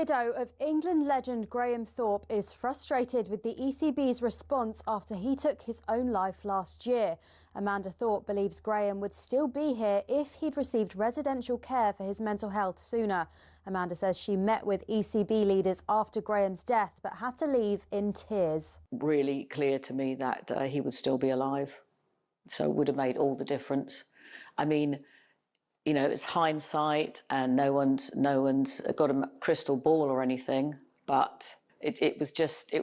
widow of England legend Graham Thorpe is frustrated with the ECB's response after he took his own life last year. Amanda Thorpe believes Graham would still be here if he'd received residential care for his mental health sooner. Amanda says she met with ECB leaders after Graham's death but had to leave in tears. Really clear to me that he would still be alive, so it would have made all the difference. I mean, you know, it's hindsight and no one's got a crystal ball or anything, but it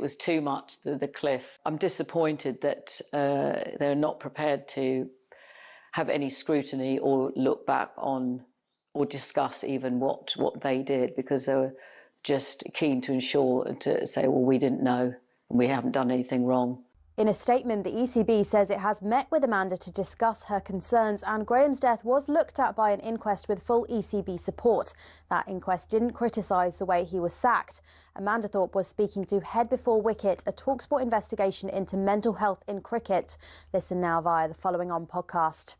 was too much, the cliff. I'm disappointed that they're not prepared to have any scrutiny or look back on or discuss even what they did, because they were just keen to say, well, we didn't know and we haven't done anything wrong. In a statement, the ECB says it has met with Amanda to discuss her concerns, and Graham's death was looked at by an inquest with full ECB support. That inquest didn't criticise the way he was sacked. Amanda Thorpe was speaking to Head Before Wicket, a talkSPORT investigation into mental health in cricket. Listen now via the Following On podcast.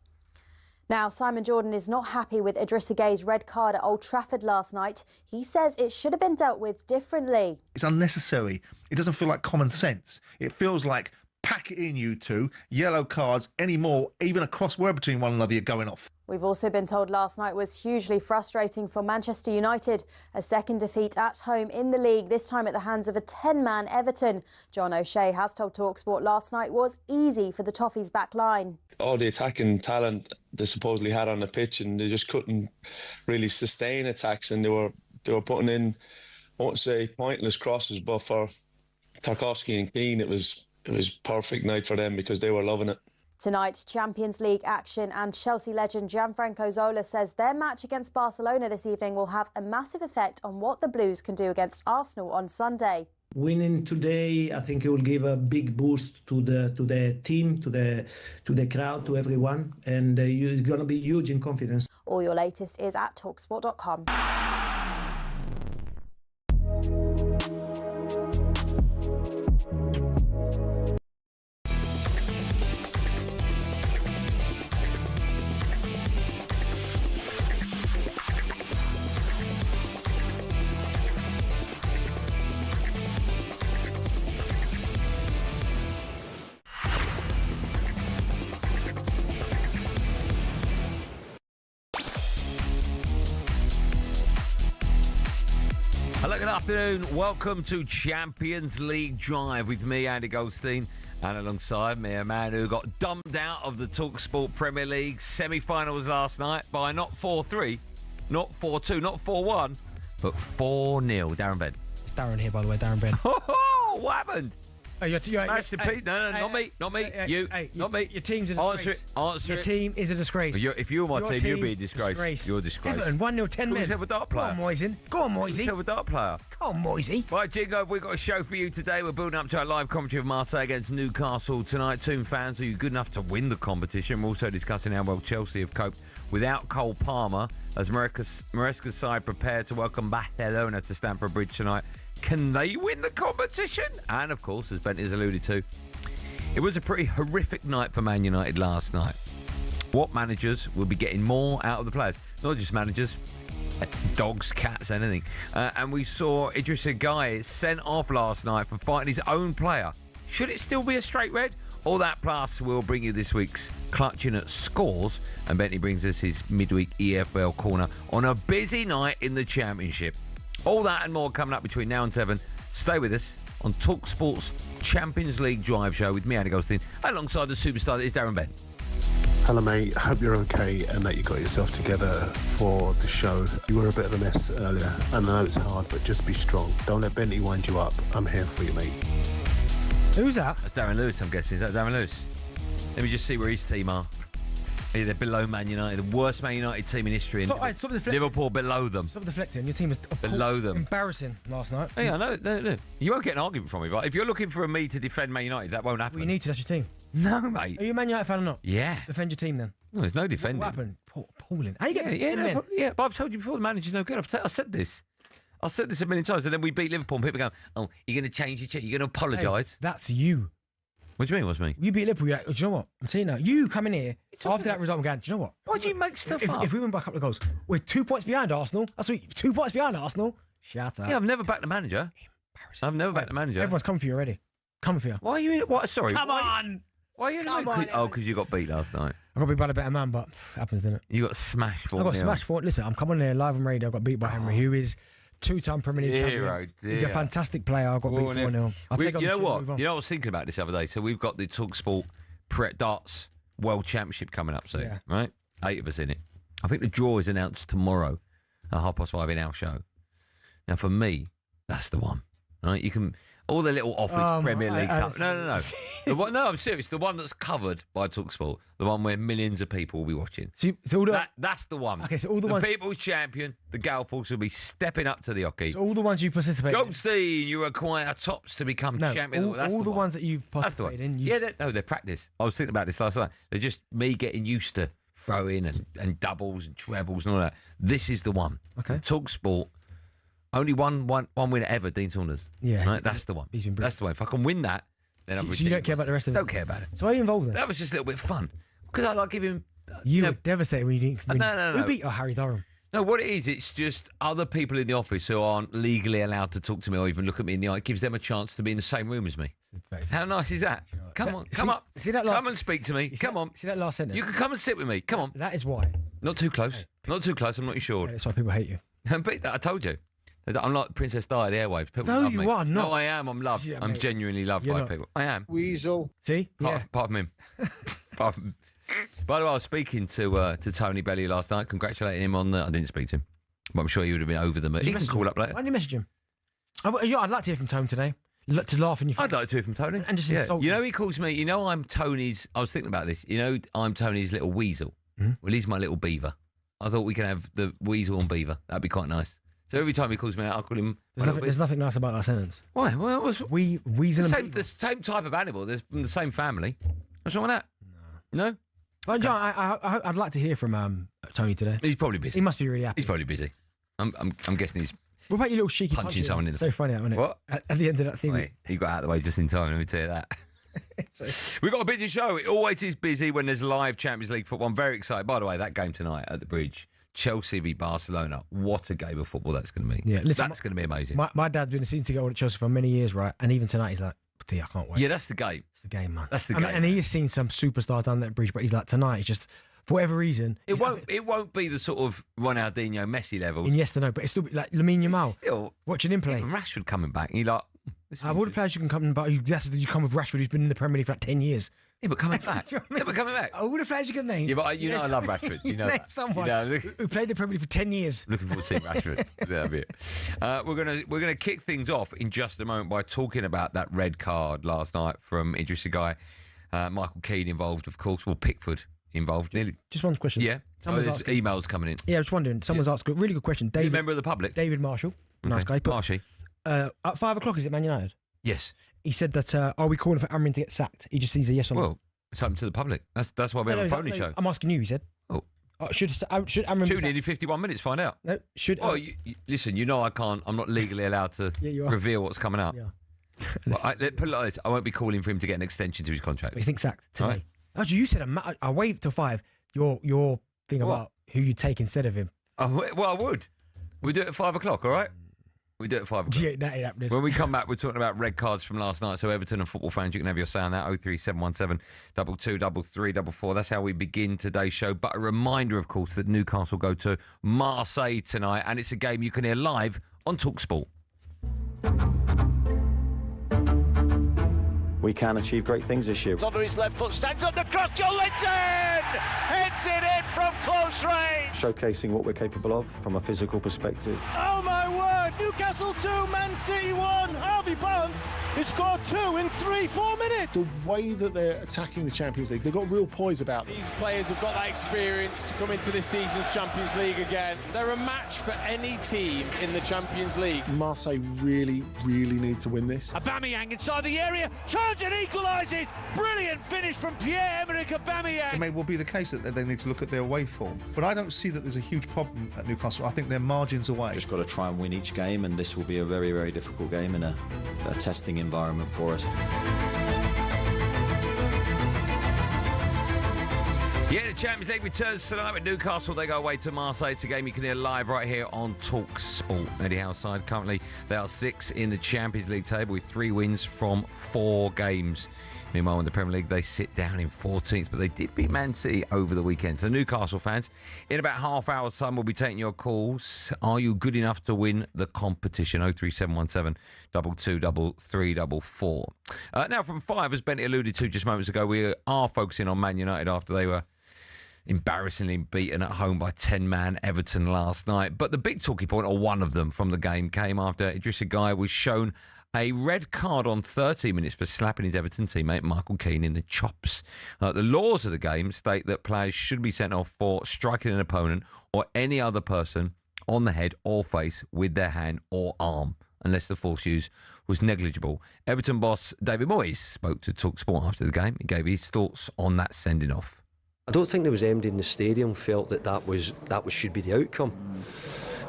Now, Simon Jordan is not happy with Idrissa Gueye's red card at Old Trafford last night. He says it should have been dealt with differently. It's unnecessary. It doesn't feel like common sense. It feels like, pack it in, you two. Yellow cards anymore, even a crossword between one another, you're going off. We've also been told last night was hugely frustrating for Manchester United. A second defeat at home in the league, this time at the hands of a 10-man Everton. John O'Shea has told talkSPORT last night was easy for the Toffees' back line. All the attacking talent they supposedly had on the pitch, and they just couldn't really sustain attacks, and they were putting in, I won't say pointless crosses, but for Tarkowski and Keane it was perfect night for them because they were loving it. Tonight, Champions League action, and Chelsea legend Gianfranco Zola says their match against Barcelona this evening will have a massive effect on what the Blues can do against Arsenal on Sunday. Winning today, I think it will give a big boost to the team, to the crowd, to everyone, and it's going to be huge in confidence. All your latest is at talksport.com. Hello, good afternoon. Welcome to Champions League Drive with me, Andy Goldstein, and alongside me, a man who got dumped out of the talkSPORT Premier League semi-finals last night by not 4-3, not 4-2, not 4-1, but 4-0. Darren Bent. It's Darren here, by the way, Darren Bent. What happened? Smash the Pete. No, not me. Not me. Not me. Your team's a disgrace. Answer it. Your team is a disgrace. If you were my team, you'd be a disgrace. You're a disgrace. Everton, 1-0, 10 men. Who's a dart player? Go on, Moisey. Go on, Moisey. Who's a dart player? Go on, Moisey. Right, Jingo, we've got a show for you today. We're building up to our live commentary of Marseille against Newcastle tonight. Toon fans, are you good enough to win the competition? We're also discussing how well Chelsea have coped without Cole Palmer as Maresca's side prepare to welcome Barcelona to Stamford Bridge tonight. Can they win the competition? And, of course, as Bent has alluded to, it was a pretty horrific night for Man United last night. What managers will be getting more out of the players? Not just managers, dogs, cats, anything. And we saw Idrissa Gueye sent off last night for fighting his own player. Should it still be a straight red? All that plus will bring you this week's Clutching at Scores. And Bentley brings us his midweek EFL corner on a busy night in the Championship. All that and more coming up between now and 7. Stay with us on talkSPORT's Champions League Drive show with me, Andy Goldstein, alongside the superstar that is Darren Bent. Hello, mate. Hope you're okay and that you got yourself together for the show. You were a bit of a mess earlier. I know it's hard, but just be strong. Don't let Bentley wind you up. I'm here for you, mate. Who's that? That's Darren Lewis, I'm guessing. Is that Darren Lewis? Let me just see where his team are. Yeah, they're below Man United, the worst Man United team in history. Stop Liverpool below them. Stop deflecting. Your team was below them. Embarrassing last night. Hey, I know. No. You won't get an argument from me, but if you're looking for me to defend Man United, that won't happen. Well, you need to. That's your team. No, mate. Are you a Man United fan or not? Yeah. Defend your team then. No, there's no defending. What happened? Appalling. How you get 10 men? But I've told you before, the manager's no good. I've said this. I've said this a million times, and then we beat Liverpool, and people go, "Oh, you're going to change your team? You're going to apologise?" Hey, that's you. What do you mean? What's me? You beat Liverpool. You're like, do you know what? I'm telling you now. You come in here after that result. I'm going, do you know what? Why do you make stuff up? If we win by a couple of goals, we're 2 points behind Arsenal. That's what 2 points behind Arsenal. Shut up. Yeah, I've never backed the manager. I've never backed the manager. Everyone's coming for you already. Coming for you. Why are you? What? Sorry. Come on. Why are you? Come on. Oh, because you got beat last night. I got beat by a better man, but happens, doesn't it? You got smashed 4-0. I got smashed for. Listen, I'm coming there live on radio. I got beat by Henry, who is 2-time Premier League champion. He's a fantastic player. I got beat 4-0. You know what? I was thinking about this the other day. So we've got the talkSPORT Darts World Championship coming up soon, right? 8 of us in it. I think the draw is announced tomorrow at 5:30 in our show. Now, for me, that's the one. Right? You can all the little office Premier League stuff. No. No, I'm serious. The one that's covered by talkSPORT, the one where millions of people will be watching. So that's the one. Okay, so all the ones. The People's Champion, the Galforce will be stepping up to the hockey. So all the ones you participate in. Goldstein, you require tops to become champion. All the ones that you've participated in. They're practice. I was thinking about this last night. They're just me getting used to throwing and doubles and trebles and all that. This is the one. Okay. talkSPORT. Only one winner ever, Dean Saunders. Yeah. Right? That's the one. He's been brilliant. That's the one. If I can win that, then I'm So you don't care about the rest of it? Don't care about it. So are you involved then? That was just a little bit of fun. Because I like giving... You were devastated when you didn't win. No. Who beat Harry Durham? No, what it is, it's just other people in the office who aren't legally allowed to talk to me or even look at me in the eye. It gives them a chance to be in the same room as me. How nice is that? Come on, come up. Come and speak to me. Come on. See that last sentence? You can come and sit with me. Come on. That is why. Not too close. Not too close. I'm not sure. That's why people hate you. I told you. I'm like Princess Di of the airwaves. People No, love you me. are not. No, I am. I'm loved. Yeah, I'm mate. genuinely loved You're by not. people. I am. Weasel. See? Apart from him. Apart from... By the way, I was speaking to Tony Bellew last night, congratulating him on the... I didn't speak to him, but I'm sure he would have been over them. He can call up later. Why didn't you message him? I'd like to hear from Tony today. To laugh in your face. I'd like to hear from Tony. And just insult you know, he calls me... You know, I'm Tony's... I was thinking about this. You know, I'm Tony's little weasel. Mm-hmm. Well, he's my little beaver. I thought we could have the weasel and beaver. That'd be quite nice. So every time he calls me out, I'll call him... There's nothing nice about that sentence. Why? Well, weasel and beaver. The same type of animal. They're from the same family. What's wrong with that? No? Well, John, I'd like to hear from Tony today. He's probably busy. He must be really happy. He's probably busy. I'm guessing he's What about your little cheeky punching someone in the... So funny, that, wasn't it? What? At the end of that thing. Wait, he got out of the way just in time, let me tell you that. We've got a busy show. It always is busy when there's live Champions League football. I'm very excited. By the way, that game tonight at the Bridge, Chelsea v Barcelona. What a game of football that's going to be. Yeah, listen, that's going to be amazing. My dad's been a season ticket holder at Chelsea for many years, right? And even tonight, he's like, I can't wait. Yeah, that's the game. It's the game, man. That's the game. And he has seen some superstars down that Bridge, but he's like, tonight, it's just, for whatever reason... It won't be the sort of Ronaldinho, Messi level. In yes to no, but it's still like Lamine Yamal. Still, watching him play. Even Rashford coming back, and you're like... Of all the players you can come, but you come with Rashford, who's been in the Premier League for like 10 years. Yeah, but coming back. You know what I mean? Yeah, but coming back. All the players you can name. Yeah, but you know I love Rashford. You know name that. someone You know, who played the Premier League for 10 years. Looking forward to seeing Rashford. That'll be it. We're gonna kick things off in just a moment by talking about that red card last night from Idrissa Gueye. Michael Keane involved, of course. Well, Pickford involved. Just one question. Yeah. There's emails coming in. Yeah, I was wondering. Someone's asked a really good question. David, member of the public. David Marshall. Nice guy. Marshy. At 5 o'clock, is it Man United? Yes. He said that, are we calling for Amrin to get sacked? He just needs a yes or no. Well, it's open to the public. That's why we have a phony show. I'm asking you, he said. Oh. Should Amrin be Tune in 51 minutes, find out. No, should... Oh, listen, you know I'm not legally allowed to reveal what's coming up. Yeah. Well, put it like this, I won't be calling for him to get an extension to his contract. But you think sacked today? Right. Actually, you said I wait till 5. Your thing about who you take instead of him. Well, I would. We do it at 5 o'clock, all right? We do it at 5 o'clock. Yeah, that ain't happening. When we come back, we're talking about red cards from last night. So Everton and football fans, you can have your say on that. 03717 223344. That's how we begin today's show. But a reminder, of course, that Newcastle go to Marseille tonight, and it's a game you can hear live on talkSPORT. We can achieve great things this year. It's onto his left foot, stands on the cross, Joe Linton! Heads it in from close range! Showcasing what we're capable of from a physical perspective. Oh my word! Newcastle 2, Man City 1. Harvey Barnes has scored 2 in 3-4 minutes. The way that they're attacking the Champions League, they've got real poise about them. These players have got that experience to come into this season's Champions League again. They're a match for any team in the Champions League. Marseille really, really need to win this. Aubameyang inside the area, turns and equalises. Brilliant finish from Pierre-Emerick Aubameyang. It may well be the case that they need to look at their away form, but I don't see that there's a huge problem at Newcastle. I think their margins away. Just got to try and win each game, and this will be a very, very difficult game and a testing environment for us. Yeah, the Champions League returns tonight with Newcastle. They go away to Marseille. It's a game you can hear live right here on talkSPORT. Eddie Howe's side, currently they are 6th in the Champions League table with 3 wins from 4 games. Meanwhile, in the Premier League, they sit down in 14th, but they did beat Man City over the weekend. So Newcastle fans, in about half hour's time, we'll be taking your calls. Are you good enough to win the competition? 03717 22 344. Now, from 5, as Benty alluded to just moments ago, we are focusing on Man United after they were embarrassingly beaten at home by 10-man Everton last night. But the big talking point, or one of them from the game, came after Idrissa Gueye was shown a red card on 30 minutes for slapping his Everton teammate Michael Keane in the chops. The laws of the game state that players should be sent off for striking an opponent or any other person on the head or face with their hand or arm, unless the force used was negligible. Everton boss David Moyes spoke to talkSPORT after the game. He gave his thoughts on that sending off. I don't think there was anybody in the stadium felt that should be the outcome.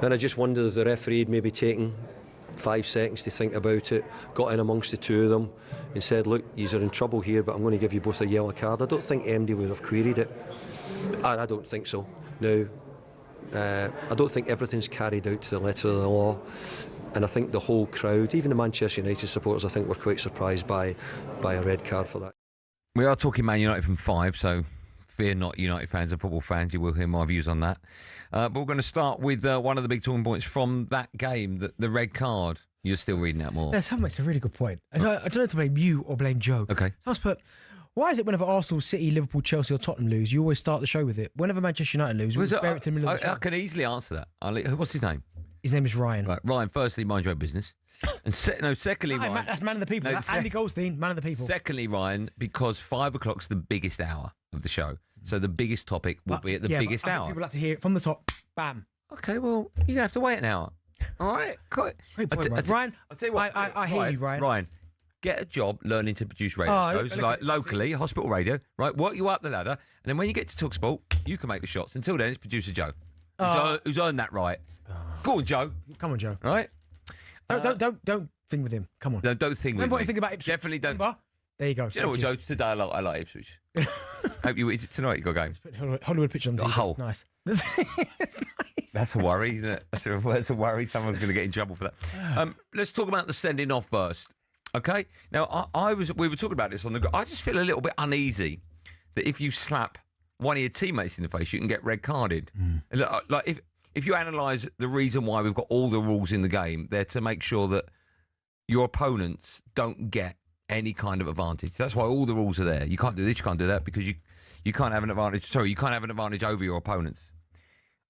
And I just wondered if the referee had maybe taken 5 seconds to think about it, got in amongst the two of them and said, look, yous are in trouble here, but I'm going to give you both a yellow card. I don't think MD would have queried it. I don't think so. Now, I don't think everything's carried out to the letter of the law, and I think the whole crowd, even the Manchester United supporters, I think were quite surprised by a red card for that. We are talking Man United from 5, so fear not, United fans and football fans, you will hear my views on that. But we're going to start with one of the big talking points from that game, the red card. You're still reading that more. Yeah, someone makes a really good point. I don't know to blame you or blame Joe. Okay. So I was put, why is it whenever Arsenal, City, Liverpool, Chelsea or Tottenham lose, you always start the show with it? Whenever Manchester United lose, we bear it to the middle of the show. I can easily answer that. What's his name? His name is Ryan. Right, Ryan, firstly, mind your own business. And secondly, Ryan... That's man of the people. That's Andy Goldstein, man of the people. Secondly, Ryan, because 5 o'clock's the biggest hour of the show. So the biggest topic will be at the biggest hour. People like to hear it from the top. Bam. Okay, well, you're going to have to wait an hour. All right? Great point, Ryan. I'll tell you what. I hear you, Ryan. Ryan, get a job learning to produce radio shows, like locally, hospital radio, right? Work you up the ladder, and then when you get to talkSPORT, you can make the shots. Until then, it's producer Joe, who's earned that right. Go on, Joe. Come on, Joe. All right? Don't think with him. Come on. No, don't think with him. Remember what you think about Ipswich? Definitely don't. Remember? There you go. Do you know what, Joe? Today I like Ipswich. Hope you. Is it tonight you got a game? Hollywood picture on the TV. Nice. That's a worry, isn't it? That's a worry. Someone's going to get in trouble for that. Let's talk about the sending off first. Okay. Now, we were talking about this on the. I just feel a little bit uneasy that if you slap one of your teammates in the face, you can get red carded. Like if you analyse the reason why we've got all the rules in the game, they're to make sure that your opponents don't get any kind of advantage. That's why all the rules are there. You can't do this, you can't do that, because you can't have an advantage. Sorry, you can't have an advantage over your opponents.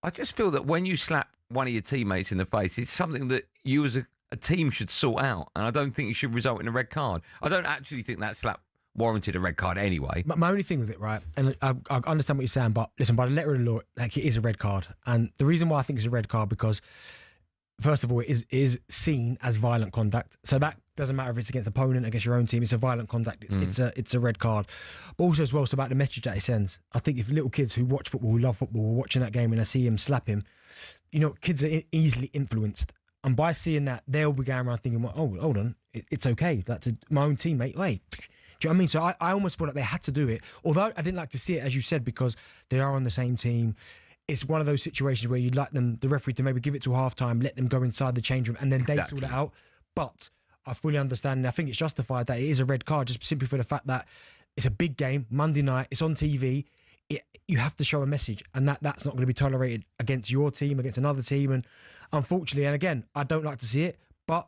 I just feel that when you slap one of your teammates in the face, it's something that you as a team should sort out, and I don't think it should result in a red card. I don't actually think that slap warranted a red card anyway. My only thing with it, right, and I understand what you're saying, but listen, by the letter of the law, like, it is a red card, and the reason why I think it's a red card because, first of all, it is seen as violent conduct, so that doesn't matter if it's against opponent, against your own team. It's a violent conduct. It's a red card. But also as well, it's about the message that it sends. I think if little kids who watch football, who love football, are watching that game and they see him slap him, kids are easily influenced. And by seeing that, they'll be going around thinking, well, oh, hold on, it's okay. That's my own teammate. Wait, do you know what I mean? So I almost feel like they had to do it. Although I didn't like to see it, as you said, because they are on the same team. It's one of those situations where you'd like the referee to maybe give it to half-time, let them go inside the change room, and then they sort it out. But I fully understand, and I think it's justified that it is a red card, just simply for the fact that it's a big game, Monday night, it's on TV. You have to show a message, and that's not going to be tolerated against your team, against another team. And unfortunately, and again, I don't like to see it, but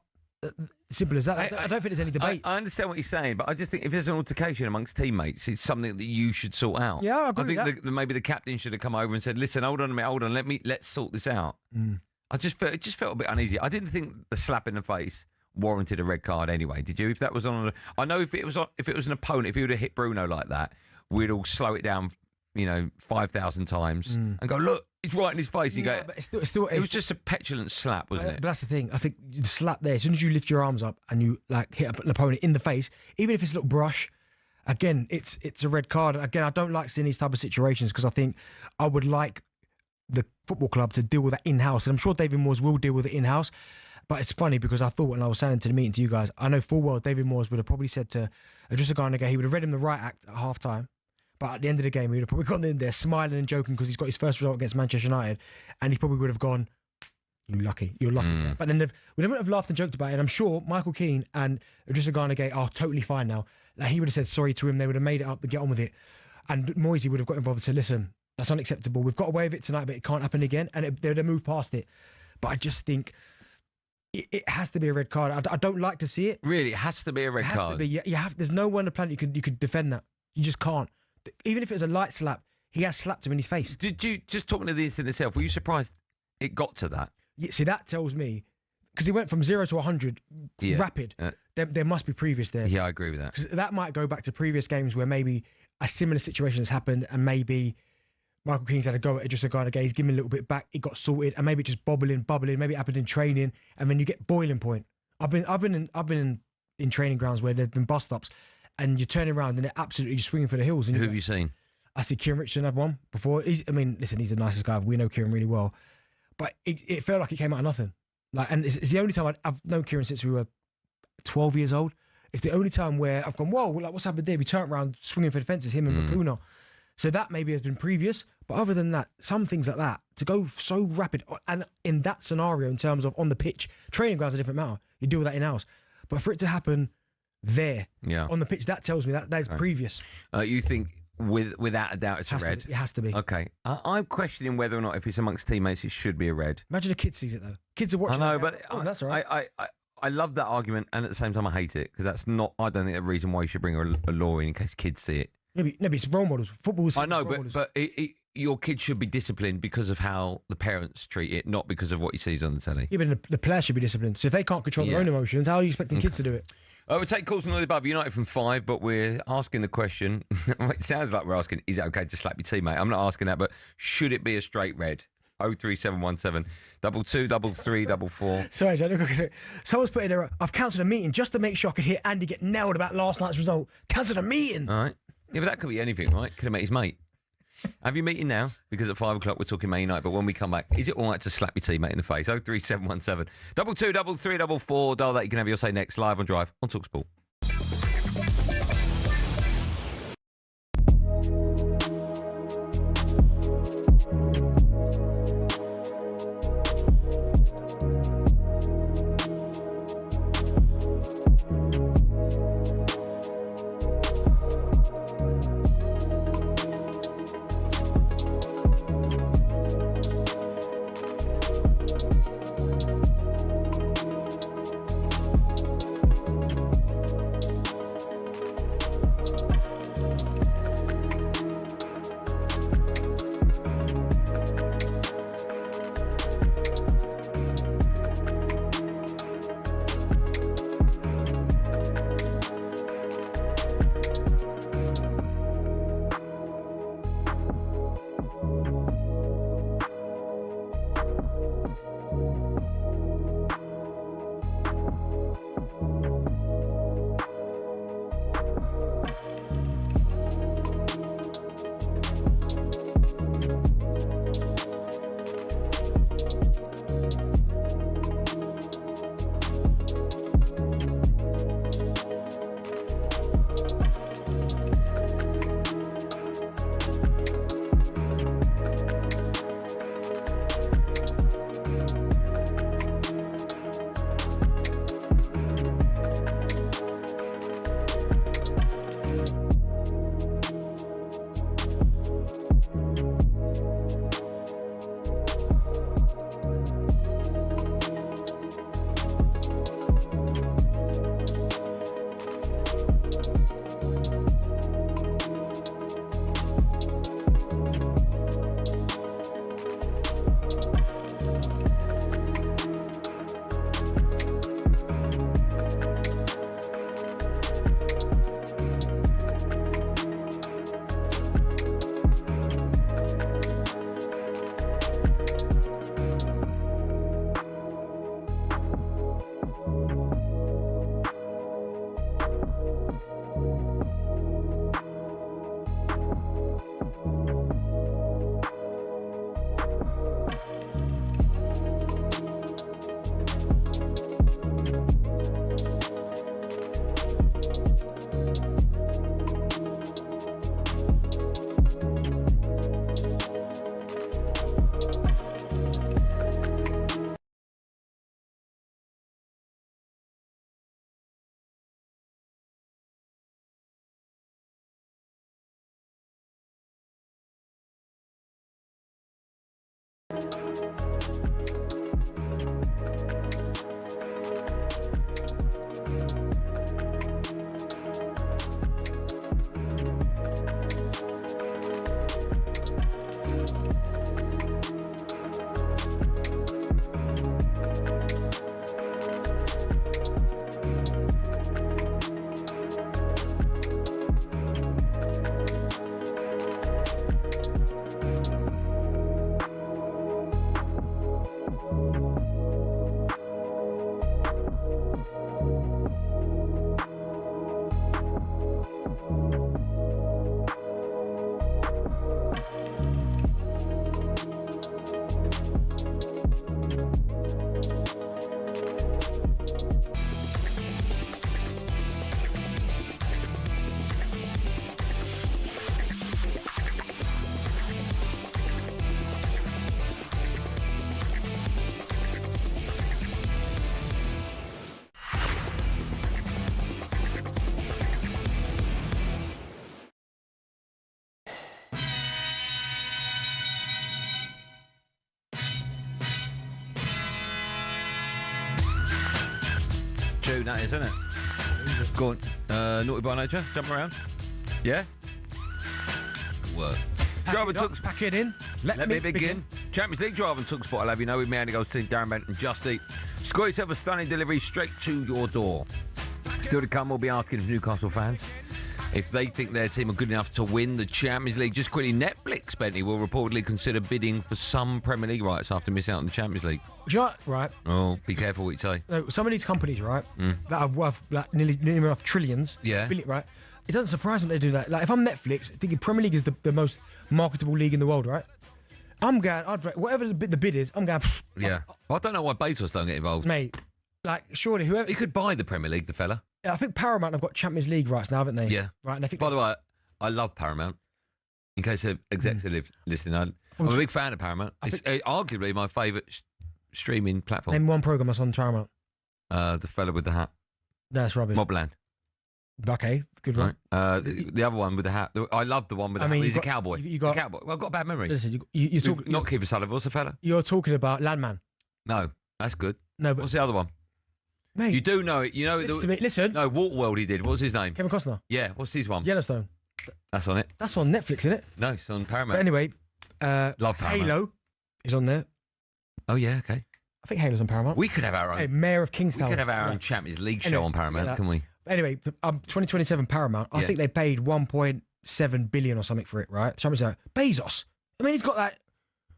simple as that. I don't think there's any debate. I understand what you're saying, but I just think if there's an altercation amongst teammates, it's something that you should sort out. Yeah, I agree with think maybe the captain should have come over and said, "Listen, hold on a minute, let's sort this out." It just felt a bit uneasy. I didn't think the slap in the face warranted a red card anyway. Did you? If that was I know if it was an opponent, if he would have hit Bruno like that, we'd all slow it down, 5,000 times and go, look, it's right in his face. You go, but it's still, it was just a petulant slap, wasn't it? But that's the thing. I think the slap there, as soon as you lift your arms up and you hit an opponent in the face, even if it's a little brush, again, it's a red card. Again, I don't like seeing these type of situations because I think I would like the football club to deal with that in-house, and I'm sure David Moyes will deal with it in-house. But it's funny because I thought when I was saying to the meeting to you guys, I know full well David Moyes would have probably said to Idrissa Gueye, he would have read him the right act at half-time, But at the end of the game, he would have probably gone in there smiling and joking because he's got his first result against Manchester United, and he probably would have gone, "You're lucky. There." But then we wouldn't have laughed and joked about it. And I'm sure Michael Keane and Idrissa Gana Gueye are totally fine now. Like, he would have said sorry to him. They would have made it up to get on with it. And Moisey would have got involved and said, "Listen, that's unacceptable. We've got away with it tonight, but it can't happen again." And they would have moved past it. But I just think it has to be a red card. I don't like to see it. Really, it has to be a red card. It has to be. You have. There's no one on the planet you could defend that. You just can't. Even if it was a light slap, he has slapped him in his face. Did you, just talking to the incident itself, were you surprised it got to that? Yeah, see, that tells me, because he went from 0 to 100 rapid, there must be previous there. Yeah, I agree with that. Because that might go back to previous games where maybe a similar situation has happened, and maybe Michael Keane's had a go at Idrissa Gana Gueye, he's given a little bit back, it got sorted, and maybe just bubbling, maybe it happened in training, and then you get boiling point. I've been in training grounds where there've been bus stops, and you're turning around and they're absolutely just swinging for the hills. And who have you seen? I see Kieran Richardson have one before. He's the nicest guy. We know Kieran really well, but it felt like it came out of nothing. Like, and it's the only time I've known Kieran since we were 12 years old. It's the only time where I've gone, whoa, like, what's happened there? We turned around swinging for the fences, him and Bakuna. So that maybe has been previous, but other than that, some things like that, to go so rapid, and in that scenario, in terms of on the pitch, training grounds are a different matter. You deal with that in-house. But for it to happen there, on the pitch, that tells me that is previous. You think, without a doubt, it's a red? It has to be. Okay. I'm questioning whether or not, if it's amongst teammates, it should be a red. Imagine a kid sees it, though. Kids are watching. I know, but that's all right. I love that argument, and at the same time, I hate it, because that's not, I don't think, the reason why you should bring a law in case kids see it. Maybe it's role models. Football's. I know, but your kid should be disciplined because of how the parents treat it, not because of what he sees on the telly. Yeah, but the players should be disciplined. So if they can't control their own emotions, how are you expecting kids to do it? We'll take calls from the above. United from 5, but we're asking the question. It sounds like we're asking, is it okay to slap your teammate? I'm not asking that, but should it be a straight red? 03717 22 33 44. Sorry, Joe, look, someone's put in there, I've cancelled a meeting just to make sure I could hear Andy get nailed about last night's result. Cancelled a meeting. All right. Yeah, but that could be anything, right? Could have met his mate. Have your meeting now, because at 5 o'clock we're talking Man United, but when we come back, is it all right to slap your teammate in the face? 03717 22 33 44. Dial that. You can have your say next, live on Drive on talkSPORT. Tune that is, isn't it? Go on. Naughty by Nature, jump around. Yeah? Work. Drive and Talk. Pack it in. Let me begin. Champions League Drive and Talk Sport, I'll have you know, with me, Andy Goldstein Darren Bent and Justy. Score yourself a stunning delivery straight to your door. Still to come, we'll be asking if Newcastle fans if they think their team are good enough to win the Champions League. Just quickly, Netflix, Bentley, will reportedly consider bidding for some Premier League rights after missing out on the Champions League. Do you know what, right? Oh, be careful what you say. No, some of these companies, right, that are worth like nearly enough trillions, billion, right? It doesn't surprise me they do that. Like, if I'm Netflix, thinking Premier League is the most marketable league in the world, right? I'm going, whatever the bid is, I'm going. Yeah. Well, I don't know why Bezos don't get involved. Mate, like, surely whoever. He could buy the Premier League, the fella. Yeah, I think Paramount have got Champions League rights now, haven't they? Yeah. Right, and I think. By the way, I love Paramount. In case of executive listening, I'm a big fan of Paramount. It's arguably my favourite streaming platform. Name one programme that's on Paramount. The fella with the hat. That's rubbish. Mobland. Okay, good one. Right. The other one with the hat. I love the one with the hat. He's a cowboy. You got a cowboy. Well, I've got a bad memory. Listen, you're talking. Not Kiefer Sutherland. What's the fella? You're talking about Landman. No, that's good. No, but what's the other one? Mate, you do know it. You know listen. No, Waterworld. He did. What was his name? Kevin Costner. Yeah. What's his one? Yellowstone. That's on it. That's on Netflix, isn't it? No, it's on Paramount. But anyway, love Paramount. Halo is on there. Oh yeah, okay. I think Halo's on Paramount. We could have our own. Hey, Mayor of Kingstown. We could have our own Champions League show on Paramount, can we? Anyway, 2027 Paramount. I think they paid 1.7 billion or something for it, right? Champions League. Bezos. I mean, he's got that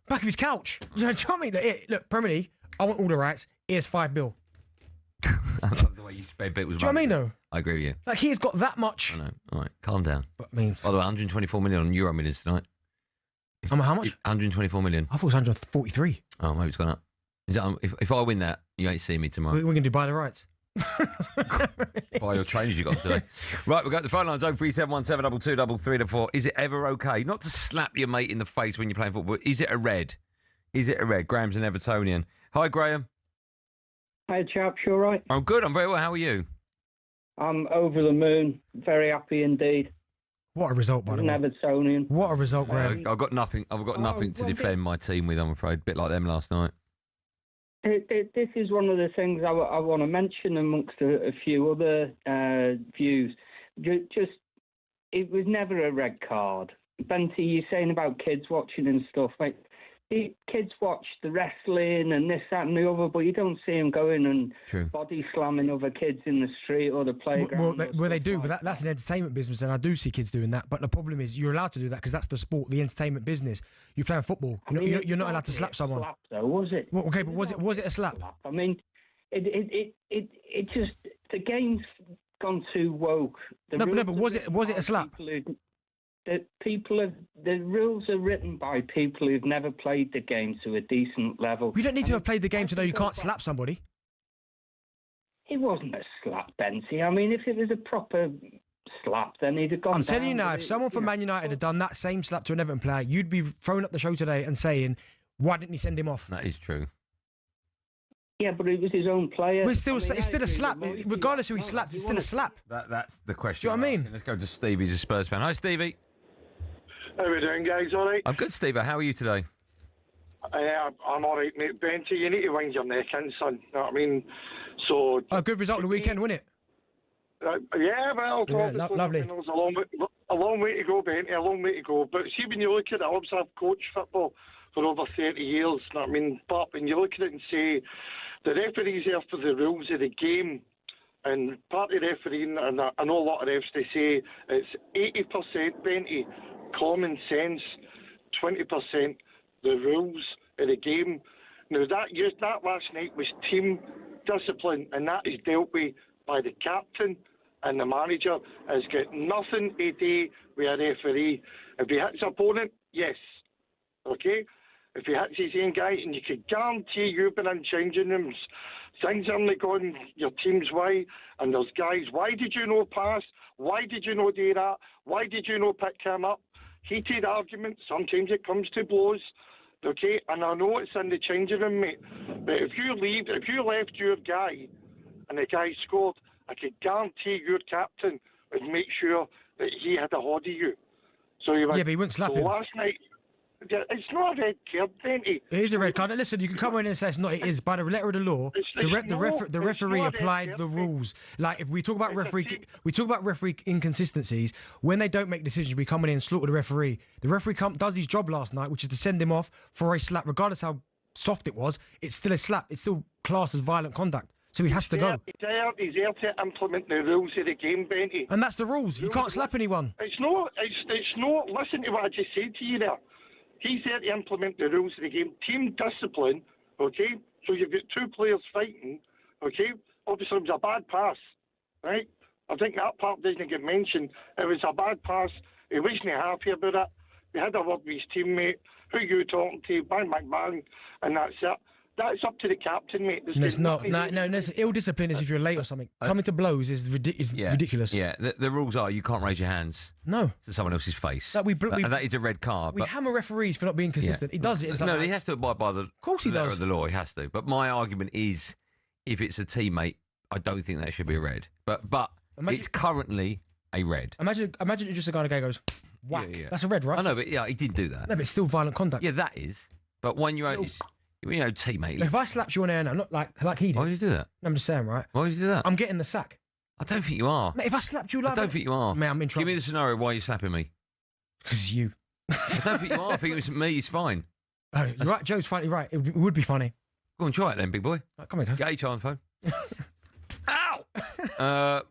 back of his couch. Do you know what I mean? Look, Premier League. I want all the rights. Here's $5 billion. I love the way you spend bit was. Do you know what I mean, though? I agree with you. Like, he has got that much. I know. All right, calm down. But I mean, by the way, 124 million on Euro Millions tonight. How much? 124 million. I thought it was 143. Oh, maybe it's gone up. Is that, if I win that, you ain't seeing me tomorrow. We're going to buy the rights. Buy your trainers you got today. Right, we've got the phone lines 03717222334. Is it ever okay not to slap your mate in the face when you're playing football? Is it a red? Is it a red? Graham's an Evertonian. Hi, Graham. Hey, chaps, you all right? I'm good. I'm very well. How are you? I'm over the moon. Very happy indeed. What a result, by the way. Evertonian. What a result, Graham. I've got nothing. I've got nothing to defend my team with, I'm afraid. A bit like them last night. This is one of the things I want to mention amongst a few other views. Just, it was never a red card. Benty, you're saying about kids watching and stuff. Like, kids watch the wrestling and this, that and the other, but you don't see them going and body slamming other kids in the street or the playground. Well, they do, but that's an entertainment business, and I do see kids doing that. But the problem is you're allowed to do that because that's the sport, the entertainment business. You play football. You're not allowed to slap someone. Slap, though, was it? Well, okay, but was it a slap? I mean, it just, the game's gone too woke. But was it a slap? The rules are written by people who've never played the game to a decent level. You don't need to have played the game to know you can't slap somebody. It wasn't a slap, Benty. I mean, if it was a proper slap, then he'd have gone. I'm telling you now, if someone from Man United had done that same slap to an Everton player, you'd be throwing up the show today and saying, "Why didn't he send him off?" That is true. Yeah, but it was his own player. Well, it's still a slap. Regardless who he slapped, it's still a slap. That's the question. Do you know what I mean? Let's go to Steve. He's a Spurs fan. Hi, Stevie. How are we doing, guys? All right? I'm good, Steve. How are you today? I'm all right, mate. Benty, you need to wind your neck in, son. You know what I mean? So. A good result of the weekend, wasn't it? Yeah, well, Yeah, lovely. There's a long way to go, Benty, a long way to go. But see, when you look at it, obviously I've coached football for over 30 years, you know what I mean? But when you look at it and say, the referee's there for the rules of the game, and part of refereeing, and I know a lot of refs, they say it's 80%, Benty, common sense, 20% the rules of the game. Now, that last night was team discipline, and that is dealt with by the captain, and the manager has got nothing to do with a referee. If he hits his opponent, yes. Okay? If he hits his own guy, and you can guarantee you've been in changing rooms, things aren't going your team's way, and there's guys, why did you not pass? Why did you not do that? Why did you not pick him up? Heated arguments, sometimes it comes to blows. Okay? And I know it's in the changing room, mate, but if you left your guy and the guy scored, I could guarantee your captain would make sure that he had a hold of you. So he went, yeah, but he wouldn't slap him. Last night, it's not a red card, Benty. It is a red card. Listen, you can come in and say it's not. It is by the letter of the law. The referee applied the rules. Like if we talk about referee inconsistencies. When they don't make decisions, we come in and slaughter the referee. The referee does his job last night, which is to send him off for a slap, regardless how soft it was. It's still a slap. It's still classed as violent conduct. So he has to go. He's there to implement the rules of the game, Benty. And that's the rules. You can't slap anyone. It's not. Listen to what I just said to you there. He's there to implement the rules of the game. Team discipline, okay? So you've got two players fighting, okay? Obviously, it was a bad pass, right? I think that part doesn't get mentioned. It was a bad pass. He wasn't happy about it. He had a word with his teammate. Who you talking to? Bang, bang, bang. And that's it. That's up to the captain, mate. It's not. No. Ill discipline is if you're late or something. Coming to blows is ridiculous. Yeah, the rules are you can't raise your hands. No. To someone else's face. And that is a red card. We hammer referees for not being consistent. He does it. No, he has to abide by the letter of the law. He has to. But my argument is, if it's a teammate, I don't think that should be a red. But it's currently a red. Imagine it's just a guy goes whack. Yeah. That's a red, right? I know, but he didn't do that. No, but it's still violent conduct. Yeah, that is. But when you're teammate. If I slapped you on air now, not like he did. Why would you do that? I'm just saying, right? Why would you do that? I'm getting the sack. I don't think you are. Mate, if I slapped you like I don't think you are. Mate, I'm in trouble. Give me the scenario why you're slapping me. Because you. I don't think you are. I think it's me. It's fine. Oh, you're right. Joe's funny. Right. It would be funny. Go and try it then, big boy. Right, come on, guys. Get HR on the phone. Ow!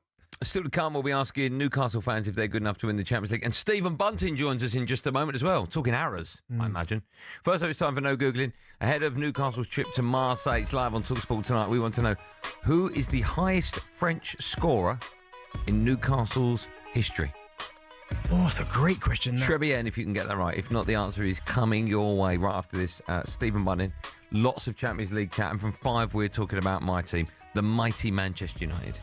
Still to come, we'll be asking Newcastle fans if they're good enough to win the Champions League. And Stephen Bunting joins us in just a moment as well, talking arrows, I imagine. First up, it's time for No Googling. Ahead of Newcastle's trip to Marseille, it's live on talkSPORT tonight. We want to know, who is the highest French scorer in Newcastle's history? Oh, that's a great question. Trebian, if you can get that right. If not, the answer is coming your way right after this. Stephen Bunting, lots of Champions League chat. And from 5, we're talking about my team, the mighty Manchester United.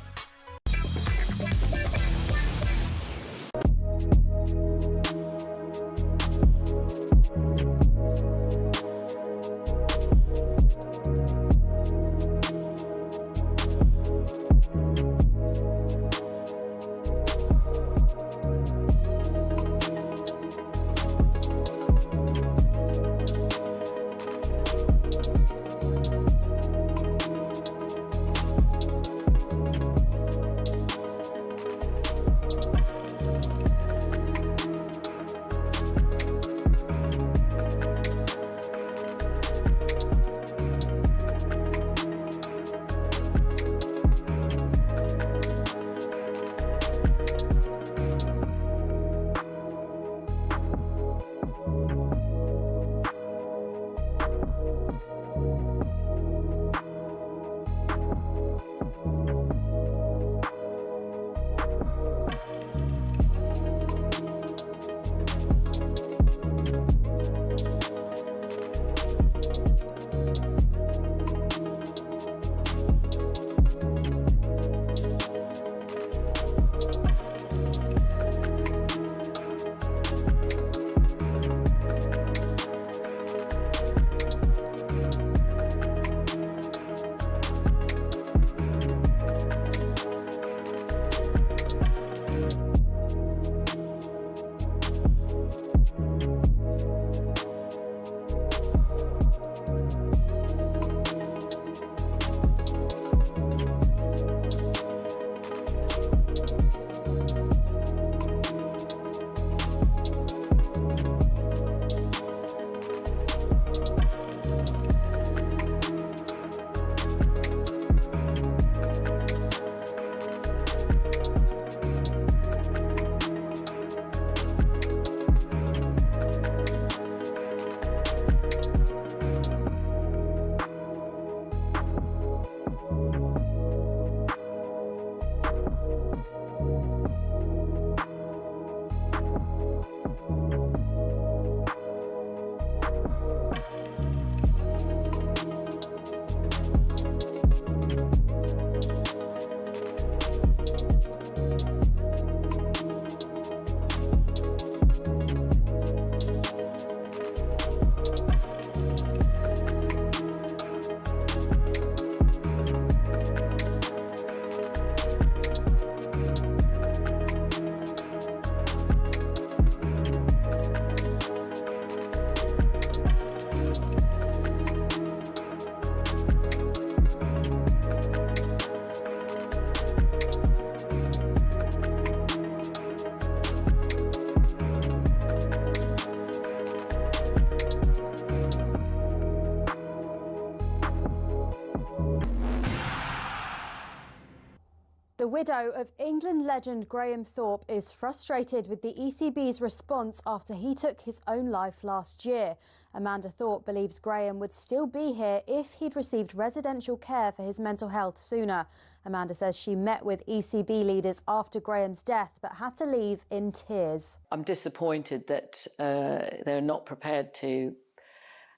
The widow of England legend Graham Thorpe is frustrated with the ECB's response after he took his own life last year. Amanda Thorpe believes Graham would still be here if he'd received residential care for his mental health sooner. Amanda says she met with ECB leaders after Graham's death but had to leave in tears. I'm disappointed that they're not prepared to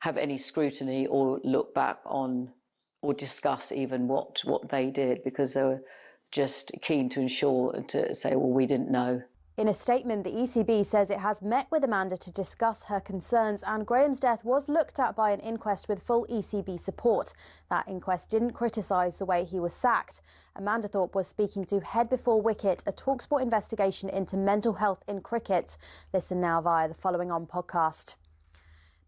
have any scrutiny or look back on or discuss even what they did, because they were just keen to ensure to say, well, we didn't know. In a statement, the ECB says it has met with Amanda to discuss her concerns, and Graham's death was looked at by an inquest with full ECB support. That inquest didn't criticise the way he was sacked. Amanda Thorpe was speaking to Head Before Wicket, a talkSPORT investigation into mental health in cricket. Listen now via the Following On podcast.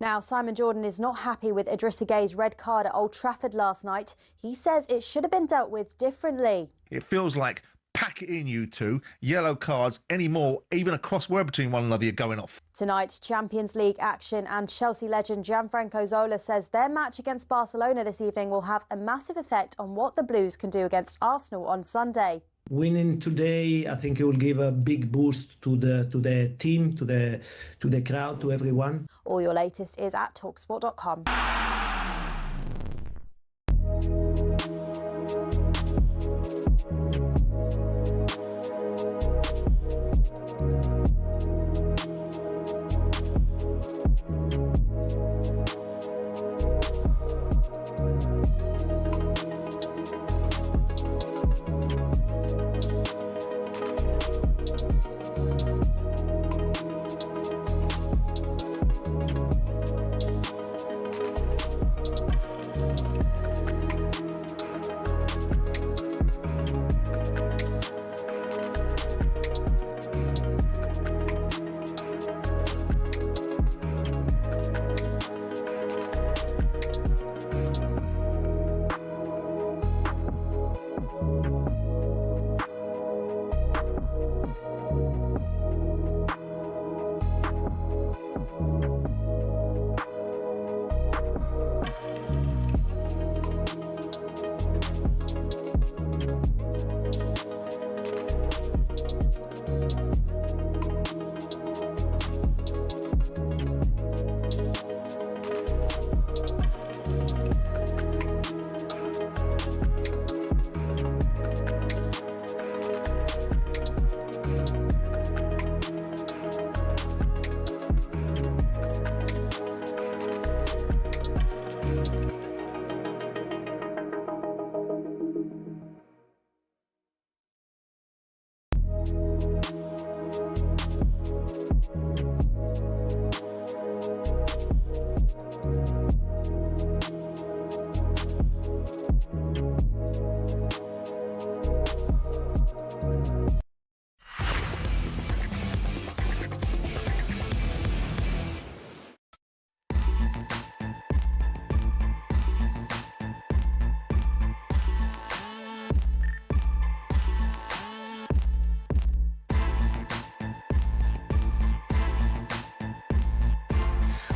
Now, Simon Jordan is not happy with Idrissa Gueye's red card at Old Trafford last night. He says it should have been dealt with differently. It feels like, pack it in, you two. Yellow cards anymore, even a crossword between one another, you're going off. Tonight, Champions League action, and Chelsea legend Gianfranco Zola says their match against Barcelona this evening will have a massive effect on what the Blues can do against Arsenal on Sunday. Winning today, I think it will give a big boost to the team, to the crowd, to everyone. All your latest is at talksport.com.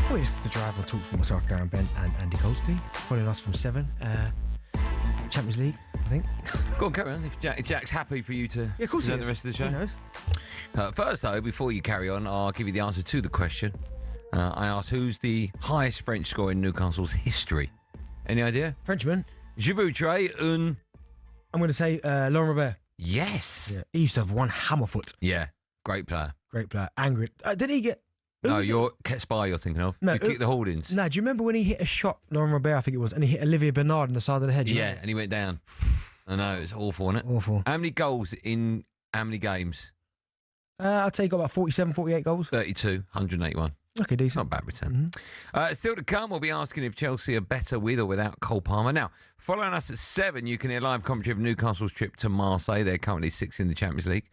It's The Drive on talkSPORT with myself, Darren Bent, and Andy Goldstein. Following us from 7. Champions League, I think. Go on, carry on. If Jack's happy for you to present the rest of the show. Who knows? First, though, before you carry on, I'll give you the answer to the question. I asked, who's the highest French scorer in Newcastle's history? Any idea? Frenchman. Je voudrais un... I'm going to say Laurent Robert. Yes. Yeah. He used to have one hammerfoot. Yeah, great player. Great player. Angry. Did he get... No, you're Spy you're thinking of. No, you kick the holdings. No, do you remember when he hit a shot, Laurent Robert, I think it was, and he hit Olivier Bernard on the side of the head? Yeah, and he went down. I know, it's awful, isn't it? Awful. How many goals in how many games? I'd say he got about 47, 48 goals. 32, 181. Okay, decent. Not a bad return. Still to come, we'll be asking if Chelsea are better with or without Cole Palmer. Now, following us at 7, you can hear live commentary of Newcastle's trip to Marseille. They're currently 6th in the Champions League.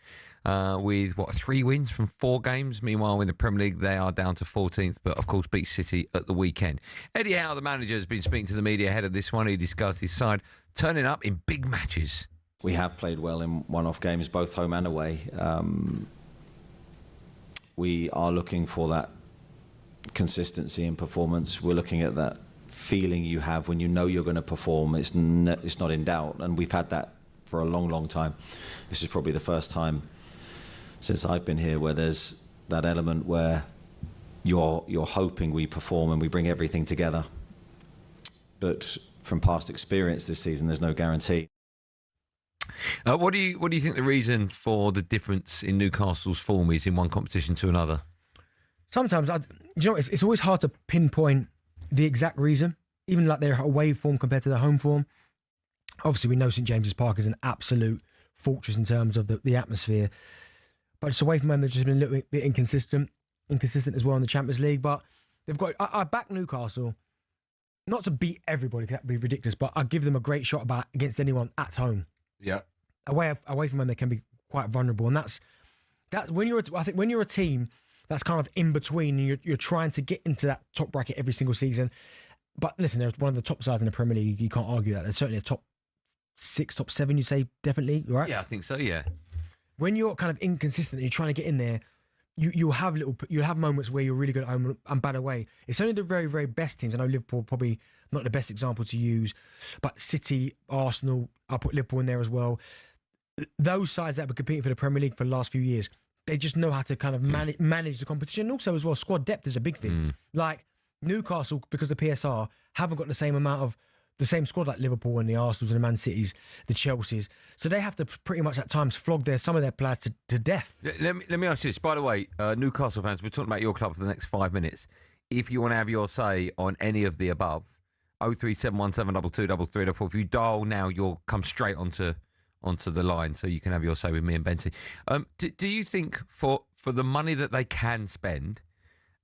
With, 3 wins from 4 games. Meanwhile, in the Premier League, they are down to 14th, but of course beat City at the weekend. Eddie Howe, the manager, has been speaking to the media ahead of this one. He discussed his side turning up in big matches. We have played well in one-off games, both home and away. We are looking for that consistency in performance. We're looking at that feeling you have when you know you're going to perform. It's not in doubt, and we've had that for a long, long time. This is probably the first time since I've been here where there's that element where you're hoping we perform and we bring everything together. But from past experience this season, there's no guarantee. What do you think the reason for the difference in Newcastle's form is in one competition to another? Sometimes, it's always hard to pinpoint the exact reason, even like their away form compared to their home form. Obviously, we know St James's Park is an absolute fortress in terms of the atmosphere, but it's away from them. They've just been a little bit inconsistent as well in the Champions League. But they've got. I back Newcastle, not to beat everybody, because that'd be ridiculous, but I give them a great shot against anyone at home. Yeah. Away from them, they can be quite vulnerable, and that's when you're. I think when you're a team that's kind of in between, and you're trying to get into that top bracket every single season. But listen, they're one of the top sides in the Premier League. You can't argue that. They're certainly a top 6, top 7. You say definitely, right? Yeah, I think so. Yeah. When you're kind of inconsistent and you're trying to get in there, you'll have moments where you're really good at home and bad away. It's only the very, very best teams. I know Liverpool probably not the best example to use, but City, Arsenal, I'll put Liverpool in there as well. Those sides that were competing for the Premier League for the last few years, they just know how to kind of manage the competition. And also as well, squad depth is a big thing. Like Newcastle, because the PSR haven't got the same squad like Liverpool and the Arsenals and the Man Cities, the Chelseas. So they have to pretty much at times flog some of their players to death. Let me ask you this. By the way, Newcastle fans, we're talking about your club for the next 5 minutes. If you want to have your say on any of the above, 03717223334. If you dial now, you'll come straight onto the line, so you can have your say with me and Benty. Do you think for the money that they can spend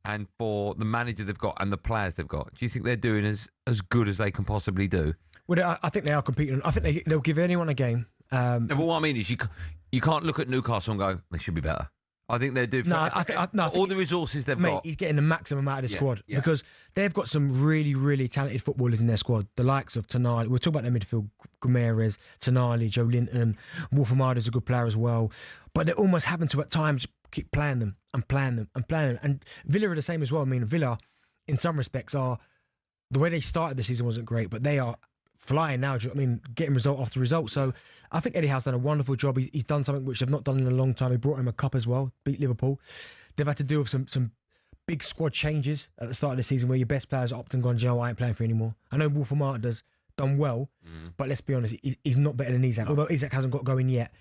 and for the manager they've got and the players they've got, do you think they're doing as good as they can possibly do? Well, I think they are competing. I think they'll give anyone a game. But what I mean is you can't look at Newcastle and go, they should be better. I think they're doing all the resources they've got. He's getting the maximum out of the squad because they've got some really, really talented footballers in their squad. The likes of Tonali. We'll talk about their midfield. Gomes, Tonali, Joe Linton, Wolf Amada's a good player as well. But they almost happen to at times keep playing them. And Villa are the same as well. I mean, Villa, in some respects, are the way they started the season wasn't great, but they are flying now. Getting result after result. So I think Eddie Howe's done a wonderful job. He's done something which they've not done in a long time. He brought him a cup as well, beat Liverpool. They've had to deal with some big squad changes at the start of the season where your best players are opting gone, I ain't playing for you anymore. I know Wolf Amada's done well, but let's be honest, he's not better than Isak, although Isak hasn't got going yet.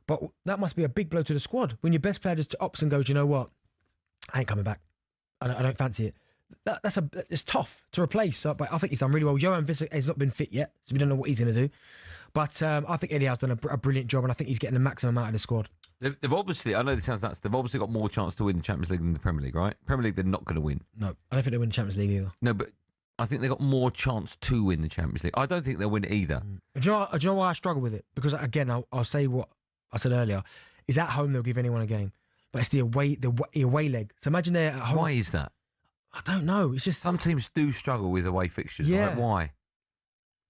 But that must be a big blow to the squad when your best player just opts and goes, you know what, I ain't coming back. I don't fancy it. It's tough to replace, but I think he's done really well. Johan Visser has not been fit yet, so we don't know what he's going to do. But I think Eddie Howe's done a brilliant job, and I think he's getting the maximum out of the squad. They've obviously, I know this sounds nuts, they've obviously got more chance to win the Champions League than the Premier League, right? Premier League, they're not going to win. No, I don't think they win the Champions League either. No, but I think they've got more chance to win the Champions League. I don't think they'll win it either. Do you know why I struggle with it? Because, again, I'll say what I said earlier, is at home they'll give anyone a game. But it's the away leg. So imagine they're at home. Why is that? I don't know. It's just some teams do struggle with away fixtures. Yeah. Like, why?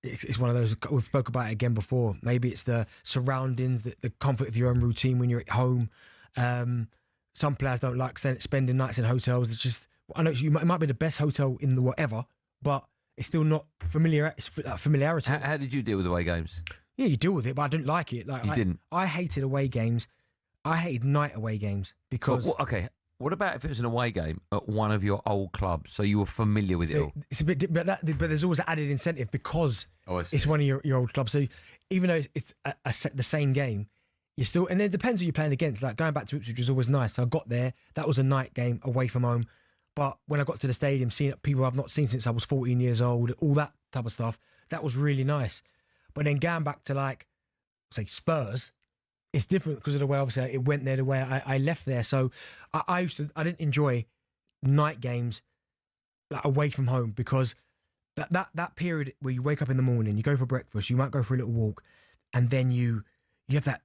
It's one of those, we've spoke about it again before. Maybe it's the surroundings, the comfort of your own routine when you're at home. Some players don't like spending nights in hotels. It's just, I know it might be the best hotel in the whatever, but it's still not familiarity. How did you deal with away games? Yeah, you deal with it, but I didn't like it. You didn't? I hated away games. I hated night away games because... Okay, what about if it was an away game at one of your old clubs, so you were familiar with it all? It's a bit, but there's always an added incentive because it's one of your old clubs. So even though it's the same game, you still... And it depends who you're playing against. Like going back to Ipswich was always nice. So I got there, that was a night game away from home. But when I got to the stadium, seeing people I've not seen since I was 14 years old, all that type of stuff, that was really nice. But then going back to, like, say, Spurs, it's different because of the way, obviously, it went there, the way I left there. So I didn't enjoy night games like, away from home because that period where you wake up in the morning, you go for breakfast, you might go for a little walk, and then you have that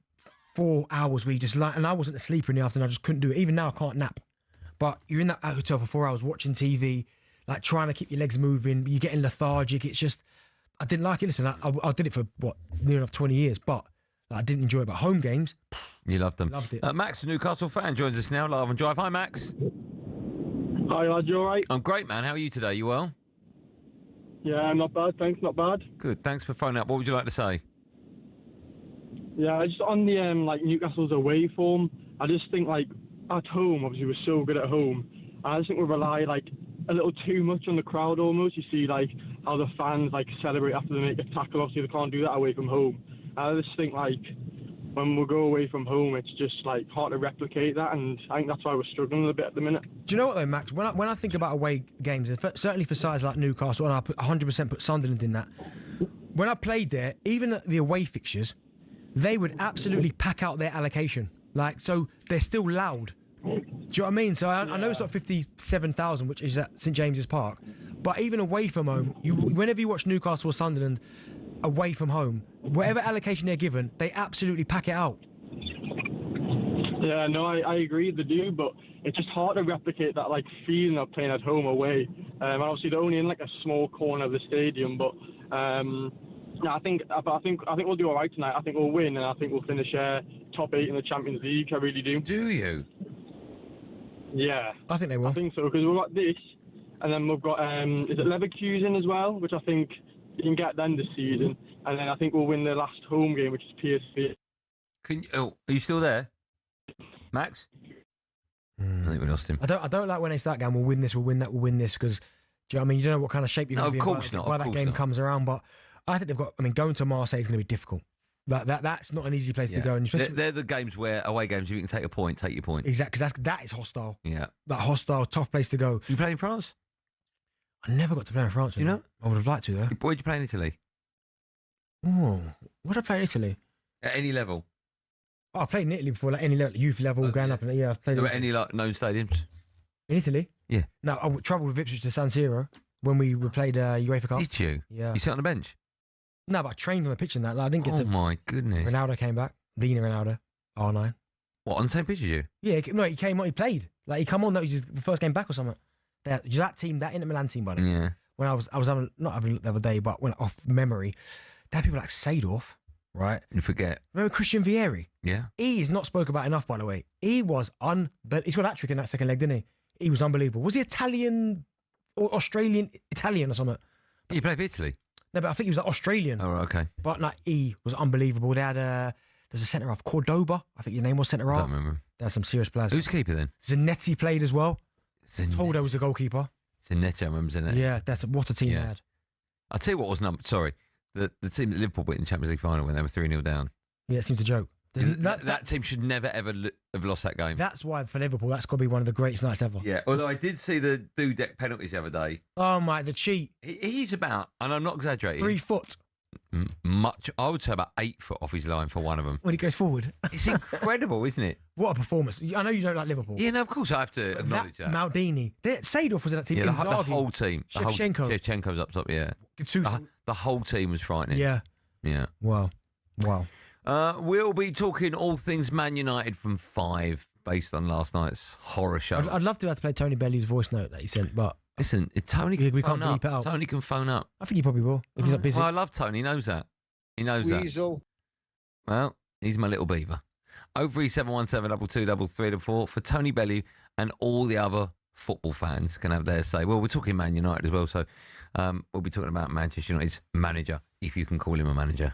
4 hours where you just like, and I wasn't a sleeper in the afternoon, I just couldn't do it. Even now, I can't nap. But you're in that hotel for 4 hours watching TV, like trying to keep your legs moving, you're getting lethargic. It's just, I didn't like it. Listen, I did it for, near enough 20 years, but I didn't enjoy it. But home games, you loved them. Loved it. Max, a Newcastle fan, joins us now, live on Drive. Hi, Max. Hi, lad, you all right? I'm great, man. How are you today? You well? Yeah, not bad, thanks, not bad. Good, thanks for phoning up. What would you like to say? Yeah, just on the Newcastle's away form, I just think at home, obviously we're so good at home. I just think we rely a little too much on the crowd almost. You see how the fans celebrate after they make a tackle. Obviously they can't do that away from home. I just think when we go away from home, it's just hard to replicate that, and I think that's why we're struggling a bit at the minute. Do you know what though, Max? When I think about away games, certainly for sides like Newcastle, and I 100% put Sunderland in that. When I played there, even the away fixtures, they would absolutely pack out their allocation. So they're still loud. Do you know what I mean? So I know it's not 57,000, which is at St James's Park, but even away from home, whenever you watch Newcastle or Sunderland away from home, whatever allocation they're given, they absolutely pack it out. Yeah, no, I agree, they do, but it's just hard to replicate that feeling of playing at home away. And obviously they're only in a small corner of the stadium, but I think we'll do all right tonight. I think we'll win, and I think we'll finish top 8 in the Champions League. I really do. Do you? Yeah. I think they will. I think so, because we've got this, and then we've got, is it Leverkusen as well, which I think you can get them this season, and then I think we'll win the last home game, which is PSV. Are you still there, Max? I think we lost him. I don't like when they start going, we'll win this, we'll win that, we'll win this, because, do you know what I mean? You don't know what kind of shape you're going to be in by that game comes around, but I think they've got, going to Marseille is going to be difficult. That's not an easy place to go. And they're the games where, away games, if you can take a point, take your point. Exactly, because that is hostile. Yeah. That hostile, tough place to go. You play in France? I never got to play in France. Do you know? I would have liked to, though. Where did you play in Italy? Oh, what did I play in Italy? At any level? Oh, I played in Italy before, any level, youth level, going up. And I've played There were any known stadiums? In Italy? Yeah. No, I travelled with Ipswich to San Siro when we played UEFA Cup. Did you? Yeah. You sit on the bench? No, but I trained on the pitch in that. I didn't get to... Oh, my goodness. Ronaldo came back. Dina Ronaldo. R9. What, on the same pitch as you? Yeah, no, he came on, he played. He come on, that was his first game back or something. That team, that Inter Milan team, buddy. Yeah. When I was not having a look the other day, but when off memory, they had people like Seedorf, right? You forget. Remember Christian Vieri? Yeah. He is not spoke about enough, by the way. He was he's got a hat-trick in that second leg, didn't he? He was unbelievable. Was he Italian or Italian or something? He played for Italy? No, but I think he was Australian. Oh, okay. But he was unbelievable. They had there's a centre half, Cordoba. I think your name was centre half. I don't remember. There's some serious players. Who's keeper then? Zanetti played as well. Toldo was the goalkeeper. Zanetti, I remember Zanetti. Yeah, what a team they had. I'll tell you what was sorry. The team that Liverpool beat in the Champions League final when they were 3-0 down. Yeah, it seems a joke. That team should never ever have lost that game. That's why for Liverpool, that's got to be one of the greatest nights ever. Yeah, although I did see the Dudek penalties the other day. Oh my, the cheat. He's about, and I'm not exaggerating, 3 foot. Much, I would say about 8 foot off his line for one of them. When he goes forward. It's incredible, isn't it? What a performance. I know you don't like Liverpool. Yeah, no, of course I have to acknowledge that. Maldini. Seedorf was in that team. Yeah, the whole team. Shevchenko's up top, yeah. The whole team was frightening. Yeah. Yeah. Wow. We'll be talking all things Man United from 5, based on last night's horror show. I'd love to have to play Tony Belly's voice note that he sent, but... Listen, Tony can we phone can't bleep up. it out. Tony can phone up. I think he probably will, if he's not busy. Well, I love Tony. He knows that. He knows Weasel. that. Well, he's my little beaver. 03717 223344 for Tony Bellew and all the other football fans can have their say. Well, we're talking Man United as well, so we'll be talking about Manchester United's manager, if you can call him a manager.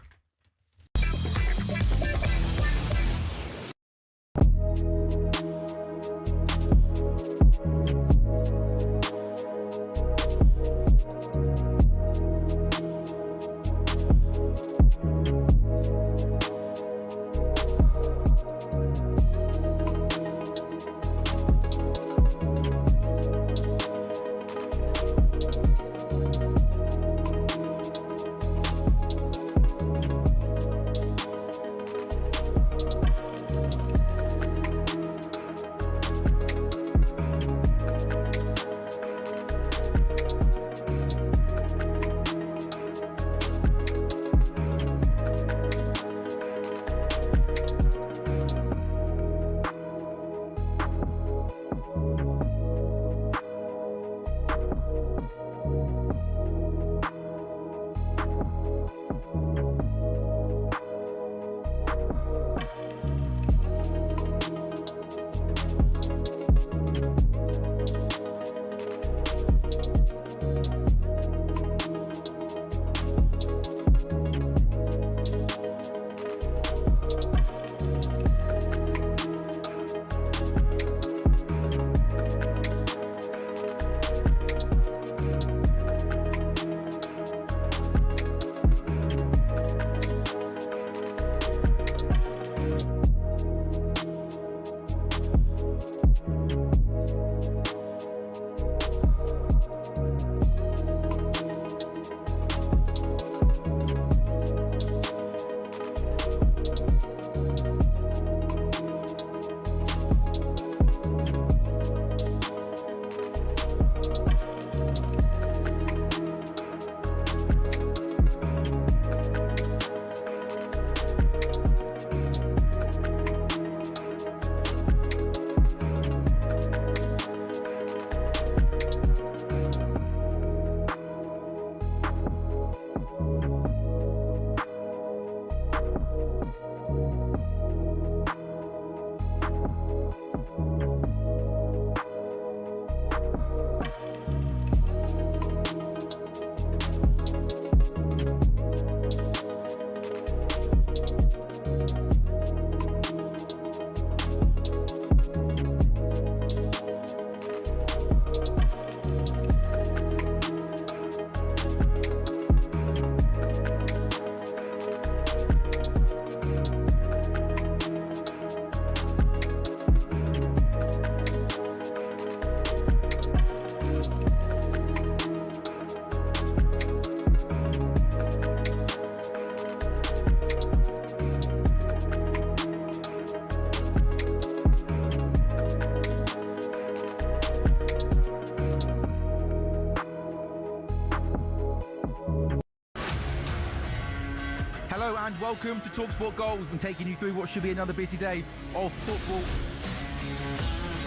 welcome to talkSPORT Goals. We're taking you through what should be another busy day of football.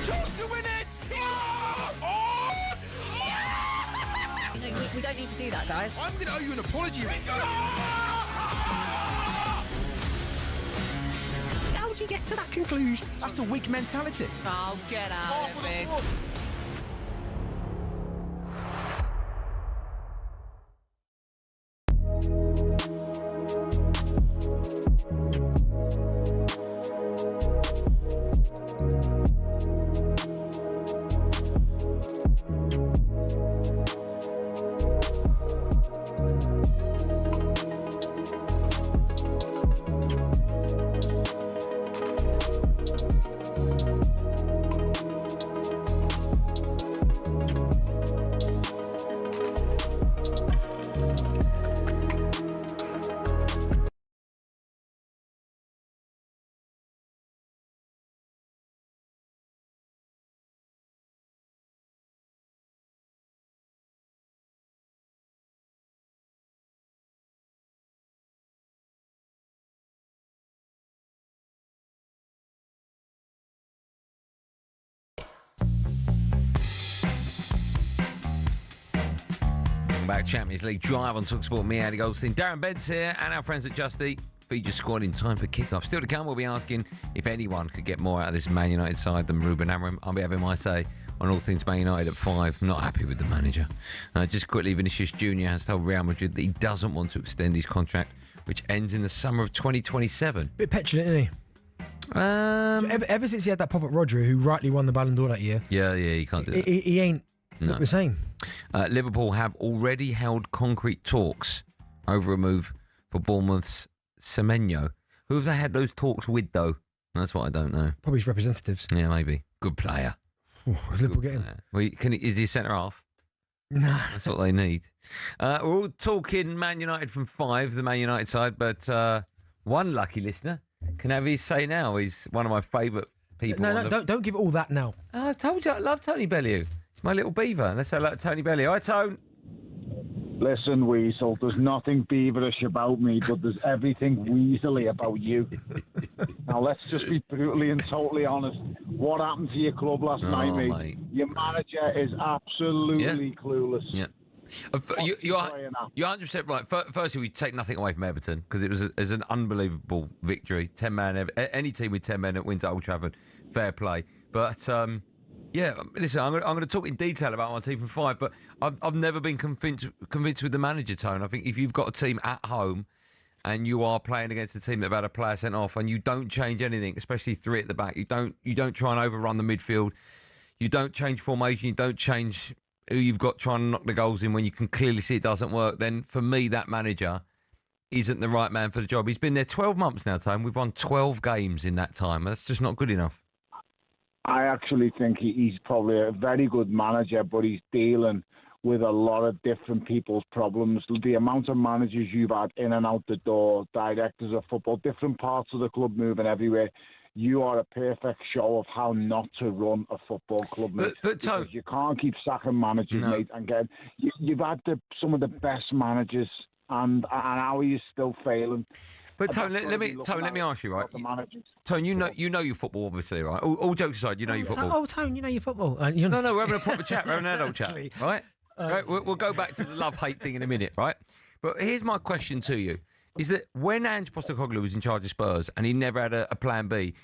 Chance to win it! We don't need to do that, guys. I'm going to owe you an apology. How would you get to that conclusion? That's a weak mentality. Oh, get out of it. Back Champions League drive on talkSPORT. Me, Andy Goldstein, Darren Bent here, and our friends at Just Eat. Feed your squad in time for kickoff. Still to come, we'll be asking if anyone could get more out of this Man United side than Ruben Amorim. I'll be having my say on all things Man United at 5. Not happy with the manager. Just quickly, Vinicius Jr. has told Real Madrid that he doesn't want to extend his contract, which ends in the summer of 2027. Bit petulant, isn't he? Ever since he had that pop at Rodri, who rightly won the Ballon d'Or that year. Yeah, he can't do that. He ain't the same. Liverpool have already held concrete talks over a move for Bournemouth's Semenyo. Who have they had those talks with, though? That's what I don't know. Probably his representatives. Yeah, maybe. Good player. What's Liverpool getting? Well, is he centre half? No. That's what they need. We're all talking Man United from 5, the Man United side, but one lucky listener can have his say now. He's one of my favourite people. No, don't give it all that now. I told you I love Tony Bellew. My little beaver. Let's say hello to Tony Bellew. Hi, Tone. Listen, Weasel, there's nothing beaverish about me, but there's everything weaselly about you. Now, let's just be brutally and totally honest. What happened to your club last night, mate? Your manager is absolutely clueless. Yeah. You're 100% right. Firstly, we take nothing away from Everton because it was an unbelievable victory. 10-man, any team with 10 men that wins at Old Trafford, fair play. But yeah, listen, I'm going to talk in detail about my team from 5, but I've never been convinced with the manager, Tone. I think if you've got a team at home and you are playing against a team that have had a player sent off and you don't change anything, especially 3 at the back, you don't try and overrun the midfield, you don't change formation, you don't change who you've got trying to knock the goals in when you can clearly see it doesn't work, then for me, that manager isn't the right man for the job. He's been there 12 months now, Tone. We've won 12 games in that time. That's just not good enough. I actually think he's probably a very good manager, but he's dealing with a lot of different people's problems. The amount of managers you've had in and out the door, directors of football, different parts of the club moving everywhere. You are a perfect show of how not to run a football club, mate. But because you can't keep sacking managers, mate. And you've had some of the best managers, and how are you still failing? But Tone, let me ask you, right? Tone, you know your football, obviously, right? All jokes aside, you know your football. Oh, Tone, you know your football. No, we're having a proper chat. We're having an adult chat, right? Right. We'll go back to the love-hate thing in a minute, right? But here's my question to you: is that when Ange Postecoglou was in charge of Spurs and he never had a plan B,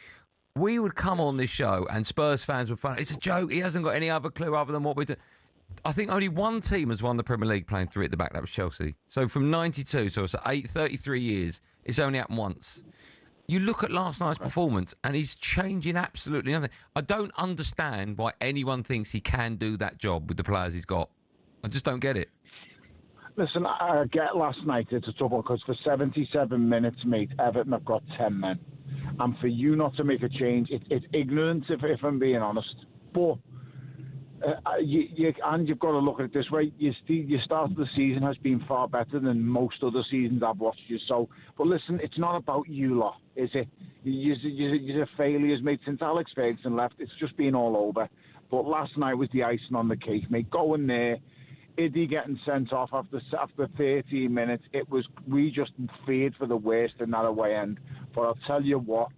we would come on this show and Spurs fans would find it's a joke. He hasn't got any other clue other than what we do. I think only one team has won the Premier League playing 3 at the back. That was Chelsea. So from 92, so it's 33 years. It's only happened once. You look at last night's performance and he's changing absolutely nothing. I don't understand why anyone thinks he can do that job with the players he's got. I just don't get it. Listen, I get last night it's a tough one because for 77 minutes, mate, Everton have got 10 men. And for you not to make a change, it's ignorance, if I'm being honest. But you've got to look at it this way. Your start of the season has been far better than most other seasons I've watched you. So, but listen, it's not about you lot, is it? You're failures, mate. Since Alex Ferguson left, it's just been all over. But last night was the icing on the cake, mate. Go in there. Iddy getting sent off after 13 minutes, we just feared for the worst in that away end. But I'll tell you what,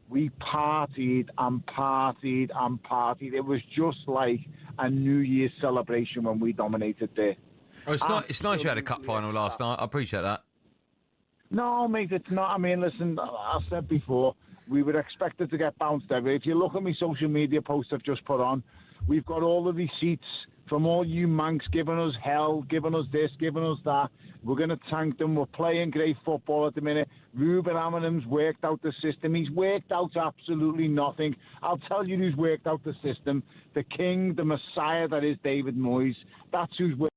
we partied and partied and partied. It was just like a New Year's celebration when we dominated there. Oh, it's nice you had a cup final last night. I appreciate that. No, mate, it's not. I mean, listen, I said before, we were expected to get bounced every. If you look at my social media posts I've just put on, we've got all the receipts from all you Mancs giving us hell, giving us this, giving us that. We're going to thank them. We're playing great football at the minute. Ruben Amorim's worked out the system. He's worked out absolutely nothing. I'll tell you who's worked out the system. The king, the messiah that is David Moyes. That's who's worked.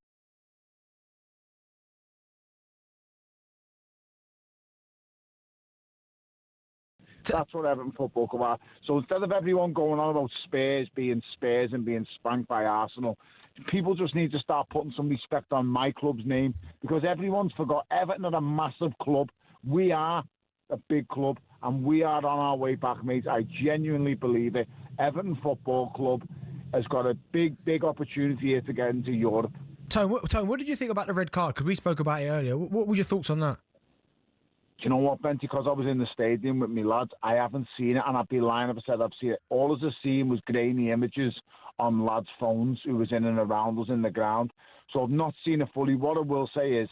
That's what Everton Football Club are. So instead of everyone going on about Spurs and being spanked by Arsenal, people just need to start putting some respect on my club's name, because everyone's forgot Everton are a massive club. We are a big club, and we are on our way back, mate. I genuinely believe it. Everton Football Club has got a big opportunity here to get into Europe. Tone, what did you think about the red card? Because we spoke about it earlier. What were your thoughts on that? Do you know what, Ben? Because I was in the stadium with me lads, I haven't seen it, and I'd be lying if I said I've seen it. All I've seen was grainy images on lads' phones who was in and around us in the ground. So I've not seen it fully. What I will say is,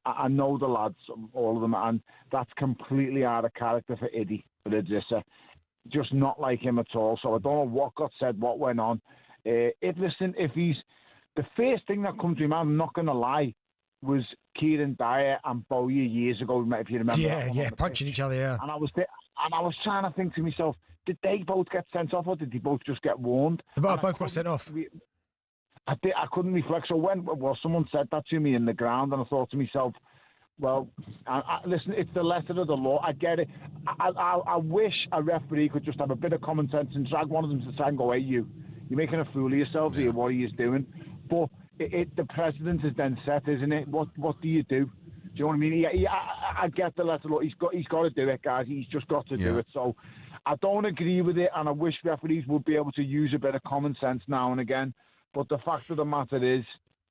I know the lads, all of them, and that's completely out of character for Iddy, for Idrissa. Just not like him at all. So I don't know what got said, what went on. If he's the first thing that comes to my mind, I'm not going to lie, was Kieran Dyer and Bowyer years ago, if you remember. Yeah, punching each other, yeah. And I was trying to think to myself, did they both get sent off, or did they both just get warned? They both got sent off. I couldn't reflect. So someone said that to me in the ground, and I thought to myself, well, listen, it's the letter of the law. I get it. I wish a referee could just have a bit of common sense and drag one of them to try and go, hey, you're making a fool of yourselves here, what are you doing? But the precedent is then set, isn't it? What do you do? Do you know what I mean? I get the letter. Look, he's got to do it, guys. He's just got to do it. So I don't agree with it, and I wish referees would be able to use a bit of common sense now and again. But the fact of the matter is,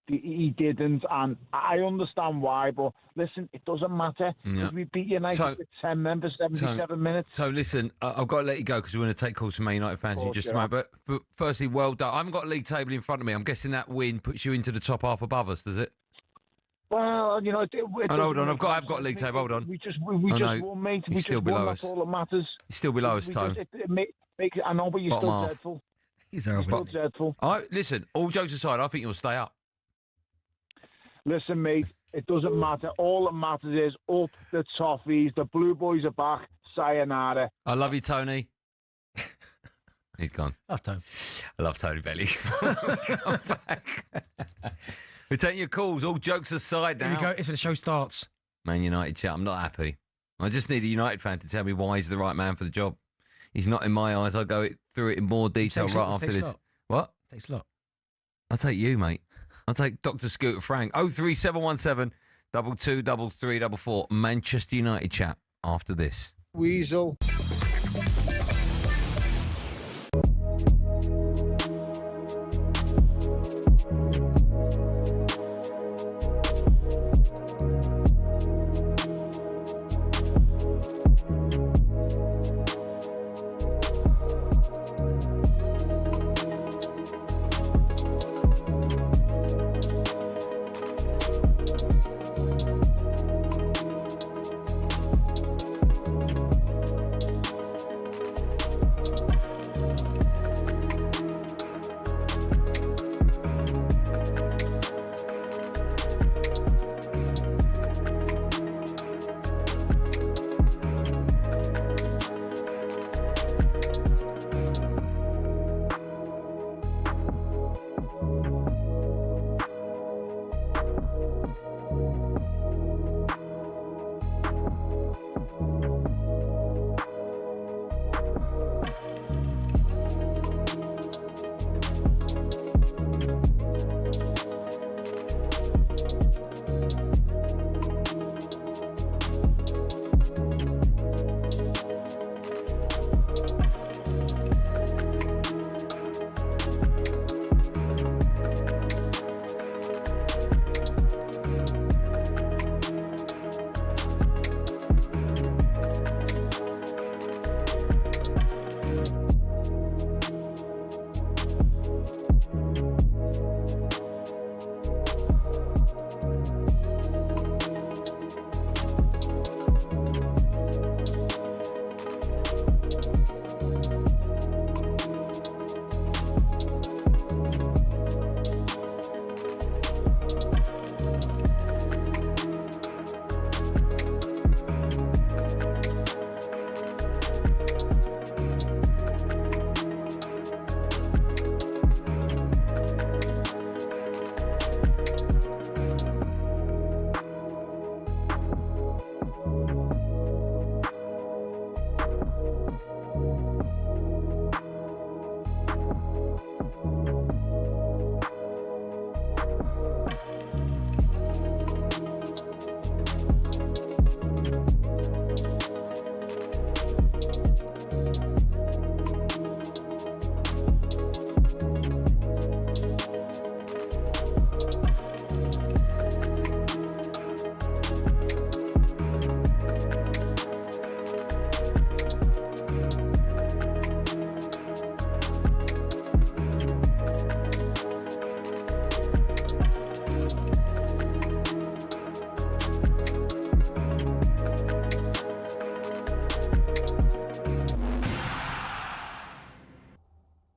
he didn't, and I understand why. But listen, it doesn't matter. Yeah. We beat United with 10 men for 77 minutes. So listen, I've got to let you go because we're going to take calls from Man United fans in just a moment. But firstly, well done. I haven't got a league table in front of me. I'm guessing that win puts you into the top half above us, does it? Well, you know, hold on. I've got a league table. Hold on. We just won, mate. We still just below won. us. That's all that matters. You're still below us, Tone. I know, but you're Bottom still half. dreadful. He's still dreadful. Listen, all jokes aside, I think you'll stay up. Listen, mate, it doesn't matter. All that matters is up the Toffees. The Blue Boys are back. Sayonara. I love you, Tony. He's gone. Love Tony. I love Tony Belly. Come back. We're taking your calls. All jokes aside now. Here we go. It's when the show starts. Man United chat. I'm not happy. I just need a United fan to tell me why he's the right man for the job. He's not in my eyes. I'll go through it in more detail after this. What? Takes a lot. I'll take you, mate. I'll take Dr. Scooter Frank. 03717 223344. Manchester United chat after this. Weasel.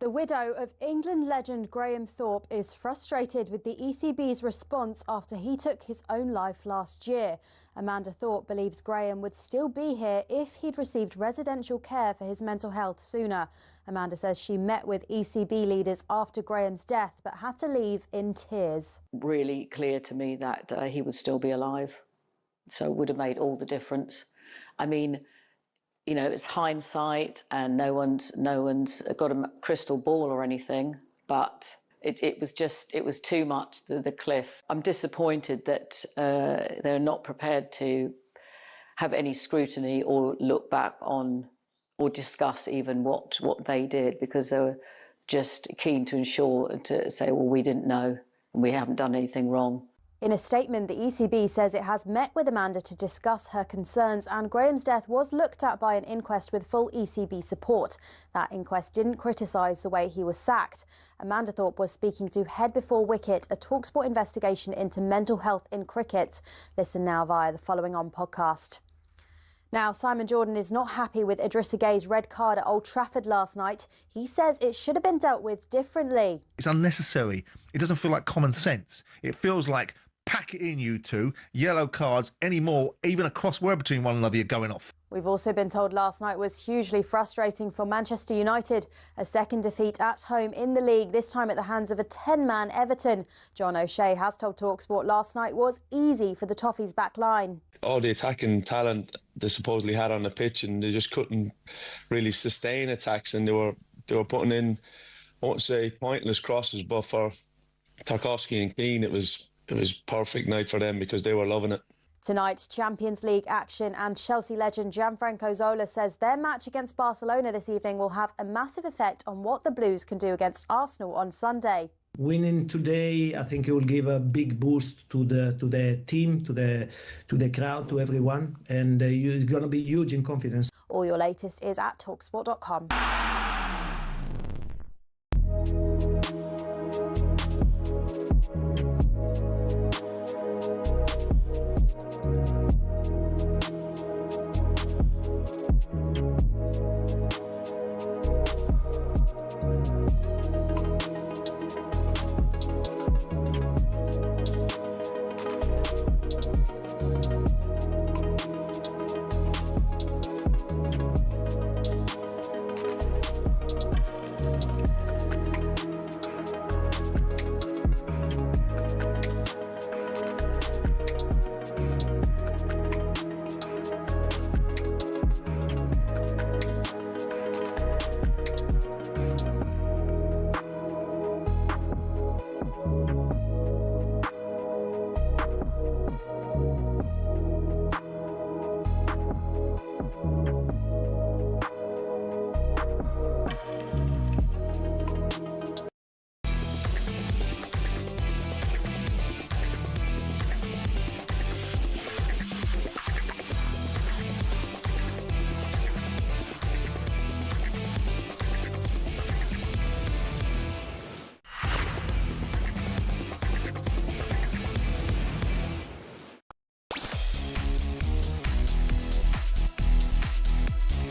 The widow of England legend Graham Thorpe is frustrated with the ECB's response after he took his own life last year. Amanda Thorpe believes Graham would still be here if he'd received residential care for his mental health sooner. Amanda says she met with ECB leaders after Graham's death but had to leave in tears. Really clear to me that he would still be alive. So it would have made all the difference. I mean, you know, it's hindsight and no one's got a crystal ball or anything, but it was too much, the cliff. I'm disappointed that they're not prepared to have any scrutiny or look back on or discuss even what they did, because they were just keen to say, well, we didn't know and we haven't done anything wrong. In a statement, the ECB says it has met with Amanda to discuss her concerns, and Graham's death was looked at by an inquest with full ECB support. That inquest didn't criticise the way he was sacked. Amanda Thorpe was speaking to Head Before Wicket, a talkSPORT investigation into mental health in cricket. Listen now via the Following On podcast. Now, Simon Jordan is not happy with Idrissa Gueye's red card at Old Trafford last night. He says it should have been dealt with differently. It's unnecessary. It doesn't feel like common sense. It feels like, pack it in, you two. Yellow cards, any more, even a cross word between one another, you're going off. We've also been told last night was hugely frustrating for Manchester United. A second defeat at home in the league, this time at the hands of a 10-man Everton. John O'Shea has told talkSPORT last night was easy for the Toffees' back line. All the attacking talent they supposedly had on the pitch, and they just couldn't really sustain attacks, and they were putting in, I won't say pointless crosses, but for Tarkowski and Keane, it was perfect night for them because they were loving it. Tonight, Champions League action, and Chelsea legend Gianfranco Zola says their match against Barcelona this evening will have a massive effect on what the Blues can do against Arsenal on Sunday. Winning today, I think it will give a big boost to the team, to the crowd, to everyone, and it's going to be huge in confidence. All your latest is at talksport.com.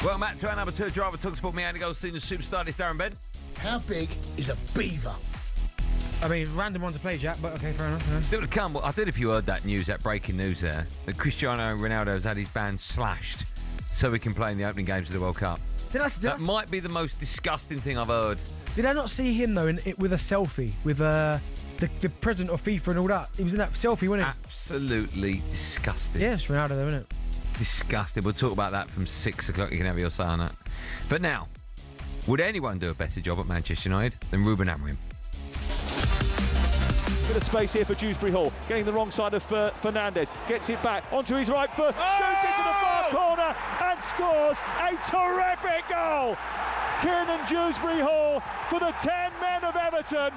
Welcome back to our number 2 driver talkSPORT. Me, Andy Goldstein, the superstar. It's Darren Bent. How big is a beaver? I mean, random one to play, Jack, but okay, fair enough. Yeah. Still to come, I don't know if you heard that news, that breaking news there, that Cristiano Ronaldo has had his band slashed so he can play in the opening games of the World Cup. That might be the most disgusting thing I've heard. Did I not see him, though, with a selfie with the president of FIFA and all that? He was in that selfie, wasn't he? Absolutely disgusting. Yeah, it's Ronaldo, though, isn't it? Disgusting. We'll talk about that from 6 o'clock. You can have your say on that. But now, would anyone do a better job at Manchester United than Ruben Amorim? Bit of space here for Dewsbury Hall, getting the wrong side of Fernandes, gets it back onto his right foot, shoots into the far corner and scores a terrific goal. Kiernan Dewsbury Hall, for the 10 men of Everton,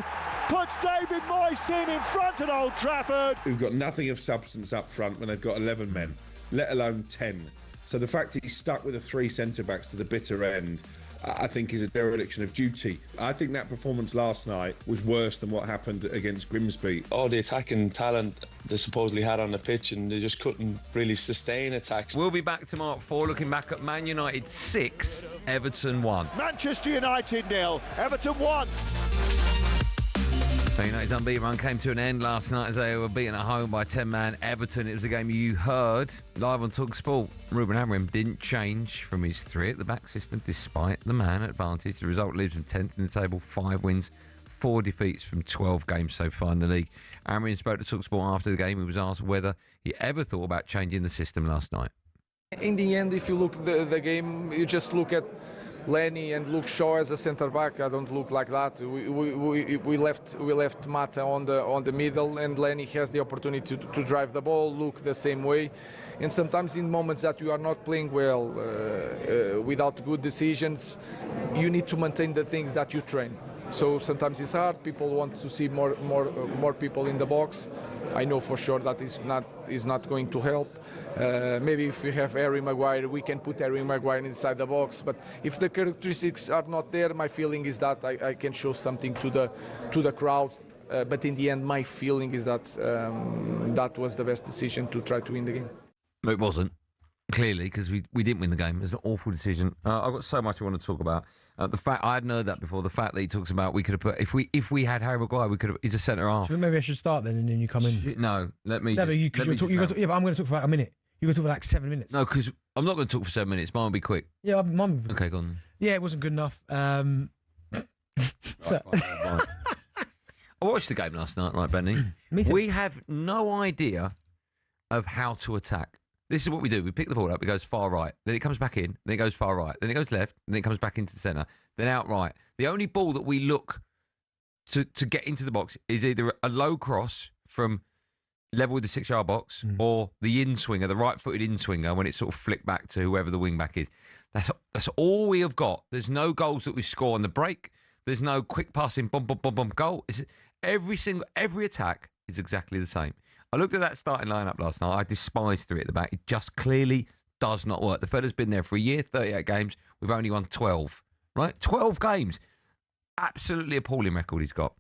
puts David Moyes' team in front at Old Trafford. Who've got nothing of substance up front when they've got 11 men, let alone 10. So the fact that he's stuck with the 3 centre-backs to the bitter end, I think is a dereliction of duty. I think that performance last night was worse than what happened against Grimsby. All the attacking talent they supposedly had on the pitch, and they just couldn't really sustain attacks. We'll be back tomorrow at 4, looking back at Man United 6, Everton 1. Manchester United 0, Everton 1. Man United's unbeaten run came to an end last night as they were beaten at home by 10-man Everton. It was a game you heard live on talkSPORT. Ruben Amorim didn't change from his 3 at the back system despite the man advantage. The result leaves him 10th in the table, 5 wins, 4 defeats from 12 games so far in the league. Amorim spoke to talkSPORT after the game. He was asked whether he ever thought about changing the system last night. In the end, if you look at the game, you just look at Lenny and Luke Shaw as a centre back. I don't look like that. We left Mata on the middle, and Lenny has the opportunity to drive the ball. Luke the same way, and sometimes in moments that you are not playing well, without good decisions, you need to maintain the things that you train. So sometimes it's hard. People want to see more people in the box. I know for sure that is not going to help. Maybe if we have Harry Maguire, we can put Harry Maguire inside the box. But if the characteristics are not there, my feeling is that I can show something to the crowd. But in the end, my feeling is that that was the best decision to try to win the game. It wasn't, clearly, because we didn't win the game. It was an awful decision. I've got so much I want to talk about. The fact I hadn't heard that before. The fact that he talks about we could have put if we had Harry Maguire, we could have. He's a centre half. Maybe I should start then, and then you come in. No, let me. No, but but I'm going to talk for like a minute. You're going to talk for like 7 minutes. No, because I'm not going to talk for 7 minutes. Mine will be quick. Yeah, mine. Okay, go on. Yeah, it wasn't good enough. Fine. I watched the game last night, right, Benny? Me too. We have no idea of how to attack. This is what we do. We pick the ball up, it goes far right, then it comes back in, then it goes far right, then it goes left, then it comes back into the centre, then out right. The only ball that we look to get into the box is either a low cross from level with the 6-yard box or the in-swinger, the right-footed in-swinger, when it's sort of flicked back to whoever the wing-back is. That's all we have got. There's no goals that we score on the break. There's no quick passing, bum, bum, bum, bum, goal. Every attack is exactly the same. I looked at that starting lineup last night. I despised 3 at the back. It just clearly does not work. The fella's been there for a year, 38 games. We've only won 12, right? 12 games. Absolutely appalling record he's got.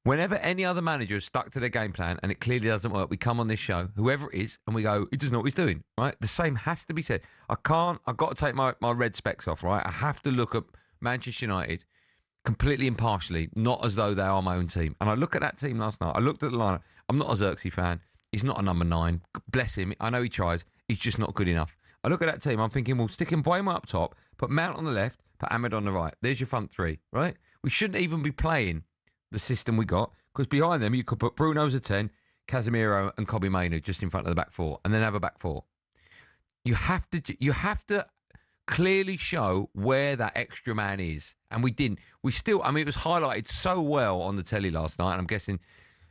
Whenever any other manager has stuck to their game plan and it clearly doesn't work, we come on this show, whoever it is, and we go, he doesn't know what he's doing, right? The same has to be said. I've got to take my red specs off, right? I have to look at Manchester United completely impartially, not as though they are my own team. And I look at that team last night. I looked at the lineup. I'm not a Xerxes fan. He's not a number 9. Bless him. I know he tries. He's just not good enough. I look at that team. I'm thinking, well, stick him way more up top, put Mount on the left, put Ahmed on the right. There's your front 3, right? We shouldn't even be playing the system we got, because behind them you could put Bruno as a 10, Casemiro and Kobbie Mainoo just in front of the back 4, and then have a back 4. You have to clearly show where that extra man is, and we didn't. We still, I mean, it was highlighted so well on the telly last night, and I'm guessing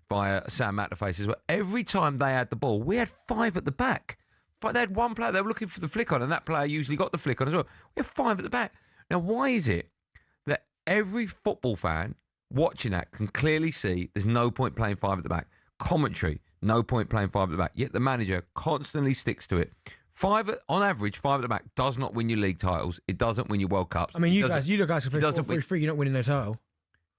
by Sam Matterface as well. Every time they had the ball, we had 5 at the back. But they had one player they were looking for the flick on, and that player usually got the flick on as well. We have 5 at the back. Now, why is it that every football fan watching that can clearly see there's no point playing 5 at the back? Commentary, no point playing 5 at the back. Yet the manager constantly sticks to it. 5 on average, 5 at the back does not win you league titles. It doesn't win you World Cups. I mean, you guys can play 4-3-3. You're not winning no title.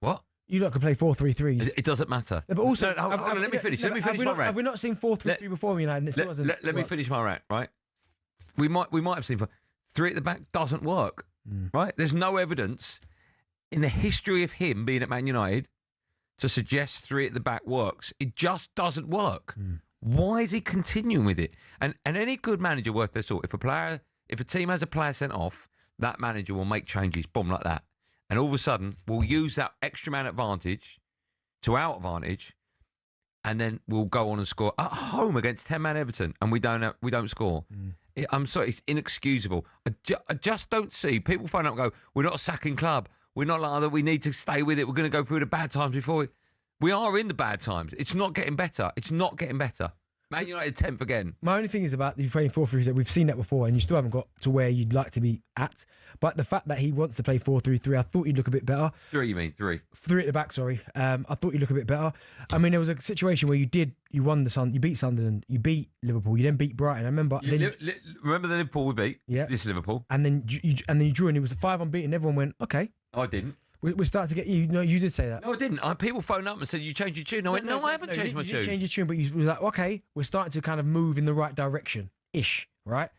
What? You lot can play 4-3-3s. It doesn't matter. No, but also, hold on, let me finish. Let me finish my rant. Have we not seen 4-3-3 before, United? Let me finish my rant. Right? We might have seen 3 at the back doesn't work. Right? There's no evidence in the history of him being at Man United to suggest 3 at the back works. It just doesn't work. Why is he continuing with it? And any good manager worth their salt, if a team has a player sent off, that manager will make changes, boom, like that. And all of a sudden, we'll use that extra man advantage to our advantage, and then we'll go on and score at home against 10-man Everton, and we don't score. I'm sorry, it's inexcusable. I just don't see people phone up and go, we're not a sacking club. We're not like that. We need to stay with it. We're going to go through the bad times before we are in the bad times. It's not getting better. It's not getting better. Man United 10th again. My only thing is about you playing 4-3-3 that we've seen that before, and you still haven't got to where you'd like to be at. But the fact that he wants to play 4-3-3, I thought he'd look a bit better. 3, you mean 3? 3 at the back, sorry. I thought you'd look a bit better. I mean, there was a situation where you beat Sunderland, you beat Liverpool, you then beat Brighton. I remember. Remember the Liverpool we beat? Yeah. This Liverpool. And then you drew, and it was the 5 unbeaten. Everyone went, okay. I didn't. We're starting to get you. No, you did say that. No, I didn't. People phoned up and said, you changed your tune. I went, no, I haven't changed my tune. You didn't change your tune, but you were like, okay, we're starting to kind of move in the right direction-ish, right?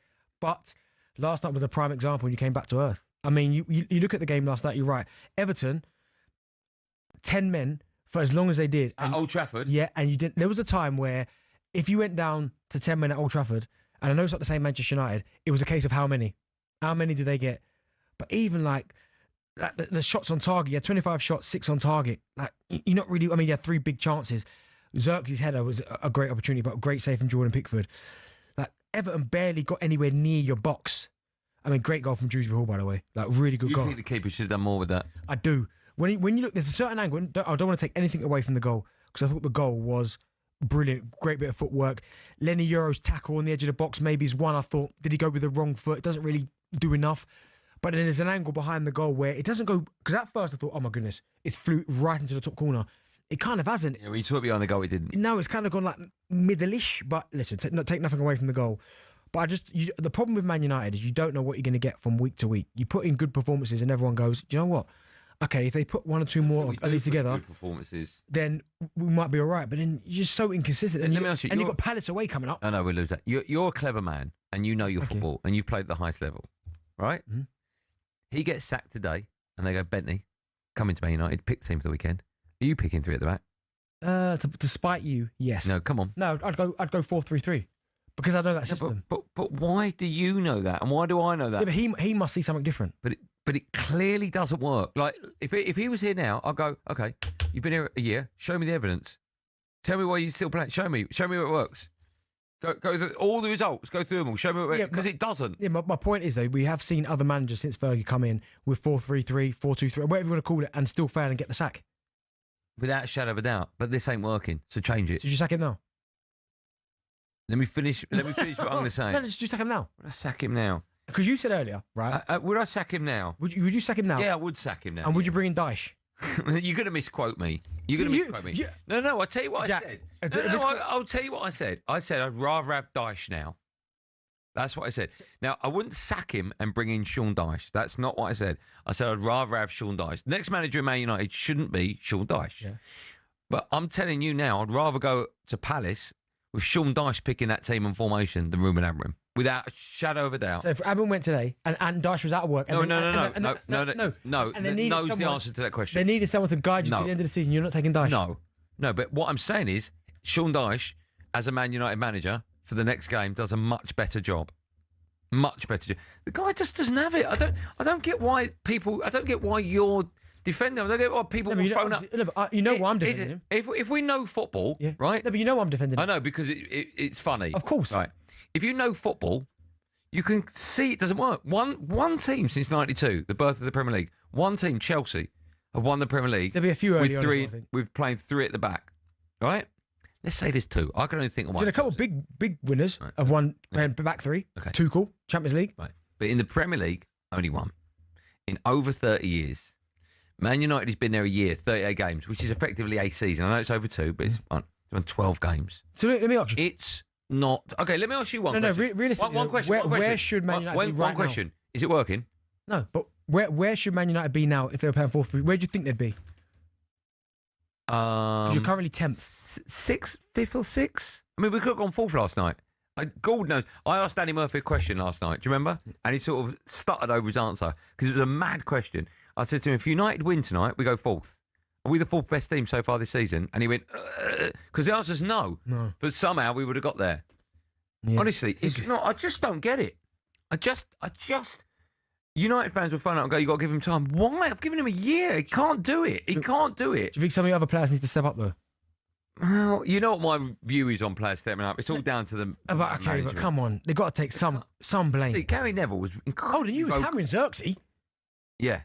But last night was a prime example when you came back to earth. I mean, you look at the game last night, you're right. Everton, 10 men for as long as they did. At Old Trafford? Yeah, and you didn't. There was a time where if you went down to 10 men at Old Trafford, and I know it's not the same Manchester United, it was a case of how many? How many do they get? But even like the shots on target, you had 25 shots, 6 on target. Like, you're not really, I mean, you had 3 big chances. Xerxes' header was a great opportunity, but a great save from Jordan Pickford. Like, Everton barely got anywhere near your box. I mean, great goal from Dewsbury Hall, by the way. Like, really good goal. You think the keeper should have done more with that? I do. When you look, there's a certain angle. I don't want to take anything away from the goal because I thought the goal was brilliant. Great bit of footwork. Lenny Euro's tackle on the edge of the box maybe is one. I thought, did he go with the wrong foot? It doesn't really do enough. But then there's an angle behind the goal where it doesn't go, because at first I thought, oh my goodness, it flew right into the top corner. It kind of hasn't. Yeah, when you saw it behind the goal, it didn't. No, it's kind of gone like middle-ish, but listen, take nothing away from the goal. But the problem with Man United is you don't know what you're going to get from week to week. You put in good performances and everyone goes, do you know what? Okay, if they put 1 or 2 more at least together, performances, then we might be all right. But then you're just so inconsistent. And, let me ask you, you've got Palace away coming up. I know, we'll lose that. You're a clever man and you know your football and you've played at the highest level, right? Mm-hmm. He gets sacked today and they go, Bentley, come into Man United, pick the team for the weekend. Are you picking 3 at the back? To spite you, yes. No, come on. No, I'd go 4-3-3 because I know that system. But why do you know that and why do I know that? Yeah, but he must see something different. But it clearly doesn't work. Like if he was here now, I'll go, okay, you've been here a year. Show me the evidence. Tell me why you still play. Show me where it works. Go through all the results. Go through them all. Show me where because it doesn't. Yeah, my point is though, we have seen other managers since Fergie come in with 4-3-3, 4-2-3, whatever you want to call it, and still fail and get the sack. Without a shadow of a doubt. But this ain't working. So change it. So you sack him now? Let me finish what I'm going to say. No, just sack him now. Would I sack him now? Because you said earlier, right? Would I sack him now? Would you sack him now? Yeah, I would sack him now. And would you bring in Dyche? You're going to misquote me. You're going to misquote me. No, I'll tell you what Jack, I said. I'll tell you what I said. I said I'd rather have Dyche now. That's what I said. Now, I wouldn't sack him and bring in Sean Dyche. That's not what I said. I said I'd rather have Sean Dyche. The next manager of Man United shouldn't be Sean Dyche. Yeah. But I'm telling you now, I'd rather go to Palace with Sean Dyche picking that team and formation than Ruben Amorim, without a shadow of a doubt. So if Amorim went today and Dyche was out of work... No. And they knows the answer to that question. They needed someone to guide you to the end of the season. You're not taking Dyche. No, but what I'm saying is Sean Dyche, as a Man United manager, for the next game, does a much better job. Much better job. The guy just doesn't have it. I don't get why people... I don't get why you're... defend them. I don't get why people will phone up. You know why I'm defending him. If we know football, right? No, but you know why I'm defending him. I know, because it's funny. Of course. Right. If you know football, you can see it doesn't work. One team since '92, the birth of the Premier League, one team, Chelsea, have won the Premier League. There'll be a few early with on, I think. We've played 3 at the back, right? Let's say there's 2. I can only think of one. There's a couple of big winners of one back 3. Okay. Tuchel, Champions League. Right. But in the Premier League, only 1. In over 30 years. Man United has been there a year, 38 games, which is effectively a season. I know it's over 2, but it's on 12 games. So let me ask you. It's not... Okay, let me ask you one question. No, realistically, one question. Where should Man United be right One question. Now? Is it working? No, but where should Man United be now if they were playing 4-3? Where do you think they'd be? You're currently 10th. 6th, 5th or 6th? I mean, we could have gone 4th last night. God knows. I asked Danny Murphy a question last night. Do you remember? And he sort of stuttered over his answer because it was a mad question. I said to him, if United win tonight, we go 4th. Are we the 4th best team so far this season? And he went, because the answer's no. No. But somehow we would have got there. Yeah. Honestly, it's not. I just don't get it. I just. United fans will phone up and go, you got to give him time. Why? I've given him a year. He can't do it. He can't do it. Do you think some of the other players need to step up though? Well, you know what my view is on players stepping up. It's all down to them. But come on, they've got to take some blame. See, Gary Neville was incredible. You was hammering Xerxes. Yeah.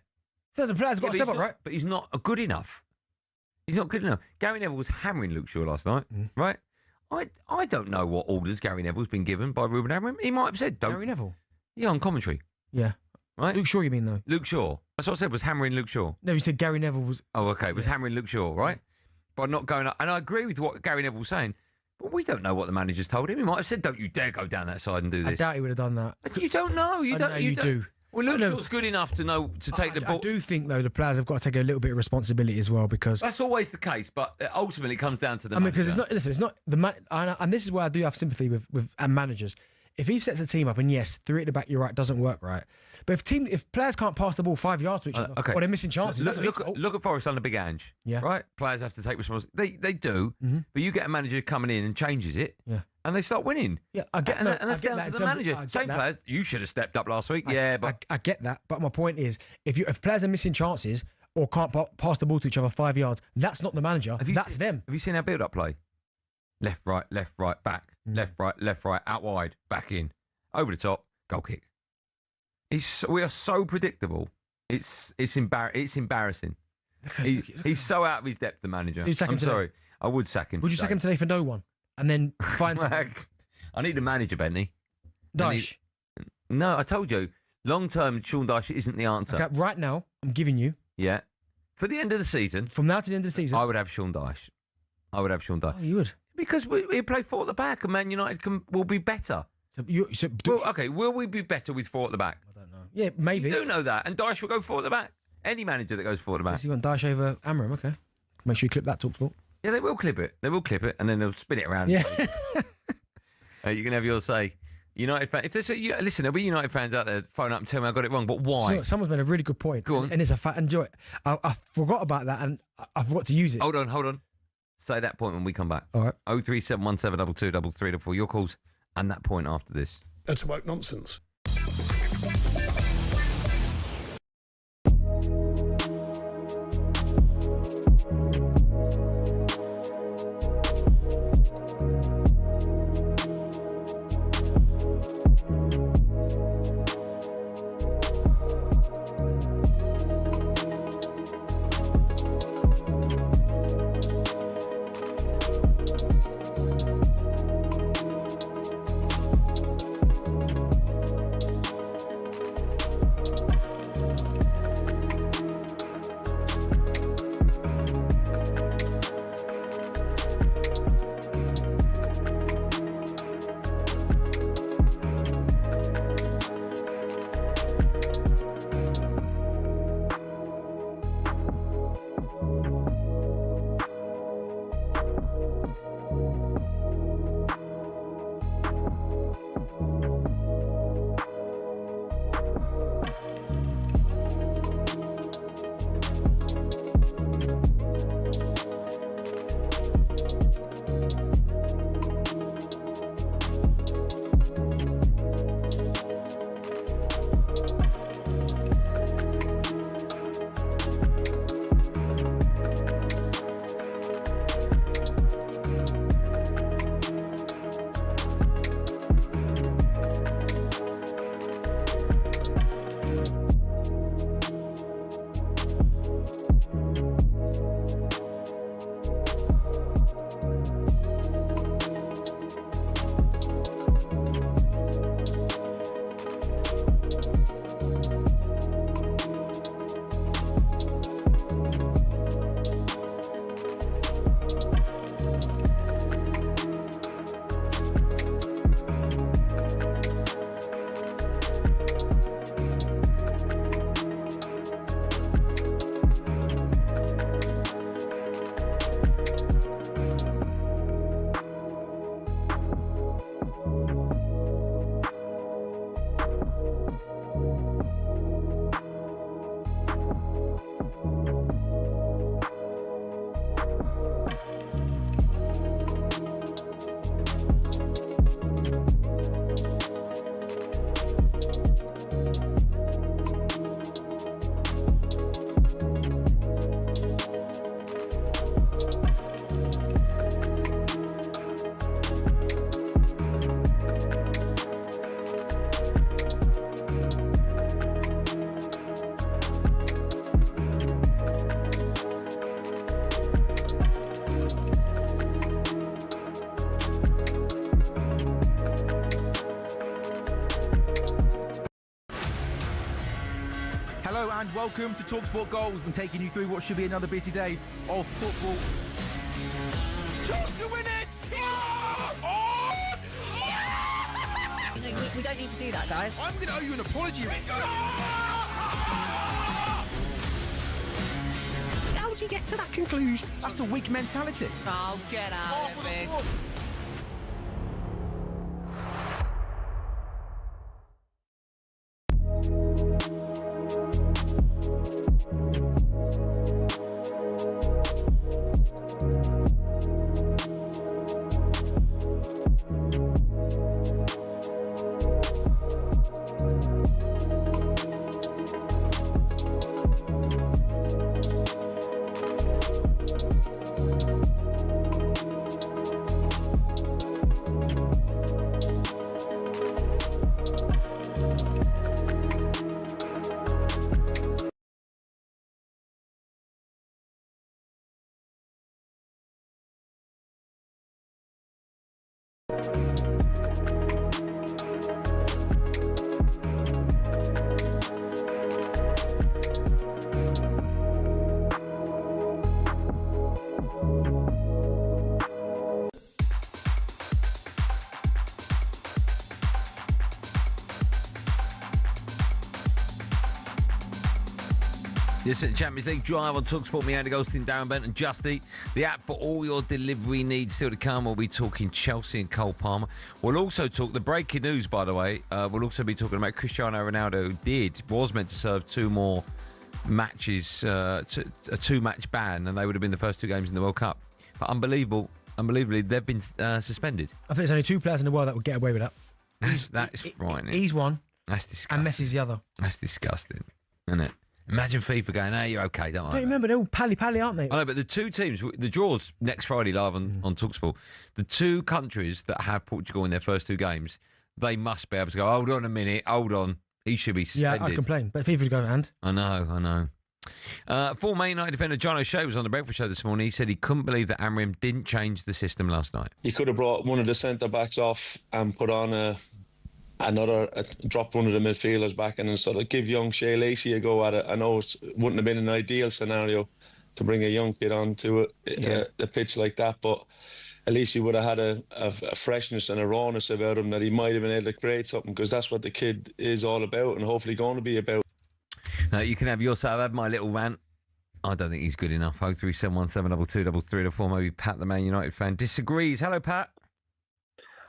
So the players got to step up, right? But he's not good enough. He's not good enough. Gary Neville was hammering Luke Shaw last night, right? I don't know what orders Gary Neville's been given by Ruben Amorim. He might have said, "Don't." Gary Neville. Yeah, on commentary. Yeah. Right. Luke Shaw, you mean though? Luke Shaw. That's what I said. Was hammering Luke Shaw. No, you said Gary Neville was. Oh, okay. Was hammering Luke Shaw, right? By not going up. And I agree with what Gary Neville was saying. But we don't know what the manager's told him. He might have said, "Don't you dare go down that side and do this." I doubt he would have done that. But you don't know. You do. Well, Luke Shaw's good enough to know to take the ball. I do think, though, the players have got to take a little bit of responsibility as well, because that's always the case. But ultimately, it comes down to the. Because it's not. Listen, it's not the man. And this is where I do have sympathy with managers. If he sets a team up, and yes, 3 at the back, you're right, doesn't work right. But if players can't pass the ball 5 yards to each other, or they're missing chances, look at Forest under Big Ange. Yeah. Right. Players have to take responsibility. They do. Mm-hmm. But you get a manager coming in and changes it. Yeah. And they start winning. Yeah, I get that. And that's down to the manager. Same players. You should have stepped up last week. But I get that. But my point is, if players are missing chances or can't pass the ball to each other 5 yards, that's not the manager. That's them. Have you seen our build-up play? Left, right, back. Left, right, out wide, back in, over the top, goal kick. We are so predictable. It's embarrassing. He's so out of his depth, the manager. So I'm sorry. I would sack him. Would you sack him today for no one? And then find someone? I need a manager, Benny. Dyche. No, I told you. Long term, Sean Dyche isn't the answer. Okay, right now, I'm giving you. Yeah. For the end of the season. From now to the end of the season. I would have Sean Dyche. Oh, you would? Because we play 4 at the back, and Man United will be better. Will we be better with 4 at the back? I don't know. Yeah, maybe. You do know that. And Dyche will go 4 at the back. Any manager that goes 4 at the back. So you want Dyche over Amram? Okay. Make sure you clip that, talkSPORT. Yeah, they will clip it. And then they'll spin it around. Yeah. You can have your say. United fans. Listen, there'll be United fans out there phone up and tell me I got it wrong. But why? So, someone's made a really good point. Go on. And it's a fact. Enjoy it. I forgot about that, and I forgot to use it. Hold on. Say that point when we come back. All right. 03717222344. Your calls and that point after this. That's woke nonsense. Hello and welcome to talkSPORT Goals. We're taking you through what should be another busy day of football. Chance to win it! Oh! Oh! Yeah! We don't need to do that, guys. I'm going to owe you an apology, Rick. How would you get to that conclusion? That's a weak mentality. Oh, get out of it. This is the Champions League Drive on talkSPORT. Me, Andy Goldstein, Darren Bent and Justy. The app for all your delivery needs. Still to come, we'll be talking Chelsea and Cole Palmer. We'll also talk, the breaking news, by the way, we'll also be talking about Cristiano Ronaldo, was meant to serve 2 more matches, a 2-match ban, and they would have been the first 2 games in the World Cup. But unbelievably, they've been suspended. I think there's only 2 players in the world that would get away with that. That's frightening. He's one. That's disgusting. And Messi's the other. That's disgusting, isn't it? Imagine FIFA going, hey, you're okay, don't worry. Don't remember, they're all pally, aren't they? I know, but the 2 teams, the draw's next Friday live on talkSPORT. The 2 countries that have Portugal in their first 2 games, they must be able to go, hold on a minute, hold on. He should be suspended. Yeah, I complain, but FIFA's going hand. I know. Former Man United defender John O'Shea was on the breakfast show this morning. He said he couldn't believe that Amrim didn't change the system last night. You could have brought one of the centre-backs off and put on dropped one of the midfielders back and then sort of give young Shea Lacey a go at it. I know it wouldn't have been an ideal scenario to bring a young kid onto a pitch like that, but at least he would have had a freshness and a rawness about him that he might have been able to create something, because that's what the kid is all about and hopefully going to be about. Now, you can have your say. I've had my little rant. I don't think he's good enough. 03717222324. Maybe Pat, the Man United fan, disagrees. Hello, Pat.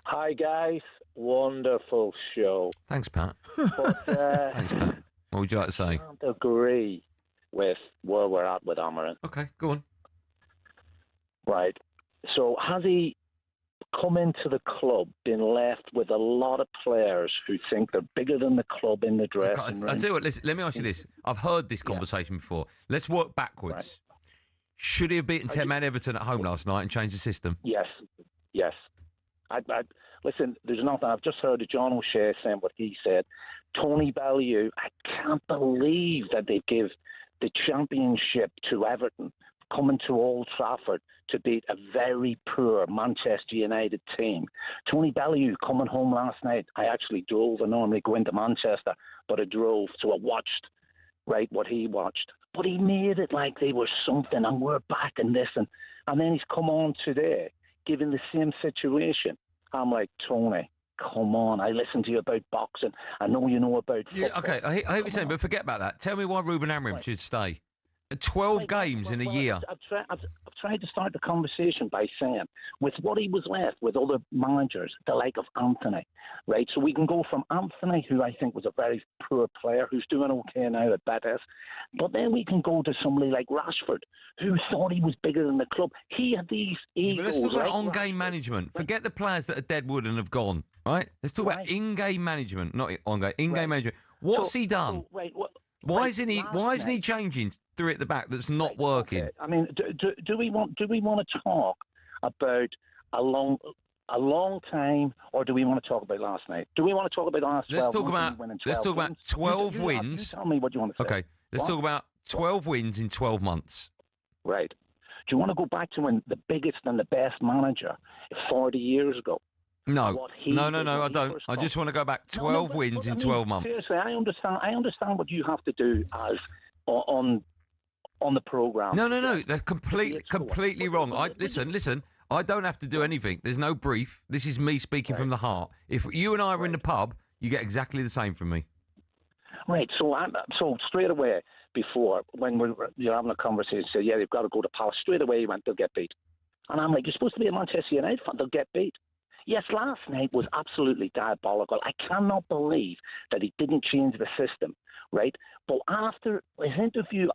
Hi, guys. Wonderful show. Thanks, Pat. But, Thanks, Pat. What would you like to say? I don't agree with where we're at with Amarin. Okay, go on. Right. So has he come into the club, been left with a lot of players who think they're bigger than the club in the dressing room? I tell you what, listen, let me ask you this. I've heard this conversation before. Let's work backwards. Right. Should he have beaten 10-man Everton at home last night and changed the system? Yes. Listen, there's nothing. I've just heard John O'Shea saying what he said. Tony Bellew, I can't believe that they give the championship to Everton, coming to Old Trafford to beat a very poor Manchester United team. Tony Bellew coming home last night. I actually drove. I normally go into Manchester, but I drove, so I watched, what he watched. But he made it like they were something, and we're back in this. And then he's come on today, given the same situation. I'm like, Tony, come on. I listened to you about boxing. I know you know about football. Yeah, okay, I hear what you're saying, but forget about that. Tell me why Ruben Amorim should stay. 12 games in a year. I've tried to start the conversation by saying, with what he was left with other managers, the like of Anthony, right? So we can go from Anthony, who I think was a very poor player, who's doing okay now at Betis, but then we can go to somebody like Rashford, who thought he was bigger than the club. He had these egos. Let's talk about on-game management. Forget the players that are deadwood and have gone, right? Let's talk about in-game management, not on-game, in-game management. What's he done? Why isn't he changing three at the back that's not working? Okay. I mean, do we want to talk about a long time, or do we want to talk about last night? Do we want to talk about the last 12 Let's talk about 12 wins. You tell me what you want to say. Okay, let's talk about 12 wins in 12 months. Right. Do you want to go back to when the biggest and the best manager 40 years ago? No, I don't. I just want to go back 12 wins in 12 months. Seriously, I understand what you have to do as on the programme. No. They're completely wrong. Listen. I don't have to do anything. There's no brief. This is me speaking from the heart. If you and I were in the pub, you get exactly the same from me. Right, so straight away before, when you're having a conversation, say, yeah, they've got to go to Palace, straight away you went, they'll get beat. And I'm like, you're supposed to be a Manchester United fan, they'll get beat. Yes, last night was absolutely diabolical. I cannot believe that he didn't change the system, right? But after his interview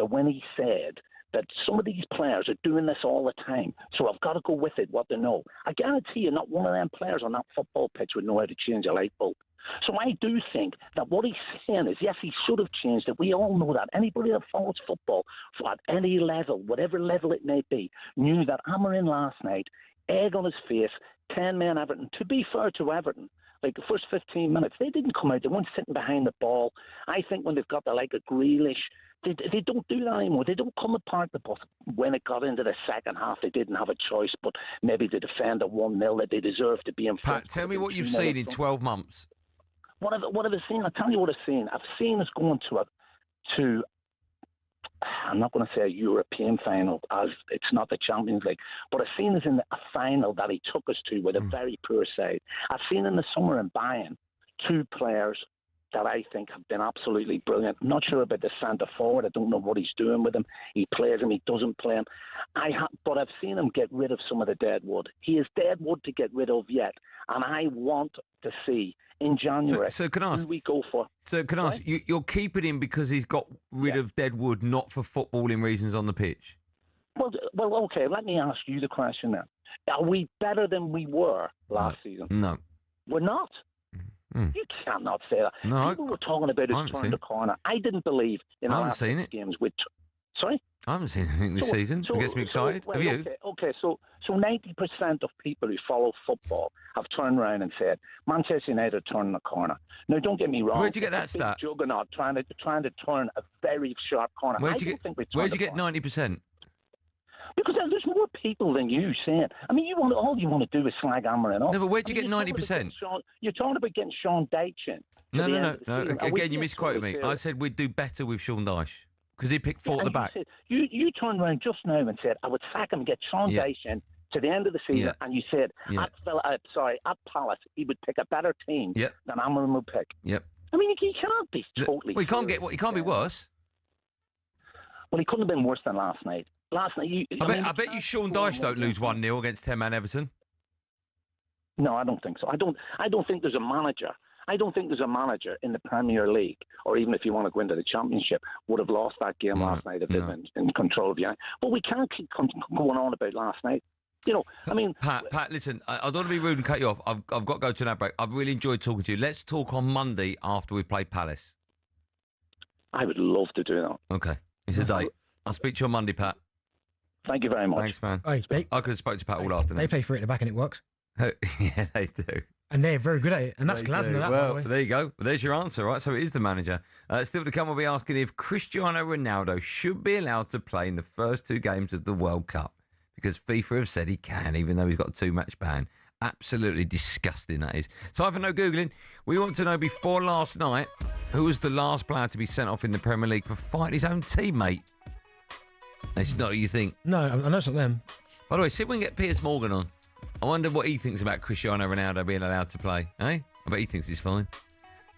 when he said that some of these players are doing this all the time, so I've got to go with it, what they know. I guarantee you not one of them players on that football pitch would know how to change a light bulb. So I do think that what he's saying is, yes, he should have changed it. We all know that. Anybody that follows football at any level, whatever level it may be, knew that Amorim last night, egg on his face, 10 men Everton. To be fair to Everton, like the first 15 minutes, they didn't come out. They weren't sitting behind the ball. I think when they've got the like a Grealish, they don't do that anymore. They don't come apart the bus. When it got into the second half, they didn't have a choice, but maybe the defender 1-0 that they deserved to be in front. Pat, tell me what you've seen in 12 months. What have I seen? I'll tell you what I've seen. I've seen us going to I'm not going to say a European final, as it's not the Champions League, but I've seen us in a final that he took us to with a very poor side. I've seen in the summer in Bayern 2 players that I think have been absolutely brilliant. I'm not sure about the centre forward. I don't know what he's doing with him. He plays him, he doesn't play him. But I've seen him get rid of some of the dead wood. He is dead wood to get rid of yet, and I want to see in January so can I ask, who we go for. So can I ask, you're keeping him because he's got rid of dead wood, not for footballing reasons on the pitch? Well, okay, let me ask you the question then. Are we better than we were last season? No. We're not. You cannot say that. No, people were talking about us turning the corner. I didn't believe in the last 6 games. Sorry? I haven't seen anything this season. It gets me excited. Have you? Okay, so 90% of people who follow football have turned around and said, Manchester United are turning the corner. Now, don't get me wrong. Where'd you get that stat? Juggernaut trying to turn a very sharp corner. Where'd you get 90%? Because there's more people than you saying. I mean, all you want to do is slag Amorim off. No, but where'd you get 90%? You're talking about getting Sean Dyche in. No. Again, you misquoted me. I said we'd do better with Sean Dyche because he picked 4 at the back. You turned around just now and said, I would sack him and get Sean Dyche in to the end of the season, and you said, at Palace, he would pick a better team than Amorim would pick. Yep. I mean, he can't be totally... Well, he can't be worse. Well, he couldn't have been worse than last night. Last night, I bet you Sean Dyche don't lose 1-0 against 10-man Everton. No, I don't think so. I don't think there's a manager. I don't think there's a manager in the Premier League, or even if you want to go into the Championship, would have lost that game last night if they've been in control of United. But we can't keep going on about last night. You know, I mean... Pat, listen, I don't want to be rude and cut you off. I've got to go to an ad break. I've really enjoyed talking to you. Let's talk on Monday after we've played Palace. I would love to do that. Okay. It's a date. I'll speak to you on Monday, Pat. Thank you very much. Thanks, man. I could have spoke to Pat all afternoon. They play for it at the back and it works. Yeah, they do. And they're very good at it. And that's Glasner, that, by the way. There you go. There's your answer, right? So it is the manager. Still to come, we'll be asking if Cristiano Ronaldo should be allowed to play in the first 2 games of the World Cup. Because FIFA have said he can, even though he's got a 2-match ban. Absolutely disgusting, that is. Time for no Googling. We want to know before last night, who was the last player to be sent off in the Premier League for fighting his own teammate? That's not what you think. No, I know it's not them. By the way, see if we can get Piers Morgan on. I wonder what he thinks about Cristiano Ronaldo being allowed to play. Eh? I bet he thinks he's fine.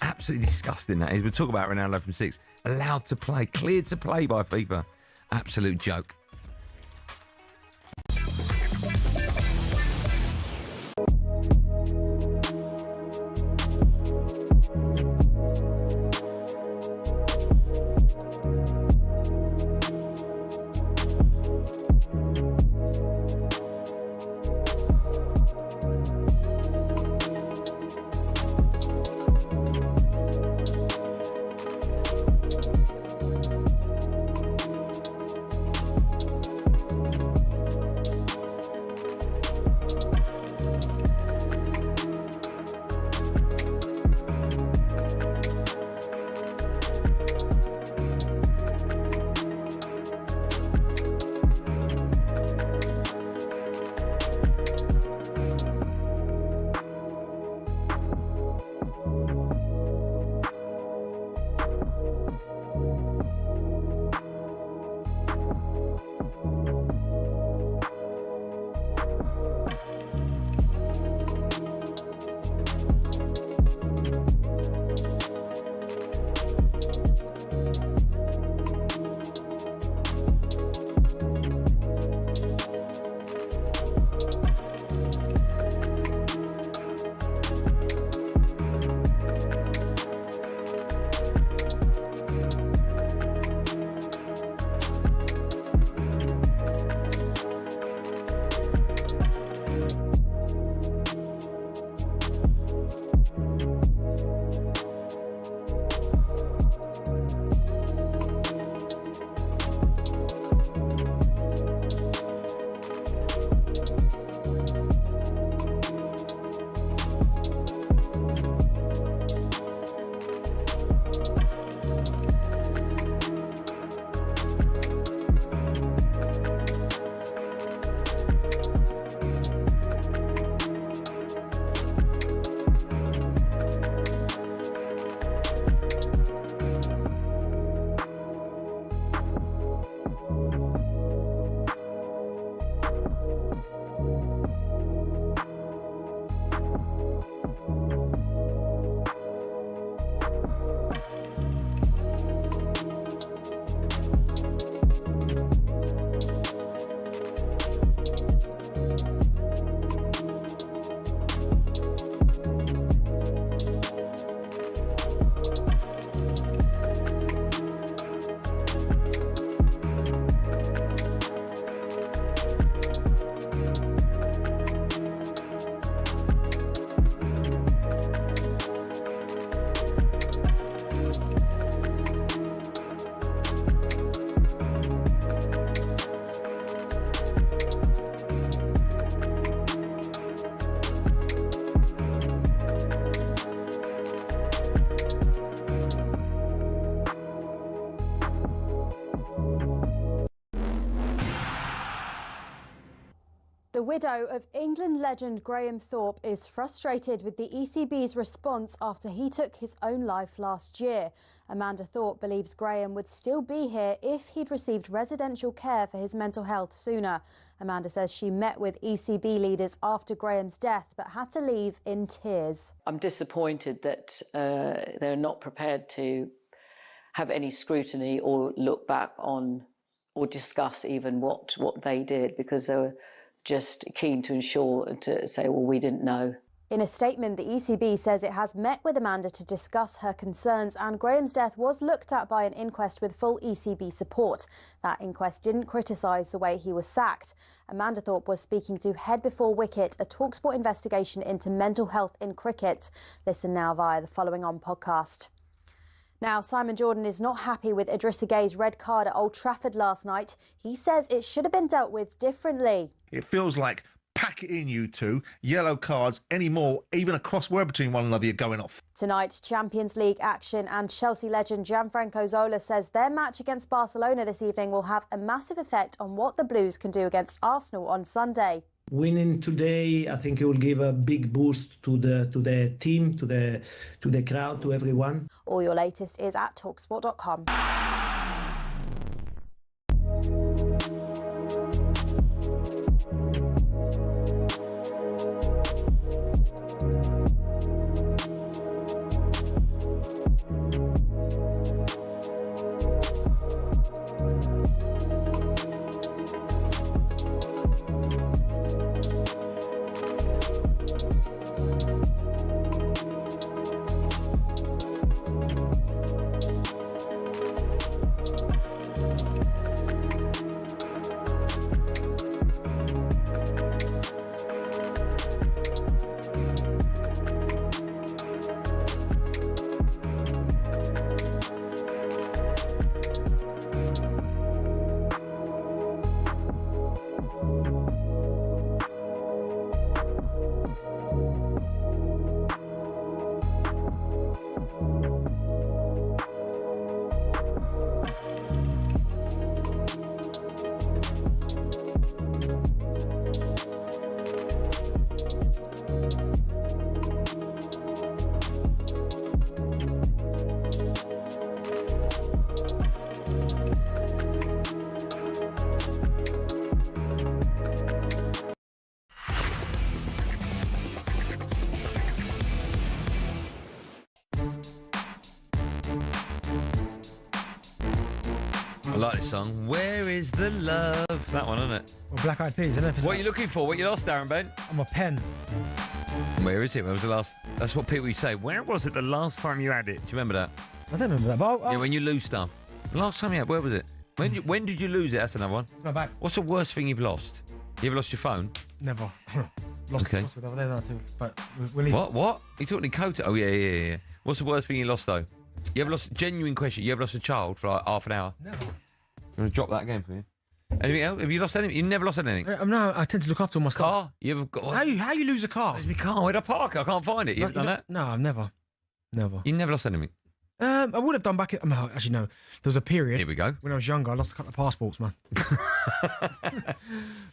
Absolutely disgusting, that is. We'll talk about Ronaldo from 6. Allowed to play. Cleared to play by FIFA. Absolute joke. widow of England legend Graham Thorpe is frustrated with the ECB's response after he took his own life last year. Amanda Thorpe believes Graham would still be here if he'd received residential care for his mental health sooner. Amanda says she met with ECB leaders after Graham's death but had to leave in tears. I'm disappointed that they're not prepared to have any scrutiny or look back on or discuss even what they did, because they were just keen to ensure to say, well, we didn't know. In a statement, the ECB says it has met with Amanda to discuss her concerns, and Graham's death was looked at by an inquest with full ECB support. That inquest didn't criticise the way he was sacked. Amanda Thorpe was speaking to Head Before Wicket, a talkSPORT investigation into mental health in cricket. Listen now via the Following On podcast. Now, Simon Jordan is not happy with Idrissa Gueye's red card at Old Trafford last night. He says it should have been dealt with differently. It feels like, pack it in, you two. Yellow cards anymore, even a crossword between one another, you're going off. Tonight, Champions League action, and Chelsea legend Gianfranco Zola says their match against Barcelona this evening will have a massive effect on what the Blues can do against Arsenal on Sunday. Winning today, I think it will give a big boost to the team, to the crowd, to everyone. All your latest is at talksport.com. I like this song. Where is the love? That one, isn't it? Well, Black Eyed Peas. I don't know if it's What are you looking for? What you lost, Darren Bent? I'm a pen. Where is it? Where was the last? That's what people say. Where was it the last time you had it? Do you remember that? I don't remember that. But Yeah, when you lose stuff. The last time you had, where was it? When did you lose it? That's another one. It's my bag. What's the worst thing you've lost? You ever lost your phone? Never. Lost Okay. it over there, too. But we'll leave. What? You talking in coat? Oh yeah. What's the worst thing you lost though? You ever lost? Genuine question. You ever lost a child for like half an hour? Never. I'm gonna drop that again for you. Anything else? Have you lost anything? You never lost anything? No, I tend to look after all my stuff. Car? You ever got? How you lose a car? Where's my car? Where'd I park? I can't find it. You've done that? No, I've never. You never lost anything? I would have done back. Actually, no. There was a period. Here we go. When I was younger, I lost a couple of passports, man.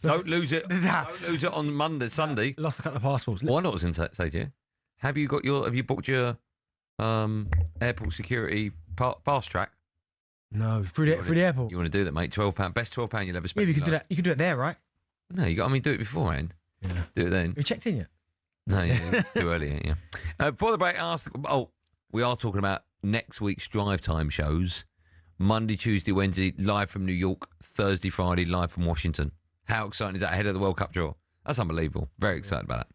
Don't lose it. Don't lose it on Monday, Sunday. Lost a couple of passports. What I was going to say to you? Have you booked your airport security fast track? No, through the airport. You want to do that, mate? £12, best £12 you'll ever spend. Yeah, you can do that. You can do it there, right? No, you got. Do it beforehand. Yeah. Do it then. You checked in yet? No, yeah, too early. Yeah. Before the break, we are talking about next week's drive time shows. Monday, Tuesday, Wednesday, live from New York. Thursday, Friday, live from Washington. How exciting is that ahead of the World Cup draw? That's unbelievable. Very excited about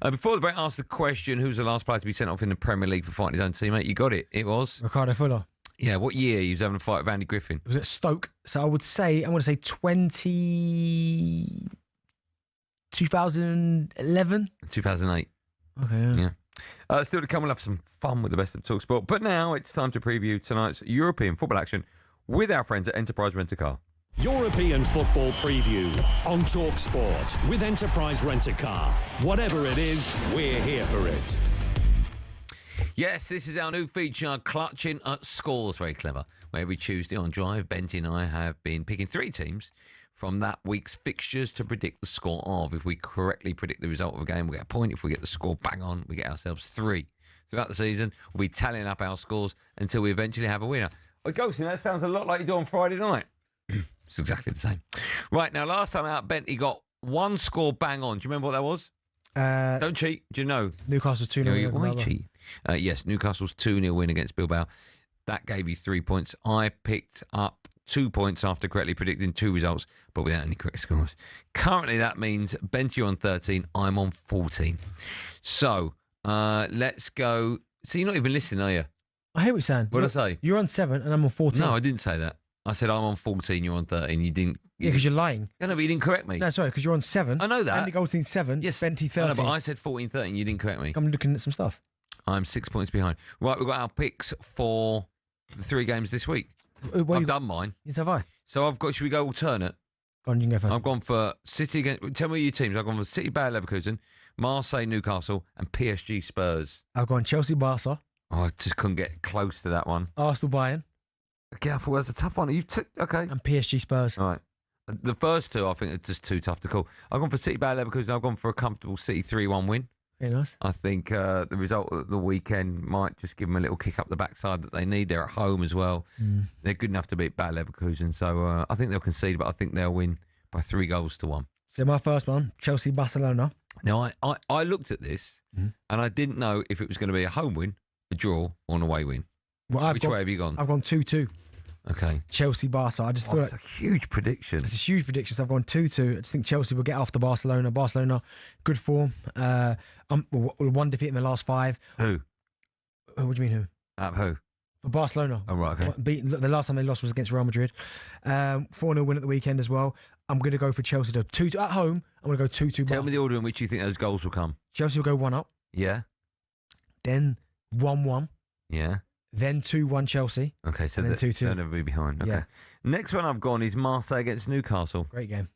that. Before the break, ask the question: who's the last player to be sent off in the Premier League for fighting his own teammate? You got it. It was Ricardo Fuller. Yeah, what year he was having a fight with Andy Griffin? It was at Stoke. So I'm going to say 2011? 2008. Okay, yeah. Still to come, we'll have some fun with the best of talkSPORT. But now it's time to preview tonight's European football action with our friends at Enterprise Rent-A-Car. European football preview on talkSPORT with Enterprise Rent-A-Car. Whatever it is, we're here for it. Yes, this is our new feature, Clutching at Scores. Very clever. Where every Tuesday on Drive, Benty and I have been picking 3 teams from that week's fixtures to predict the score of. If we correctly predict the result of a game, we get a point. If we get the score bang on, we get ourselves 3. Throughout the season, we'll be tallying up our scores until we eventually have a winner. Oh, Goldstein, that sounds a lot like you do on Friday night. It's exactly the same. Right, now, last time out, Bent, he got 1 score bang on. Do you remember what that was? Don't cheat. Do you know? Newcastle's 2-0. Why cheat? Yes, Newcastle's 2-0 win against Bilbao. That gave you 3 points. I picked up 2 points after correctly predicting 2 results, but without any correct scores. Currently, that means Bent, you're on 13. I'm on 14. So, let's go. So you're not even listening, are you? I hear what you're saying. What did I say? You're on 7 and I'm on 14. No, I didn't say that. I said I'm on 14, you're on 13. You didn't. Yeah, because you're lying. No, but you didn't correct me. No, sorry, because you're on 7. I know that. Andy Goldstein 7. Yes. Benty 13. I know, but I said 14, 13. You didn't correct me. I'm looking at some stuff. I'm 6 points behind. Right, we've got our picks for the 3 games this week. I've done mine. Yes, have I? So I've got. Should we go alternate? Go on, you can go first. I've gone for City against. Tell me your teams. I've gone for City, Bayer Leverkusen, Marseille, Newcastle, and PSG, Spurs. I've gone Chelsea, Barca. Oh, I just couldn't get close to that one. Arsenal, Bayern. Okay, I thought that was a tough one. Okay. And PSG, Spurs. All right. The first 2, I think, are just too tough to call. I've gone for City, Bayer Leverkusen. I've gone for a comfortable City 3-1 win. Very nice. I think the result of the weekend might just give them a little kick up the backside that they need. They're at home as well. They're good enough to beat Bayer Leverkusen. So I think they'll concede, but I think they'll win by 3-1. So my first one, Chelsea, Barcelona. Now, I looked at this and I didn't know if it was going to be a home win, a draw, or an away win. Well, Which way have you gone? I've gone 2-2. Okay. Chelsea, Barca. I just feel it's a huge prediction. It's a huge prediction. So I've gone 2-2. I just think Chelsea will get after Barcelona. Barcelona, good form. 1 defeat in the last 5. Who? What do you mean who? Who? For Barcelona. Oh, right, okay. The last time they lost was against Real Madrid. 4-0 win at the weekend as well. I'm going to go for Chelsea to 2-2 at home. I'm going to go 2-2. Tell me the order in which you think those goals will come. Chelsea will go 1-up. Yeah. Then 1-1. Yeah. Then 2-1 Chelsea. Okay, so then 2-2. They'll never be behind. Okay. Yeah. Next one I've gone is Marseille against Newcastle. Great game.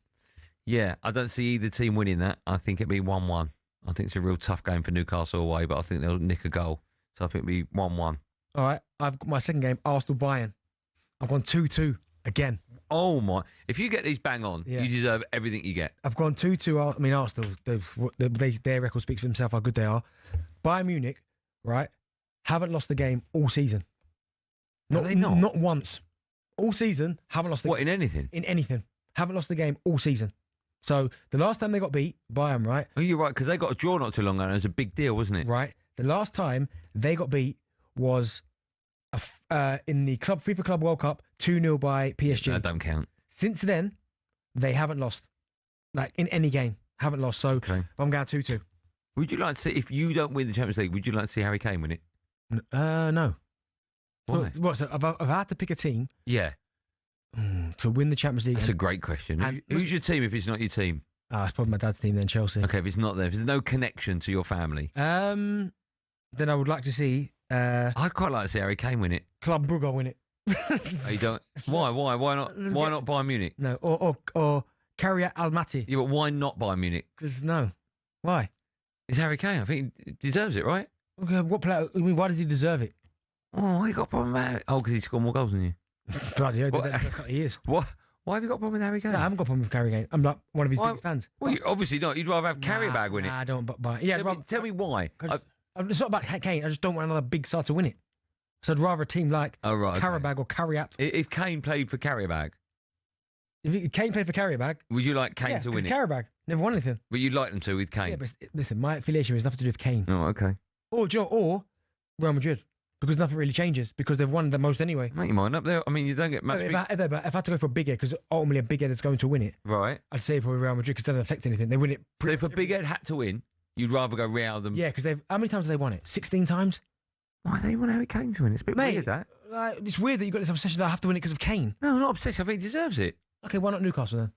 Yeah, I don't see either team winning that. I think it'll be 1-1. I think it's a real tough game for Newcastle away, but I think they'll nick a goal. So I think it'll be 1-1. All right. I've got my second game, Arsenal Bayern. I've gone 2-2 again. Oh my! If you get these bang on, you deserve everything you get. I've gone 2-2. I mean, Arsenal. Their record speaks for themselves. How good they are. Bayern Munich, right? Haven't lost the game all season. Are they not? Not once. All season, haven't lost the game. What, in anything? In anything. Haven't lost the game all season. So the last time they got beat, Bayern, right? Oh, you're right, because they got a draw not too long ago, and it was a big deal, wasn't it? Right. The last time they got beat was in the FIFA Club World Cup, 2-0 by PSG. That don't count. Since then, they haven't lost. Like, in any game, haven't lost. So I'm going 2-2. Would you like to see, if you don't win the Champions League, would you like to see Harry Kane win it? No. Why? What, so if I had to pick a team to win the Champions League... That's a great question. Who's your team if it's not your team? It's probably my dad's team then, Chelsea. Okay, if it's not there, if there's no connection to your family. Then I would like to see... I'd quite like to see Harry Kane win it. Club Brugge win it. You don't... Why not? Why not Bayern Munich? No, or Carrier Almaty. Yeah, but why not Bayern Munich? Because no. Why? It's Harry Kane. I think he deserves it, right? Okay, what player? I mean, why does he deserve it? Oh, he got a problem with it. Oh, because he scored more goals than you. Bloody hell, that's kind of he is. What? Why have you got a problem with Harry Kane? No, I haven't got a problem with Harry Kane. I'm not one of his biggest fans. Well, obviously not. You'd rather have Carabag win it. I don't. But yeah, tell me why. It's not about Kane. I just don't want another big star to win it. So I'd rather a team like Carabag or Carriat. If Kane played for Carabag. If Kane played for Carabag. Would you like Kane to win it? Carabag never won anything. But you'd like them to with Kane? Yeah, but listen, my affiliation has nothing to do with Kane. Oh, okay. Or Real Madrid. Because nothing really changes. Because they've won the most anyway. Make your mind up there. I mean, you don't get much... If I had to go for a big head, because ultimately a big head is going to win it. Right. I'd say probably Real Madrid, because it doesn't affect anything. They win it... So if a big head had to win, you'd rather go Real than... Yeah, because they've... How many times have they won it? 16 times? Why don't you want Harry Kane to win? It's a bit weird, that. It's weird that you've got this obsession that I have to win it because of Kane. No, not obsession. I think he deserves it. Okay, why not Newcastle then?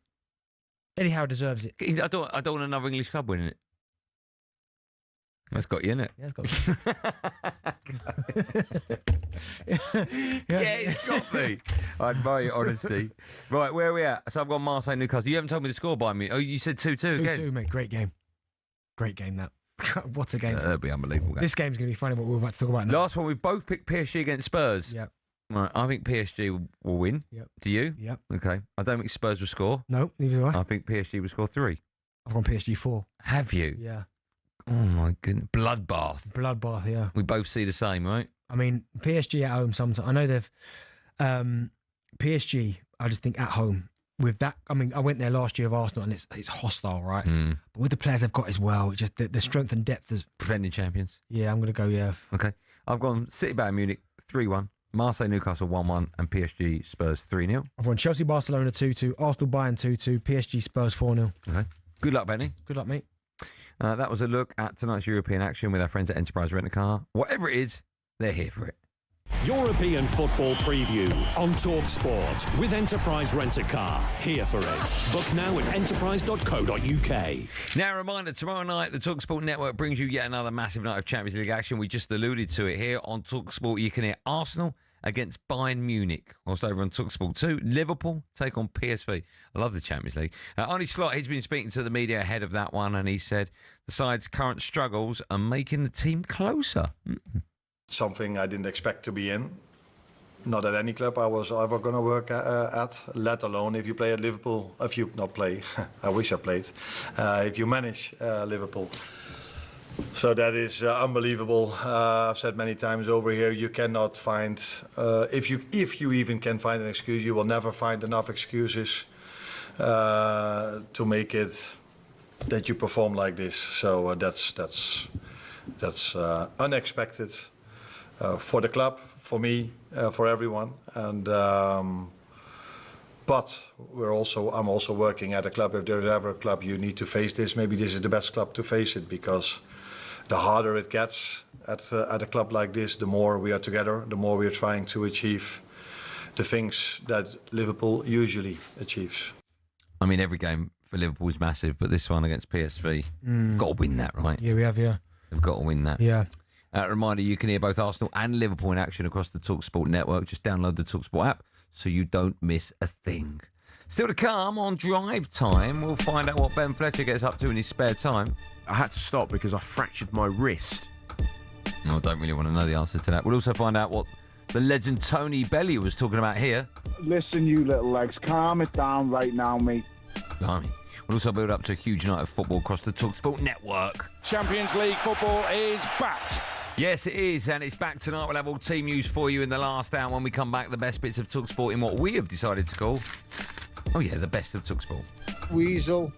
Eddie Howe deserves it. I don't want another English club winning it. That's got you, innit? Yeah, it's got me. Yeah, it's got me. I admire your honesty. Right, where are we at? So I've got Marseille, Newcastle. You haven't told me the score by me. Oh, you said 2-2 again. 2-2, mate. Great game. Great game, that. What a game. That'll be unbelievable game. This game's going to be funny, what we're about to talk about now. Last one, we've both picked PSG against Spurs. Yeah. Right, I think PSG will win. Yep. Do you? Yep. Okay. I don't think Spurs will score. No, neither do I. I think PSG will score 3. I've gone PSG 4. Have you? Yeah. Oh, my goodness. Bloodbath, yeah. We both see the same, right? I mean, PSG at home sometimes. I know they've... PSG, I just think at home, with that... I mean, I went there last year of Arsenal and it's hostile, right? Mm. But with the players they've got as well, it's just the strength and depth is... Defending champions. Yeah, I'm going to go, yeah. Okay. I've gone City Bayern Munich 3-1, Marseille Newcastle 1-1, and PSG Spurs 3-0. I've gone Chelsea Barcelona 2-2, Arsenal Bayern 2-2, PSG Spurs 4-0. Okay. Good luck, Benny. Good luck, mate. That was a look at tonight's European action with our friends at Enterprise Rent-A-Car. Whatever it is, they're here for it. European football preview on talkSPORT with Enterprise Rent-A-Car. Here for it. Book now at enterprise.co.uk. Now, a reminder, tomorrow night, the talkSPORT network brings you yet another massive night of Champions League action. We just alluded to it here on talkSPORT. You can hear Arsenal against Bayern Munich. Whilst over on talkSPORT 2, Liverpool take on PSV. I love the Champions League. Arnie Slot, he's been speaking to the media ahead of that one, and he said the side's current struggles are making the team closer. Something I didn't expect to be in. Not at any club I was ever going to work at, let alone if you play at Liverpool. If you not play, I wish I played. If you manage Liverpool. So that is unbelievable. I've said many times over here, you cannot find, if you even can find an excuse, you will never find enough excuses to make it that you perform like this. So that's unexpected for the club, for me, for everyone, and. But I'm also working at a club. If there's ever a club you need to face this, maybe this is the best club to face it, because the harder it gets at a club like this, the more we are together, the more we are trying to achieve the things that Liverpool usually achieves. I mean, every game for Liverpool is massive, but this one against PSV, got to win that, right? Yeah, we have, yeah. They've got to win that. Yeah. Reminder, you can hear both Arsenal and Liverpool in action across the talkSPORT network. Just download the talkSPORT app so you don't miss a thing. Still to come on Drive Time, we'll find out what Ben Fletcher gets up to in his spare time. I had to stop because I fractured my wrist. No, I don't really want to know the answer to that. We'll also find out what the legend Tony Bellew was talking about here. Listen, you little legs, calm it down right now, mate. Blimey. We'll also build up to a huge night of football across the talkSPORT network. Champions League football is back. Yes, it is, and it's back tonight. We'll have all team news for you in the last hour. When we come back, the best bits of talkSPORT in what we have decided to call, oh yeah, the best of talkSPORT. Weasel.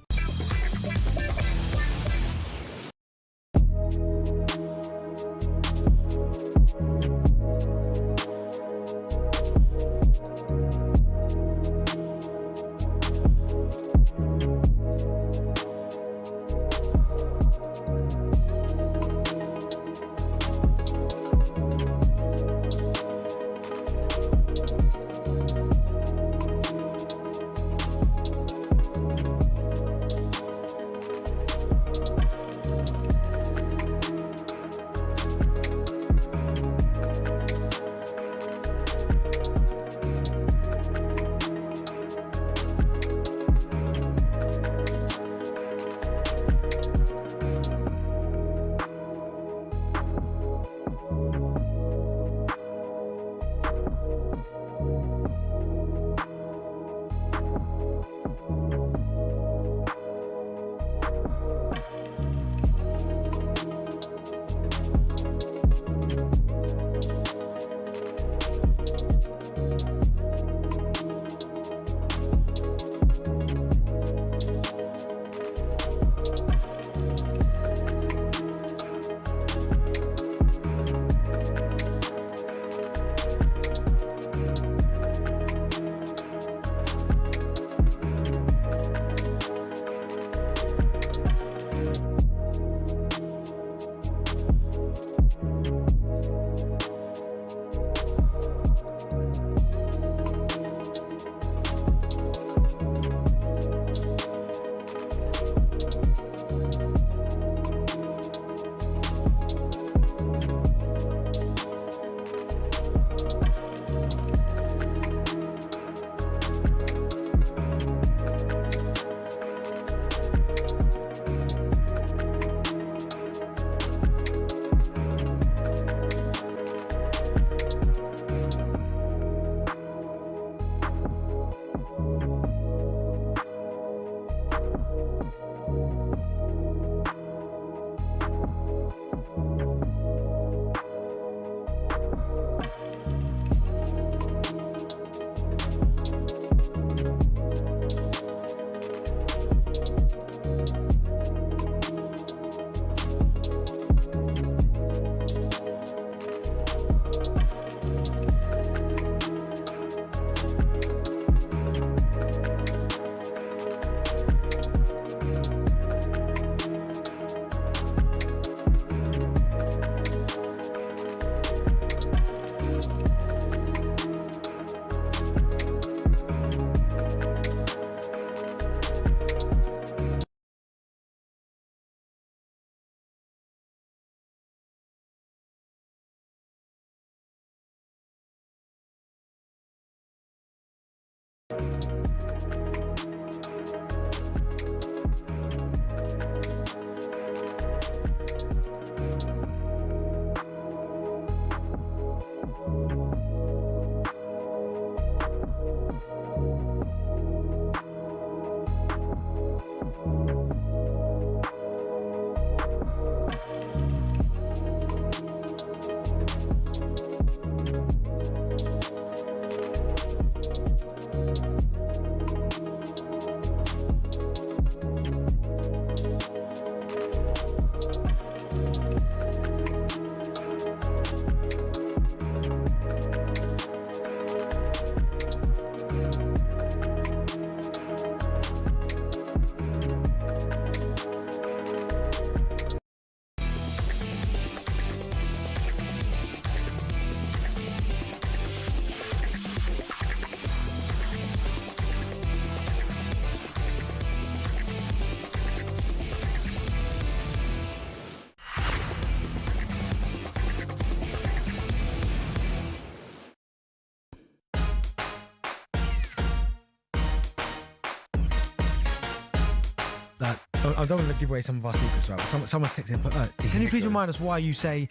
Like, I don't want to give away some of our secrets, right? But someone's texting, but can you please remind us why you say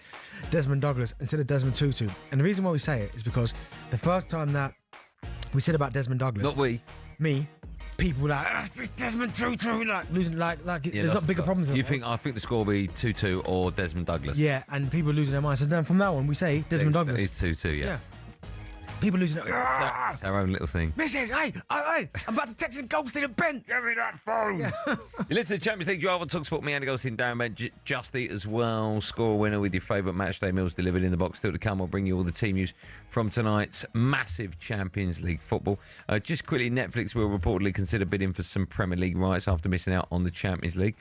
Desmond Douglas instead of Desmond Tutu? And the reason why we say it is because the first time that we said about Desmond Douglas, Not we. me, people were like, it's Desmond Tutu, like losing, like there's not bigger problems than that. I think the score will be 2-2 or Desmond Douglas. Yeah, and people are losing their minds. So then from now on, we say Desmond Douglas. It's 2-2, yeah. People losing their It's our own little thing. Mrs. Hey, I'm about to text him Goldstein and Bent. Give me that phone. Yeah. You listen to Champions League Drive on talkSPORT. Me, Andy Goldstein Darren Bent, Just Eat as well. Score a winner with your favourite matchday meals delivered in the box. Still to come, we'll bring you all the team news from tonight's massive Champions League football. Just quickly, Netflix will reportedly consider bidding for some Premier League rights after missing out on the Champions League.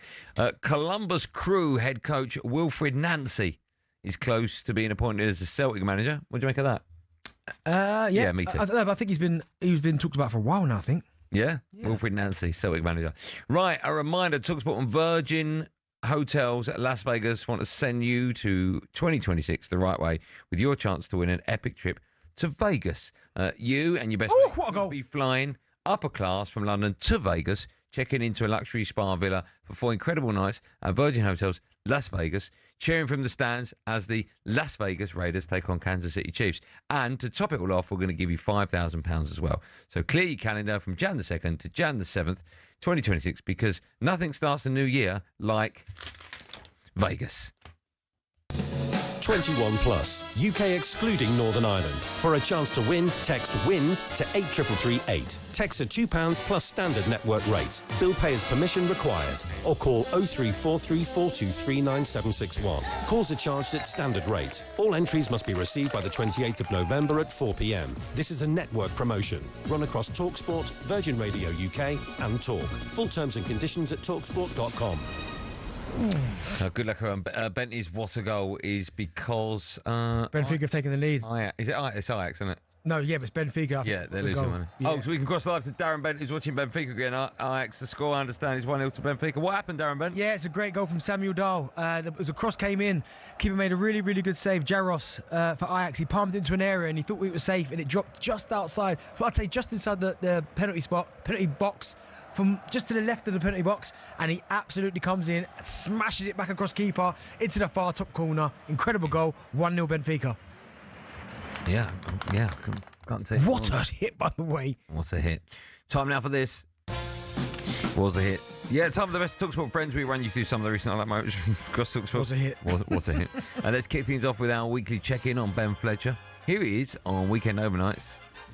Columbus Crew head coach Wilfried Nancy is close to being appointed as the Celtic manager. What do you make of that? Yeah, me too. I think he's been talked about for a while now, I think. Yeah? Wilfried Nancy, Celtic manager. Right, a reminder, talkSPORT and Virgin Hotels at Las Vegas want to send you to 2026 the right way with your chance to win an epic trip to Vegas. You and your best mate will be flying upper class from London to Vegas, checking into a luxury spa villa for 4 incredible nights at Virgin Hotels Las Vegas, cheering from the stands as the Las Vegas Raiders take on Kansas City Chiefs. And to top it all off, we're going to give you £5,000 as well. So clear your calendar from Jan the 2nd to Jan the 7th, 2026, because nothing starts the new year like Vegas. 21 plus, UK excluding Northern Ireland. For a chance to win, text WIN to 83338. Text at £2 plus standard network rates. Bill payer's permission required. Or call 03434239761. Calls are charged at standard rate. All entries must be received by the 28th of November at 4 p.m. This is a network promotion. Run across talkSPORT, Virgin Radio UK and Talk. Full terms and conditions at talksport.com. Good luck, everyone. Bentley's what a goal is because Benfica have taken the lead. Is it Ajax? It's Ajax, isn't it? No, yeah, but it's Benfica. Yeah, they're losing money. Yeah. Oh, so we can cross live to Darren Bent, who's watching Benfica again. Ajax, the score, I understand, is 1-0 to Benfica. What happened, Darren Bent? Yeah, it's a great goal from Samuel Dahl. As a cross came in, keeper made a really, really good save. Jaros for Ajax. He palmed into an area and he thought it was safe, and it dropped just outside. Well, I'd say just inside the penalty box. From just to the left of the penalty box, and he absolutely comes in, smashes it back across keeper into the far top corner. Incredible goal, 1-0 Benfica. Yeah, can't say. What a hit, by the way. What a hit. Time now for this. Was a hit. Yeah, time for the best talkSPORT friends. We run you through some of the recent highlight moments across talkSPORT. Was a hit. What a hit. And let's kick things off with our weekly check-in on Ben Fletcher. Here he is on Weekend Overnights,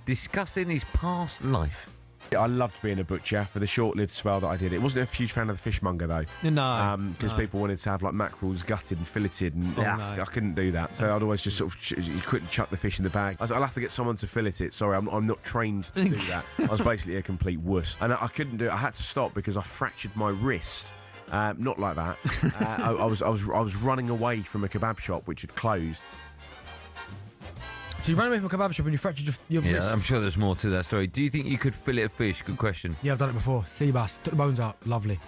discussing his past life. I loved being a butcher for the short-lived spell that I did. It wasn't a huge fan of the fishmonger though. No, because people wanted to have like mackerels gutted and filleted, and I couldn't do that. So I'd always just sort of you couldn't chuck the fish in the bag. I'll have to get someone to fillet it. Sorry, I'm not trained to do that. I was basically a complete wuss, and I couldn't do it. I had to stop because I fractured my wrist. Not like that. I was running away from a kebab shop which had closed. So you ran away from a kebab shop and you fractured your wrist? Yeah, I'm sure there's more to that story. Do you think you could fillet a fish? Good question. Yeah, I've done it before. Sea bass. Took the bones out. Lovely.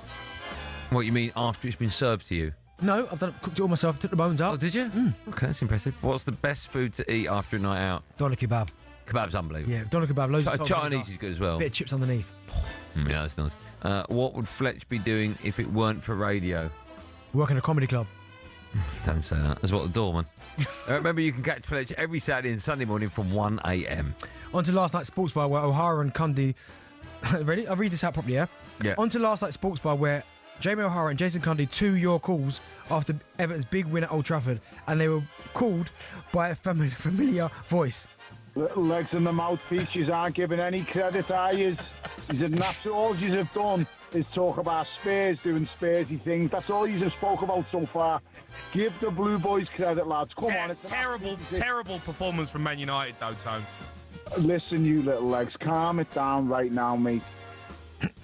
What, you mean after it's been served to you? No, I've done it, cooked it all myself. Took the bones out. Oh, did you? Okay, that's impressive. What's the best food to eat after a night out? Doner kebab. Kebab's unbelievable. Yeah, doner kebab. Loads of salt. Chinese is good as well. Bit of chips underneath. Yeah, that's nice. What would Fletch be doing if it weren't for radio? Work in a comedy club. Don't say that. That's what the doorman. Remember, you can catch Fletch every Saturday and Sunday morning from 1 a.m. On to last night's sports bar where O'Hara and Cundy... Ready? I'll read this out properly, yeah? Yeah. On to last night's sports bar where Jamie O'Hara and Jason Cundy took your calls after Everton's big win at Old Trafford, and they were called by a familiar voice. Little legs in the mouthpiece, you aren't giving any credit, are you? He said, that's all you have done is talk about Spurs doing Spursy things. That's all you have spoke about so far. Give the Blue Boys credit, lads. Come on. It's terrible performance from Man United, though, Tone. Listen, you little legs, calm it down right now, mate.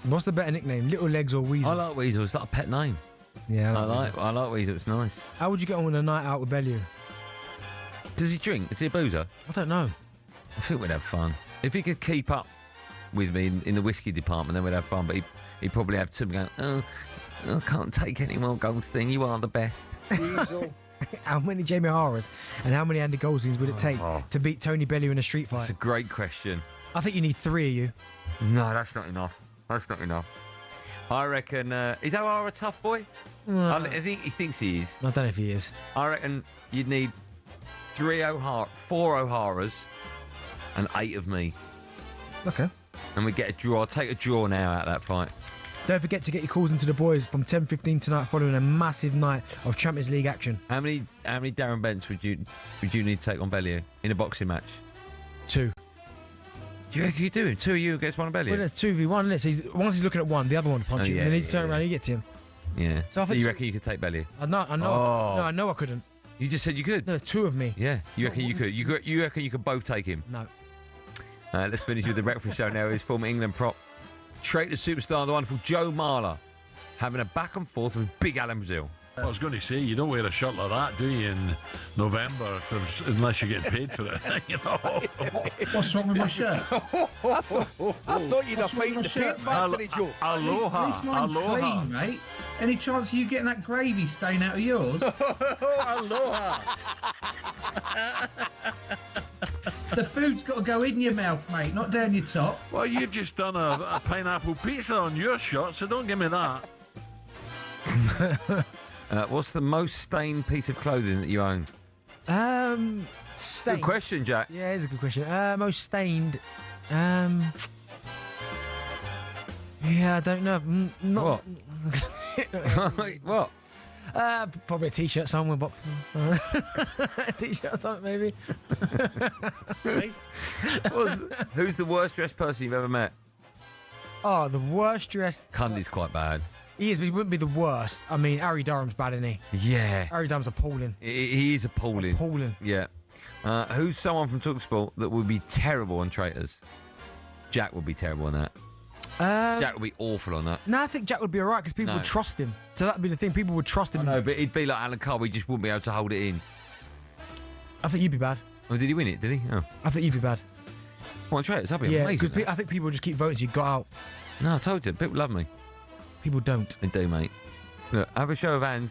What's the better nickname, Little Legs or Weasel? I like Weasel. It's like a pet name. Yeah, I like Weasel. It's nice. How would you get on with a night out with Bellew? Does he drink? Is he a boozer? I don't know. I think we'd have fun. If he could keep up with me in the whiskey department, then we'd have fun. But he'd probably have two going, I can't take any more, Goldstein. You are the best. How many Jamie O'Hara's and how many Andy Goldsteins would it take to beat Tony Bellew in a street fight? That's a great question. I think you need 3 of you. No, that's not enough. I reckon. Is O'Hara a tough boy? I think he thinks he is. I don't know if he is. I reckon you'd need 4 O'Haras, and 8 of me. Okay. And we get a draw. I'll take a draw now out of that fight. Don't forget to get your calls into the boys from 10:15 tonight, following a massive night of Champions League action. How many Darren Bents would you need to take on Bellew in a boxing match? 2. Do you reckon you do him? 2 of you against one of Bellew? Well, it's 2v1, isn't it? So once he's looking at one, the other one punch him, and then he's turning around and he gets him. Yeah. So I think you reckon you could take Bellew? I know. Oh. No, I know I couldn't. You just said you could. No, 2 of me. Yeah. You reckon you could? You reckon you could both take him? No. Let's finish with the breakfast show now. His former England prop, Traitor superstar, the wonderful Joe Marler, having a back and forth with Big Alan Brazil. I was going to say, you don't wear a shirt like that, do you, in November, unless you get paid for it, you know? What's wrong with my shirt? I thought you'd have beaten the Pit Factory, Joe. Aloha. At least mine's clean, mate. Any chance of you getting that gravy stain out of yours? Aloha. The food's got to go in your mouth, mate, not down your top. Well, you've just done a pineapple pizza on your shirt, so don't give me that. What's the most stained piece of clothing that you own? Stained. Good question, Jack. Yeah, it's a good question. Most stained. Yeah, I don't know. Not what? Probably a t-shirt somewhere, boxing. A t-shirt or something, maybe. Who's the worst dressed person you've ever met? Oh, the worst dressed. Cundy's quite bad. He is, but he wouldn't be the worst. I mean, Harry Durham's bad, isn't he? Yeah. Harry Durham's appalling. He is appalling. Appalling. Yeah. Who's someone from talkSPORT that would be terrible on traitors? Jack would be terrible on that. Jack would be awful on that. No, I think Jack would be alright because people would trust him. So that'd be the thing. People would trust him. No, but he'd be like Alan Carr. We just wouldn't be able to hold it in. I think you'd be bad. Oh, did he win it? Did he? Oh. I think you'd be bad. What, on traitors? That'd be amazing. I think people would just keep voting so you got out. No, I told you. People love me. People don't. They do, mate. Look, have a show of hands.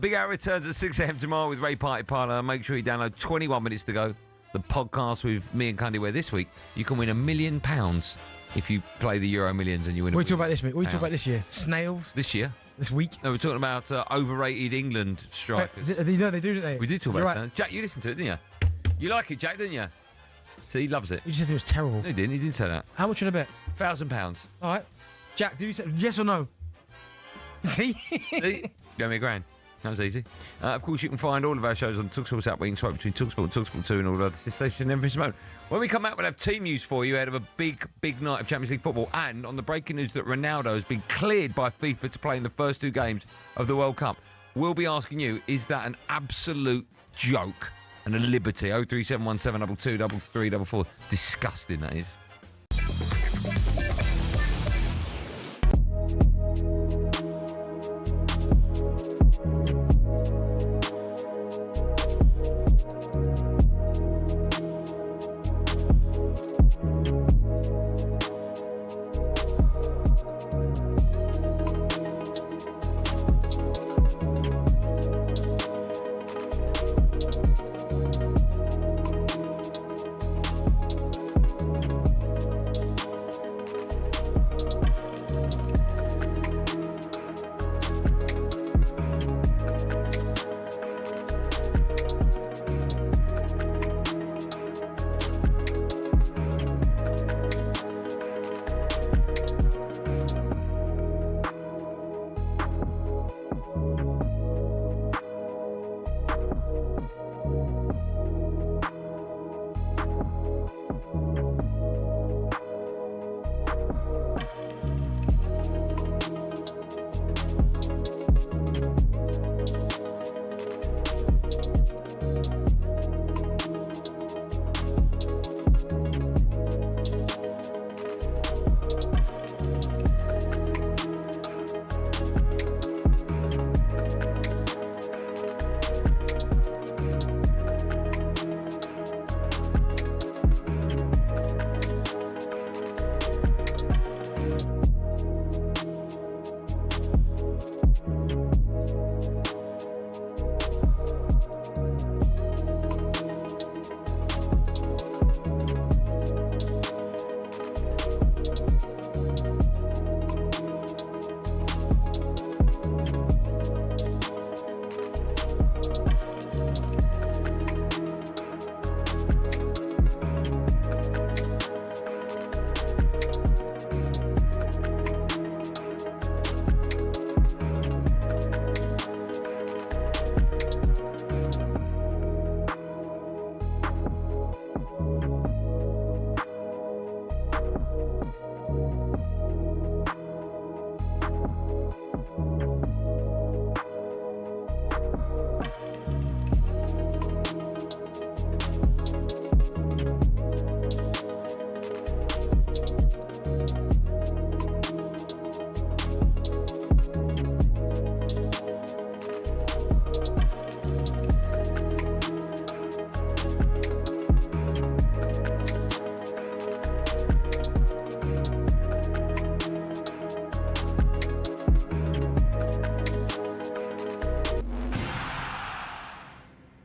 Big Hour returns at 6 a.m. tomorrow with Ray Party Parlour. Make sure you download 21 minutes to go. The podcast with me and Cundy, where this week you can win £1 million if you play the Euro Millions and you win. What are you talking about this week? What are you talking about this year? Snails? This year? This week? No, we're talking about overrated England strikers. They do, don't they? We do talk about that. Jack, you listened to it, didn't you? You like it, Jack, didn't you? See, he loves it. You just said it was terrible. No, he didn't. He didn't say that. How much should I bet? £1,000. All right. Jack, do you say yes or no? See? See? Give me £1,000. That was easy. Of course, you can find all of our shows on talkSPORT app. We can swipe between talkSPORT and talkSPORT 2 and all the other stations in every moment. When we come back, we'll have team news for you out of a big night of Champions League football. And on the breaking news that Ronaldo has been cleared by FIFA to play in the first 2 games of the World Cup. We'll be asking you, is that an absolute joke and a liberty? 03717 22 33 Disgusting, that is.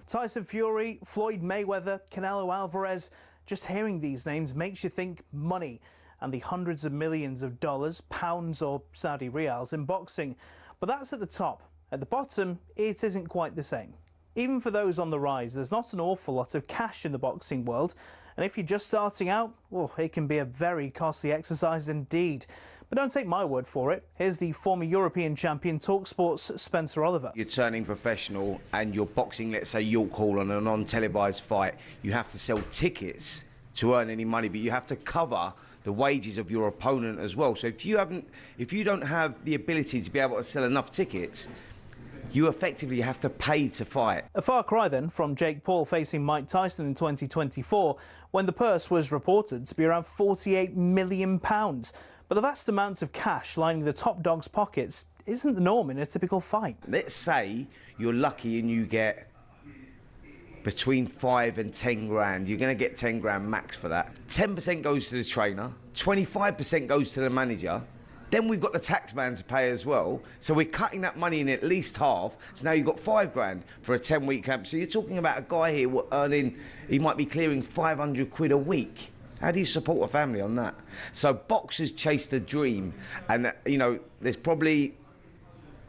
Tyson Fury, Floyd Mayweather, Canelo Alvarez. Just hearing these names makes you think money and the hundreds of millions of dollars, pounds or Saudi riyals in boxing. But that's at the top. At the bottom, it isn't quite the same. Even for those on the rise, there's not an awful lot of cash in the boxing world. And if you're just starting out, well, it can be a very costly exercise indeed. But don't take my word for it. Here's the former European champion, talkSPORT's Spencer Oliver. You're turning professional and you're boxing, let's say, York Hall on a non-televised fight. You have to sell tickets to earn any money, but you have to cover the wages of your opponent as well. So if you don't have the ability to be able to sell enough tickets, you effectively have to pay to fight. A far cry then from Jake Paul facing Mike Tyson in 2024, when the purse was reported to be around £48 million. But the vast amounts of cash lining the top dog's pockets isn't the norm in a typical fight. Let's say you're lucky and you get between 5 and 10 grand. You're going to get 10 grand max for that. 10% goes to the trainer, 25% goes to the manager. Then we've got the tax man to pay as well. So we're cutting that money in at least half. So now you've got 5 grand for a 10-week camp. So you're talking about a guy here earning, he might be clearing 500 quid a week. How do you support a family on that? So boxers chase the dream. And, you know, there's probably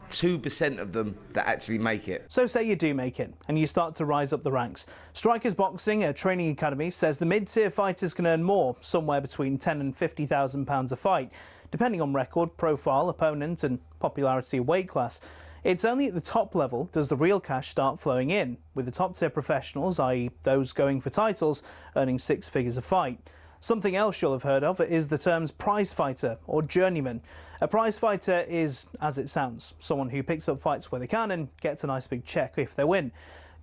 2% of them that actually make it. So say you do make it and you start to rise up the ranks. Strikers Boxing, a training academy, says the mid-tier fighters can earn more, somewhere between £10,000 and £50,000 a fight, depending on record, profile, opponent and popularity of weight class. It's only at the top level does the real cash start flowing in, with the top-tier professionals, i.e. those going for titles, earning 6 figures a fight. Something else you'll have heard of is the terms prize fighter or journeyman. A prize fighter is, as it sounds, someone who picks up fights where they can and gets a nice big check if they win.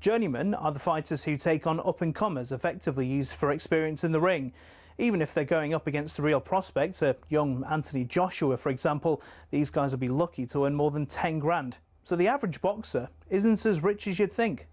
Journeymen are the fighters who take on up-and-comers, effectively used for experience in the ring. Even if they're going up against the real prospects, a young Anthony Joshua, for example, these guys will be lucky to earn more than 10 grand. So the average boxer isn't as rich as you'd think.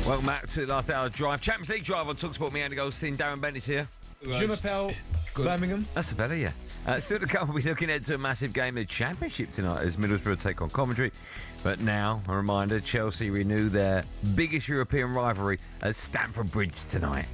Welcome back to the last hour drive. Champions League drive on talkSPORT. Me, Andy Goldstein, Darren Bent is here. Je m'appelle Birmingham. That's a better, yeah. Still to come, we'll be looking ahead to a massive game of the Championship tonight as Middlesbrough take on Coventry. But now, a reminder, Chelsea renew their biggest European rivalry at Stamford Bridge tonight.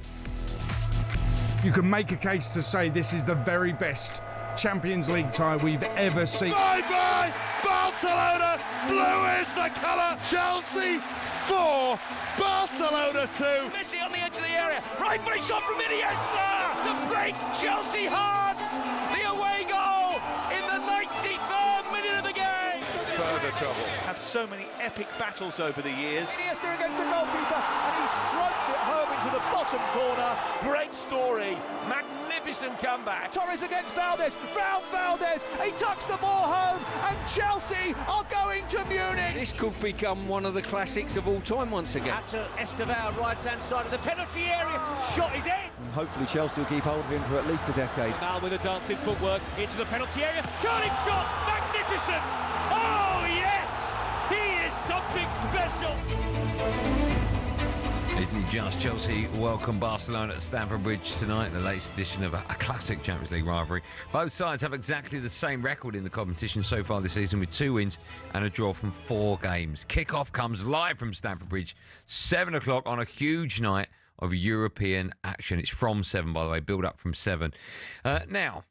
You can make a case to say this is the very best Champions League tie we've ever seen. Bye-bye! Barcelona! Blue is the colour! Chelsea 4, Barcelona 2. Messi on the edge of the area. Right footy shot from Iniesta to break Chelsea hearts. The away goal in the 93rd minute of the game. Further trouble. Had so many epic battles over the years. Iniesta against the goalkeeper, and he strikes it home into the bottom corner. Great story, magnificent comeback. Torres against Valdez, round Valdez, he tucks the ball home, and Chelsea are going to Munich. This could become one of the classics of all time once again. That's Estevao, right-hand side of the penalty area, shot is in. And hopefully Chelsea will keep hold of him for at least a decade. Now with a dancing footwork into the penalty area, curling shot, magnificent. Oh yes, he is something special. Isn't he just? Chelsea welcome Barcelona at Stamford Bridge tonight, the latest edition of a classic Champions League rivalry. Both sides have exactly the same record in the competition so far this season, with 2 wins and a draw from 4 games. Kick-off comes live from Stamford Bridge, 7 o'clock on a huge night of European action. It's from 7, by the way, build up from 7. Now,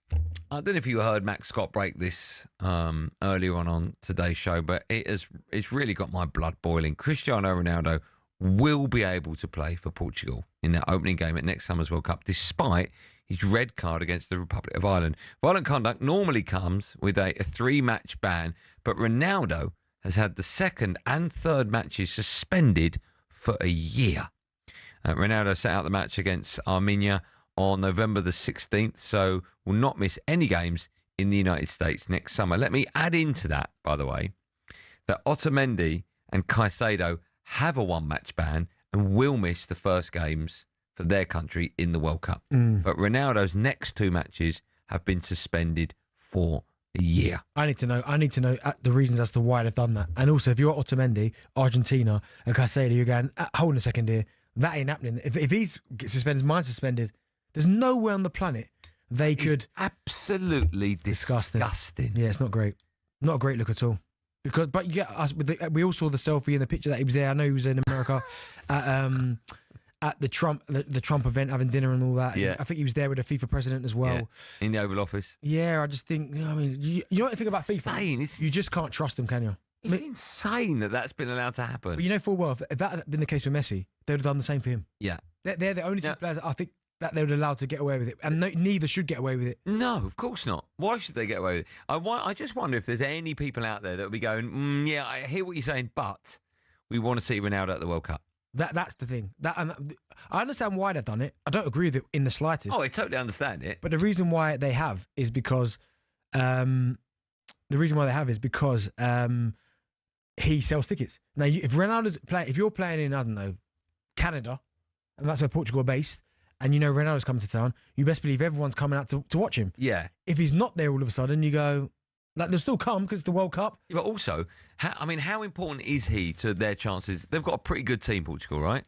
I don't know if you heard Max Scott break this earlier on today's show, but it's really got my blood boiling. Cristiano Ronaldo will be able to play for Portugal in their opening game at next summer's World Cup, despite his red card against the Republic of Ireland. Violent conduct normally comes with a 3-match ban, but Ronaldo has had the second and third matches suspended for a year. Ronaldo set out the match against Armenia on November the 16th, so will not miss any games in the United States next summer. Let me add into that, by the way, that Otamendi and Caicedo have a 1-match ban and will miss the first games for their country in the World Cup. But Ronaldo's next 2 matches have been suspended for a year. I need to know the reasons as to why they've done that. And also, if you're Otamendi, Argentina, and Caicedo, you're going, hold on a second here, that ain't happening. If he's suspended, mine's suspended, there's nowhere on the planet they could... absolutely disgusting. Yeah, it's not great. Not a great look at all. But you get us with we all saw the selfie and the picture that he was there. I know he was in America at the Trump event, having dinner and all that. Yeah. I think he was there with the FIFA president as well. Yeah. In the Oval Office. Yeah, I just think, I mean, you know what I think about FIFA? You just can't trust them, can you? It's insane that that's been allowed to happen. But you know full well, if that had been the case with Messi, they would have done the same for him. Yeah. They're the only 2 players I think that they would have allowed to get away with it. And neither should get away with it. No, of course not. Why should they get away with it? I just wonder if there's any people out there that would be going, yeah, I hear what you're saying, but we want to see Ronaldo at the World Cup. That's the thing. I understand why they've done it. I don't agree with it in the slightest. Oh, I totally understand it. But the reason why they have is because he sells tickets. Now, if Ronaldo's playing, if you're playing in, I don't know, Canada, and that's where Portugal are based, and you know Ronaldo's coming to town, you best believe everyone's coming out to watch him. Yeah. If he's not there all of a sudden, you go, like, they'll still come because it's the World Cup. Yeah, but also, how important is he to their chances? They've got a pretty good team, Portugal, right?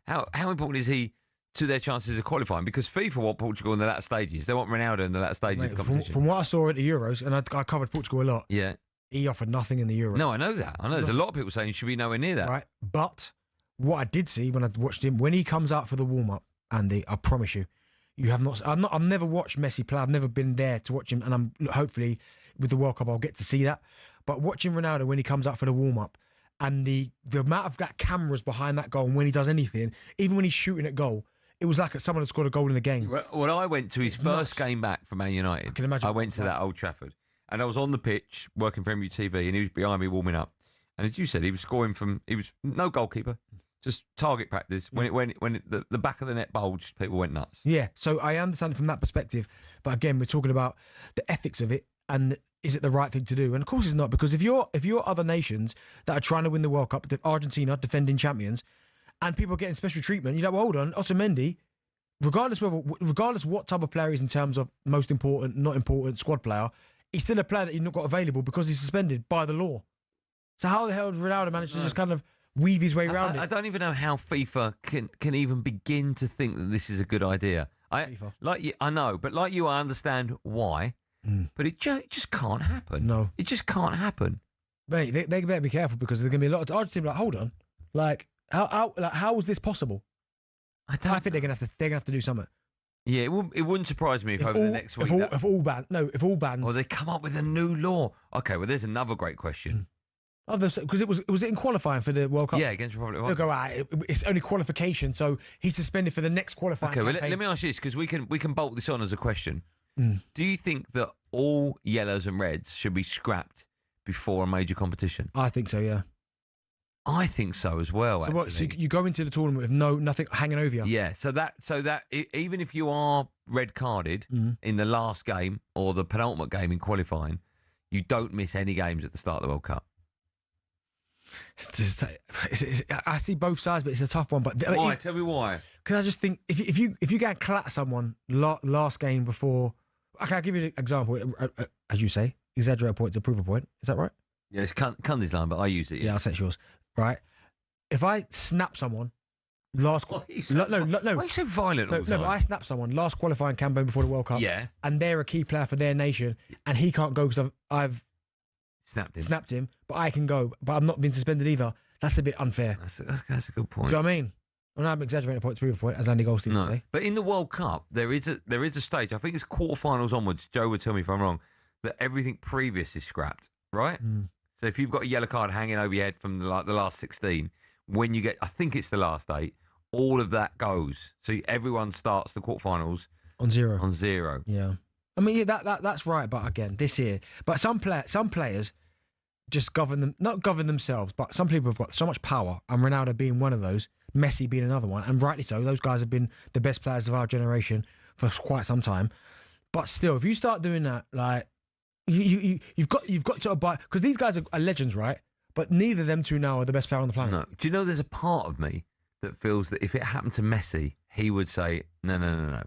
How important is he to their chances of qualifying? Because FIFA want Portugal in the latter stages. They want Ronaldo in the latter stages of the competition. From what I saw at the Euros, and I covered Portugal a lot. Yeah. He offered nothing in the Euros. No, I know that. I know there's a lot of people saying he should be nowhere near that. Right. But what I did see when I watched him, when he comes out for the warm-up, Andy, I promise you, I've never watched Messi play. I've never been there to watch him, and hopefully with the World Cup I'll get to see that. But watching Ronaldo when he comes out for the warm-up, and the amount of that cameras behind that goal, and when he does anything, even when he's shooting at goal, it was like someone had scored a goal in the game. Well, I went to his first game back for Man United. I can imagine. I went to that Old Trafford, and I was on the pitch working for MUTV, and he was behind me warming up. And as you said, he was scoring he was no goalkeeper, just target practice. When the back of the net bulged, people went nuts. Yeah, so I understand it from that perspective. But again, we're talking about the ethics of it, and is it the right thing to do? And of course it's not, because if you're other nations that are trying to win the World Cup, Argentina, defending champions, and people are getting special treatment, you're like, well, hold on, Otamendi, regardless what type of player he's in terms of most important, not important, squad player, he's still a player that you've not got available because he's suspended by the law. So how the hell did Ronaldo manage to just kind of weave his way around it? I don't even know how FIFA can even begin to think that this is a good idea. I know, but like you, I understand why. But it just can't happen. No. It just can't happen. Mate, they better be careful, because there's going to be a lot of Argentina like, hold on. Like, how was this possible? I think they're going to have to do something. Yeah, it wouldn't surprise me if over the next week... If all bans... Or they come up with a new law. Okay, well, there's another great question. Because it was in qualifying for the World Cup? Yeah, against Republic of They'll Ireland. go, it's only qualification, so he's suspended for the next qualifying Okay, well, campaign. let me ask you this, because we can bolt this on as a question. Mm. Do you think that all yellows and reds should be scrapped before a major competition? I think so, yeah. I think so as well. So what? So you go into the tournament with nothing hanging over you. Yeah. So that even if you are red carded in the last game or the penultimate game in qualifying, you don't miss any games at the start of the World Cup. I see both sides, but it's a tough one. But Why? Tell me why. Because I just think if you go and clatter someone last game before, okay, I'll give you an example. As you say, exaggerate a point to prove a point. Is that right? Yeah, it's Cundy's line, but I use it. Yeah, I'll say it's yours. Right. If I snap someone no. Why are you so violent all the time? But I snap someone last qualifying campaign before the World Cup. Yeah. And they're a key player for their nation, and he can't go because I've snapped him, but I can go, but I'm not being suspended either. That's a bit unfair. That's a good point. Do you know what I mean? Well, I'm exaggerating a point to prove a point, as Andy Goldstein would say. But in the World Cup, there is a stage. I think it's quarterfinals onwards. Joe would tell me if I'm wrong. That everything previous is scrapped, right? Mm. So if you've got a yellow card hanging over your head from the last 16, when you get, I think it's the last 8, all of that goes. So everyone starts the quarterfinals on zero. On zero. Yeah. I mean, yeah, that's right. But again, this year, but some players just not govern themselves. But some people have got so much power, and Ronaldo being one of those, Messi being another one, and rightly so. Those guys have been the best players of our generation for quite some time. But still, if you start doing that, like you've got to abide, because these guys are legends, right? But neither of them two now are the best player on the planet. No. Do you know there's a part of me that feels that if it happened to Messi, he would say, no.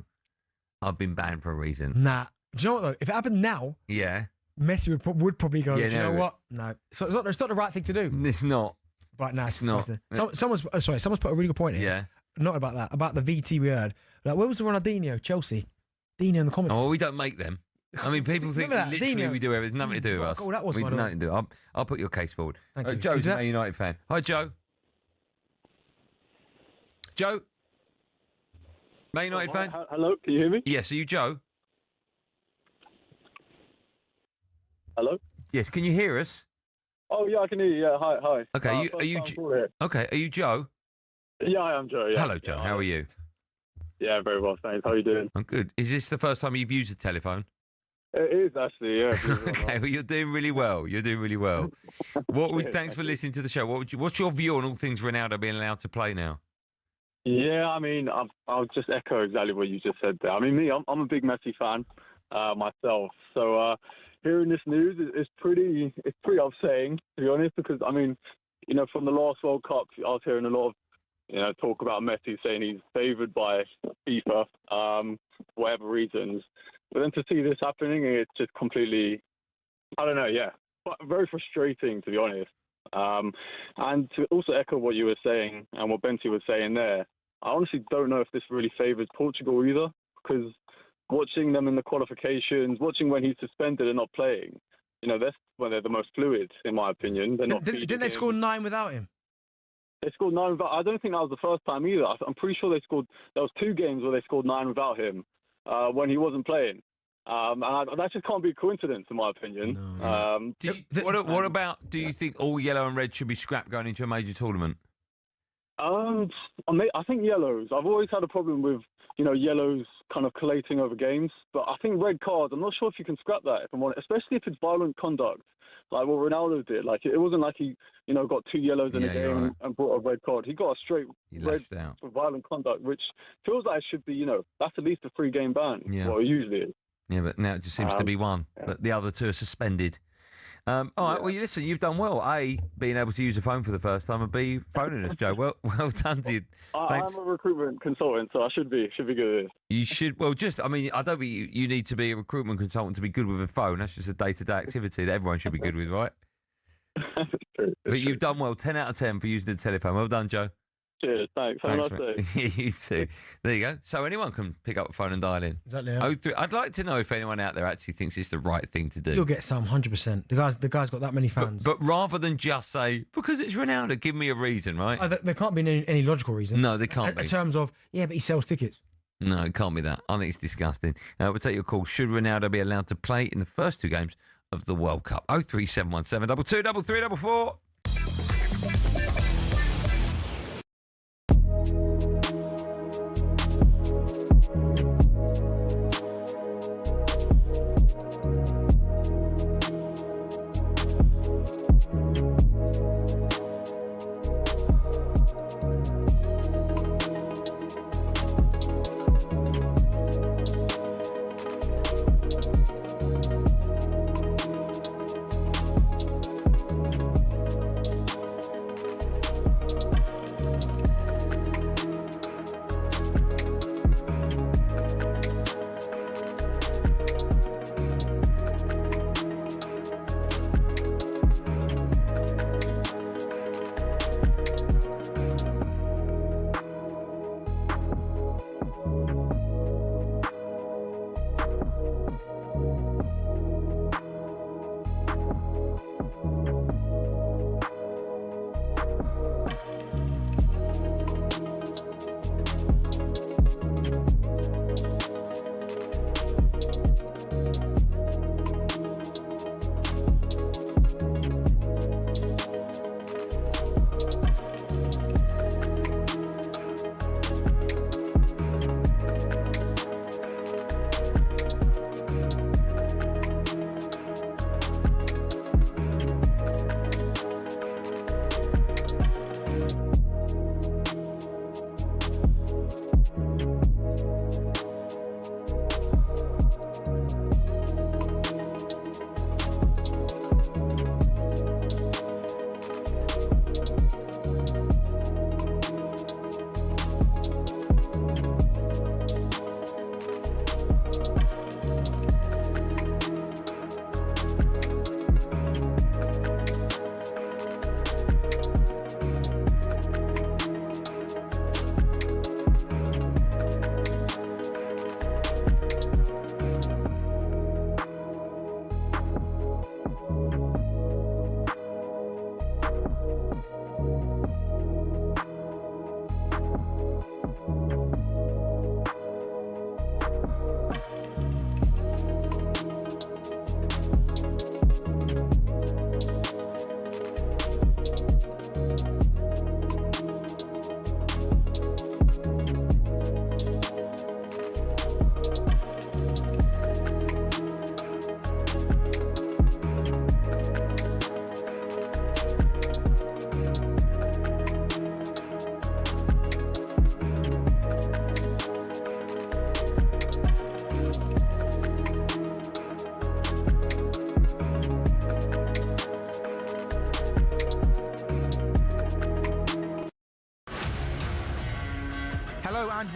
I've been banned for a reason. Nah. Do you know what, though? If it happened now, yeah, Messi would probably go, yeah, do you know what? No. So it's not the right thing to do. It's not. But no, it's not. Someone's put a really good point here. Yeah. Not about that. About the VT we heard. Like, where was the Ronaldinho, Chelsea? Dino in the comments. Oh, we don't make them. I mean, people think literally Dino. we do everything. Nothing to do with us. Oh, that was We've my nothing to do. I'll put your case forward. Thank you. Joe's a Man United fan. Hi, Joe. Joe? Man United fan? Hello, can you hear me? Yes, are you Joe? Hello? Yes, can you hear us? Oh, yeah, I can hear you. Yeah, hi. Okay, are you Joe? Yeah, I am Joe, yeah. Hello, Joe. How are you? Yeah, very well, thanks. How are you doing? I'm good. Is this the first time you've used a telephone? It is, actually, yeah. Okay, well, you're doing really well. Thanks for listening to the show. What's your view on all things Ronaldo being allowed to play now? Yeah, I mean, I'll just echo exactly what you just said there. I mean, I'm a big Messi fan myself. So hearing this news is pretty upsetting, to be honest, because, I mean, you know, from the last World Cup, I was hearing a lot of, you know, talk about Messi saying he's favoured by FIFA for whatever reasons. But then to see this happening, it's just completely, I don't know, yeah, very frustrating, to be honest. And to also echo what you were saying and what Benty was saying there, I honestly don't know if this really favours Portugal either, because watching them in the qualifications, watching when he's suspended and not playing, you know, that's when they're the most fluid, in my opinion. Didn't they score 9 without him? They scored 9 without. I don't think that was the first time either. I'm pretty sure they scored. There was 2 games where they scored 9 without him when he wasn't playing. And that just can't be a coincidence, in my opinion. No. What about? Do you think all yellow and red should be scrapped going into a major tournament? I think yellows. I've always had a problem with, you know, yellows kind of collating over games. But I think red cards, I'm not sure if you can scrap that, if I'm honest, especially if it's violent conduct, like what Ronaldo did. Like, it wasn't like he, you know, got 2 yellows in a game and brought a red card. He got a straight red for violent conduct, which feels like it should be, you know, that's at least a 3-game ban. Yeah. Well, it usually is. Yeah, but now it just seems to be 1. Yeah. But the other 2 are suspended. All right, well, listen, you've done well. A, being able to use a phone for the first time, and B, phoning us, Joe. Well done to you. I'm a recruitment consultant, so I should be good at this. You should, I don't think you need to be a recruitment consultant to be good with a phone. That's just a day-to-day activity that everyone should be good with, right? But you've done well. 10 out of 10 for using the telephone. Well done, Joe. Cheers, thanks. Have a nice day. You too. There you go. So anyone can pick up the phone and dial in. Exactly. Yeah. I'd like to know if anyone out there actually thinks it's the right thing to do. You'll get some, 100%. The guy's got that many fans. But rather than just say, because it's Ronaldo, give me a reason, right? There can't be any logical reason. No, there can't be. In terms of, but he sells tickets. No, it can't be that. I think it's disgusting. We'll take your call. Should Ronaldo be allowed to play in the first 2 games of the World Cup? 03717 22 33 44.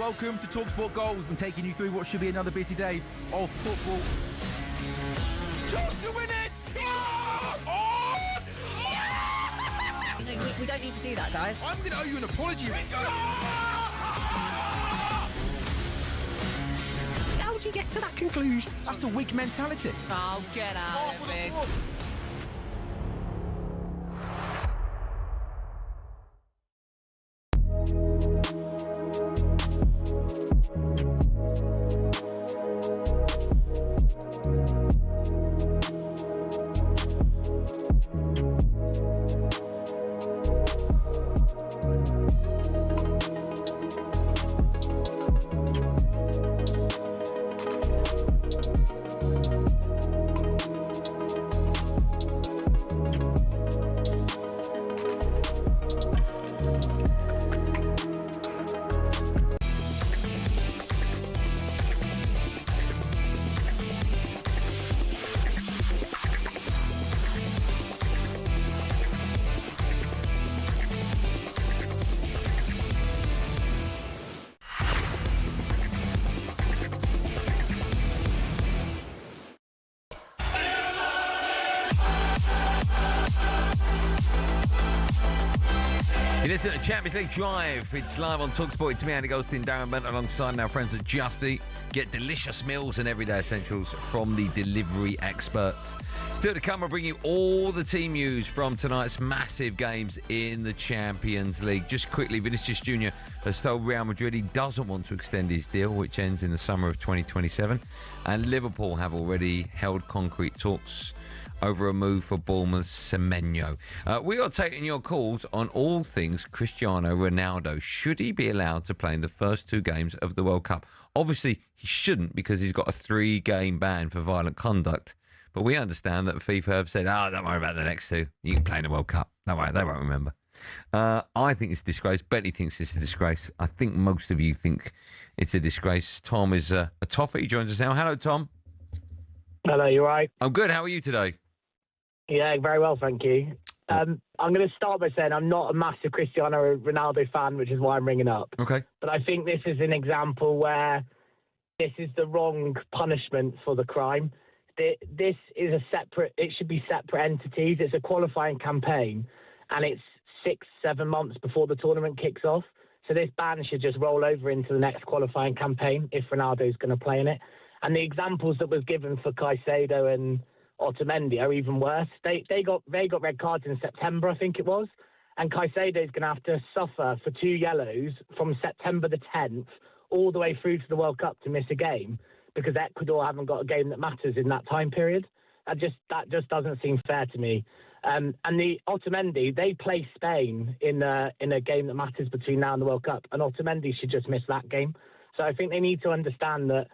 welcome to talkSPORT Goals. Been taking you through what should be another busy day of football. Chance to win it! Oh! We don't need to do that, guys. I'm going to owe you an apology. How would you get to that conclusion? That's a weak mentality. Oh, get out of it. You listen to Champions League Drive. It's live on talkSPORT. It's me, Andy Goldstein Darren Bent, alongside our friends at Just Eat. Get delicious meals and everyday essentials from the delivery experts. Still to come, I'll bring you all the team news from tonight's massive games in the Champions League. Just quickly, Vinicius Jr. has told Real Madrid he doesn't want to extend his deal, which ends in the summer of 2027. And Liverpool have already held concrete talks over a move for Bournemouth's Semenyo. We are taking your calls on all things Cristiano Ronaldo. Should he be allowed to play in the first two games of the World Cup? Obviously, he shouldn't, because he's got a 3-game ban for violent conduct. But we understand that FIFA have said, don't worry about the next two. You can play in the World Cup. Don't worry, they won't remember. I think it's a disgrace. Bentley thinks it's a disgrace. I think most of you think it's a disgrace. Tom is a toffee. He joins us now. Hello, Tom. Hello, you all right? I'm good. How are you today? Yeah, very well, thank you. I'm going to start by saying I'm not a massive Cristiano Ronaldo fan, which is why I'm ringing up. Okay. But I think this is an example where this is the wrong punishment for the crime. This is it should be separate entities. It's a qualifying campaign, and it's 6-7 months before the tournament kicks off. So this ban should just roll over into the next qualifying campaign if Ronaldo's going to play in it. And the examples that was given for Caicedo and Otamendi are even worse. They got red cards in September, I think it was, and Caicedo's going to have to suffer for 2 yellows from September the 10th all the way through to the World Cup to miss a game because Ecuador haven't got a game that matters in that time period. That just doesn't seem fair to me. And the Otamendi, they play Spain in a game that matters between now and the World Cup, and Otamendi should just miss that game. So I think they need to understand that,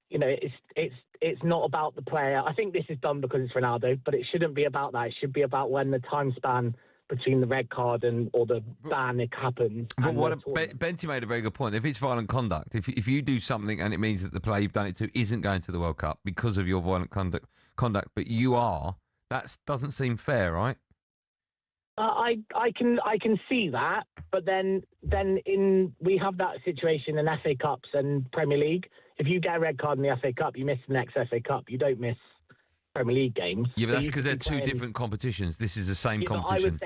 you know, it's not about the player. I think this is done because it's Ronaldo, but it shouldn't be about that. It should be about when the time span between the red card or the ban happens. But Benty made a very good point. If it's violent conduct, if you do something and it means that the player you've done it to isn't going to the World Cup because of your violent conduct, but you are, that doesn't seem fair, right? I can see that, but then we have that situation in FA Cups and Premier League. If you get a red card in the FA Cup, you miss the next FA Cup. You don't miss Premier League games. Yeah, but that's because they're two different competitions. This is the same competition.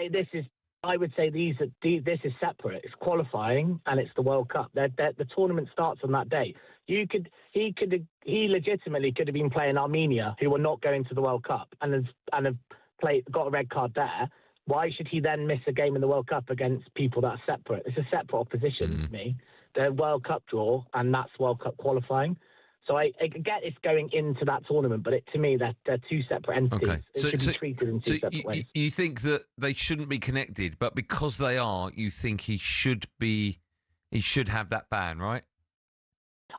I would say this is separate. It's qualifying and it's the World Cup. The tournament starts on that day. He legitimately could have been playing Armenia, who were not going to the World Cup, and have got a red card there. Why should he then miss a game in the World Cup against people that are separate? It's a separate opposition to me. The World Cup draw, and that's World Cup qualifying. So I get it's going into that tournament, but to me, they're two separate entities. Okay. It should be treated in two separate ways. You think that they shouldn't be connected, but because they are, you think he should have that ban, right?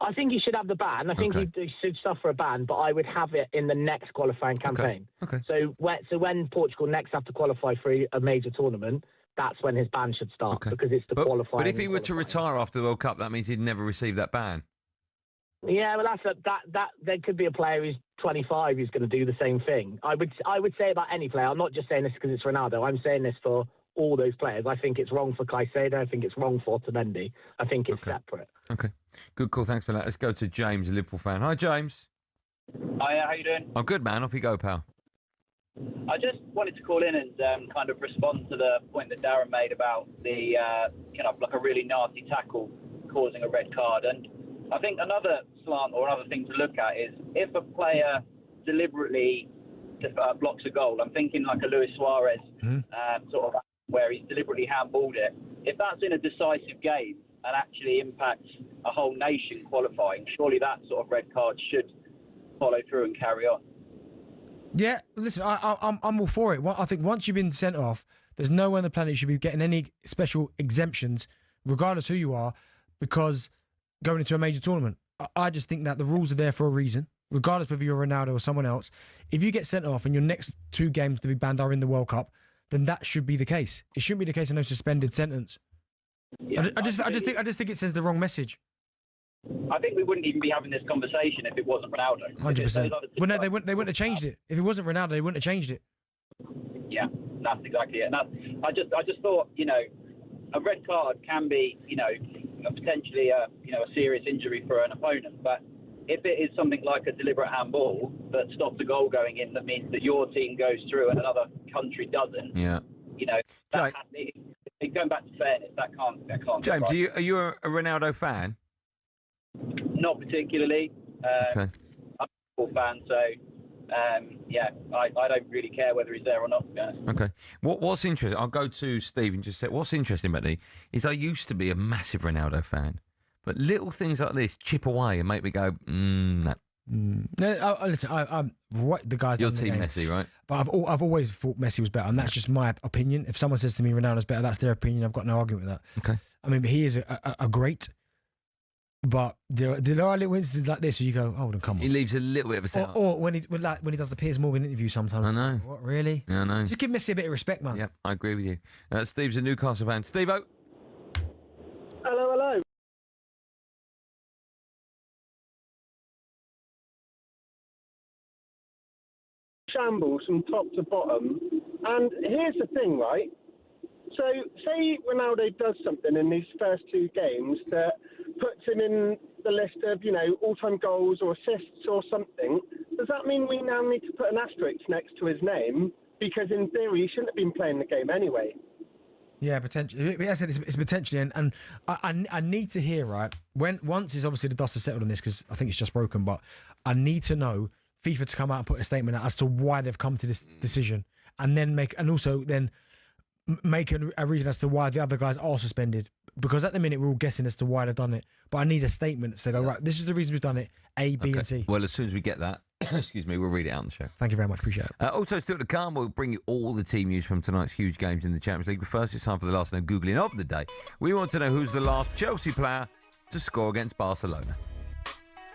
I think he should have the ban. I think he should suffer a ban, but I would have it in the next qualifying campaign. Okay. So when Portugal next have to qualify for a major tournament, that's when his ban should start because it's the qualifying. But if he were to retire after the World Cup, that means he'd never receive that ban. Yeah, well, that there could be a player who's 25 who's going to do the same thing. I would say about any player. I'm not just saying this because it's Ronaldo. I'm saying this for all those players. I think it's wrong for Caicedo. I think it's wrong for Otamendi. I think it's separate. Okay. Good call. Thanks for that. Let's go to James, a Liverpool fan. Hi, James. Hiya, how you doing? I'm good, man. Off you go, pal. I just wanted to call in and kind of respond to the point that Darren made about the kind of like a really nasty tackle causing a red card. And I think another slant or another thing to look at is if a player deliberately blocks a goal. I'm thinking like a Luis Suarez sort of where he's deliberately handballed it. If that's in a decisive game and actually impacts a whole nation qualifying, surely that sort of red card should follow through and carry on. Yeah, listen, I'm all for it. I think once you've been sent off, there's no one on the planet you should be getting any special exemptions, regardless who you are, because going into a major tournament. I just think that the rules are there for a reason, regardless whether you're Ronaldo or someone else. If you get sent off and your next 2 games to be banned are in the World Cup, then that should be the case. It shouldn't be the case in no suspended sentence. Yeah, I just think it sends the wrong message. I think we wouldn't even be having this conversation if it wasn't Ronaldo. 100%. Well, no, they wouldn't have changed it. If it wasn't Ronaldo, they wouldn't have changed it. Yeah, that's exactly it. And I just thought, a red card can be, potentially a serious injury for an opponent. But if it is something like a deliberate handball that stops a goal going in, that means that your team goes through and another country doesn't. Yeah. Going back to fairness, that can't. James, right. are you a Ronaldo fan? Not particularly. Okay. I'm a football fan, so I don't really care whether he's there or not, to be honest. Okay. What's interesting, I'll go to Steve and just say, what's interesting about me is I used to be a massive Ronaldo fan, but little things like this chip away and make me go, no. No, listen, I'm what the guys. Your done in team the game, Messi, right? But I've always thought Messi was better, and that's just my opinion. If someone says to me Ronaldo's better, that's their opinion. I've got no argument with that. Okay. I mean, he is a great. But there are little instances like this where you go, oh, then come on. He leaves a little bit of a sound. Or when he does the Piers Morgan interview sometimes. I know. What, really? Yeah, I know. Just give Messi a bit of respect, man. Yep, I agree with you. Steve's a Newcastle fan. Steve-O. Hello. Shambles from top to bottom. And here's the thing, right? So, say Ronaldo does something in these first 2 games that puts him in the list of, all-time goals or assists or something. Does that mean we now need to put an asterisk next to his name? Because in theory, he shouldn't have been playing the game anyway. Yeah, potentially. As I said, it's potentially, and I need to hear, right, once is obviously the dust is settled on this, because I think it's just broken, but I need to know FIFA to come out and put a statement out as to why they've come to this decision, and then make a reason as to why the other guys are suspended. Because at the minute we're all guessing as to why they've done it, but I need a statement to go, right, this is the reason we've done it, A, B, and C. Well, as soon as we get that, excuse me, we'll read it out on the show. Thank you very much, appreciate it. Also, still to come, we'll bring you all the team news from tonight's huge games in the Champions League. But first, it's time for the last no Googling of the day. We want to know who's the last Chelsea player to score against Barcelona.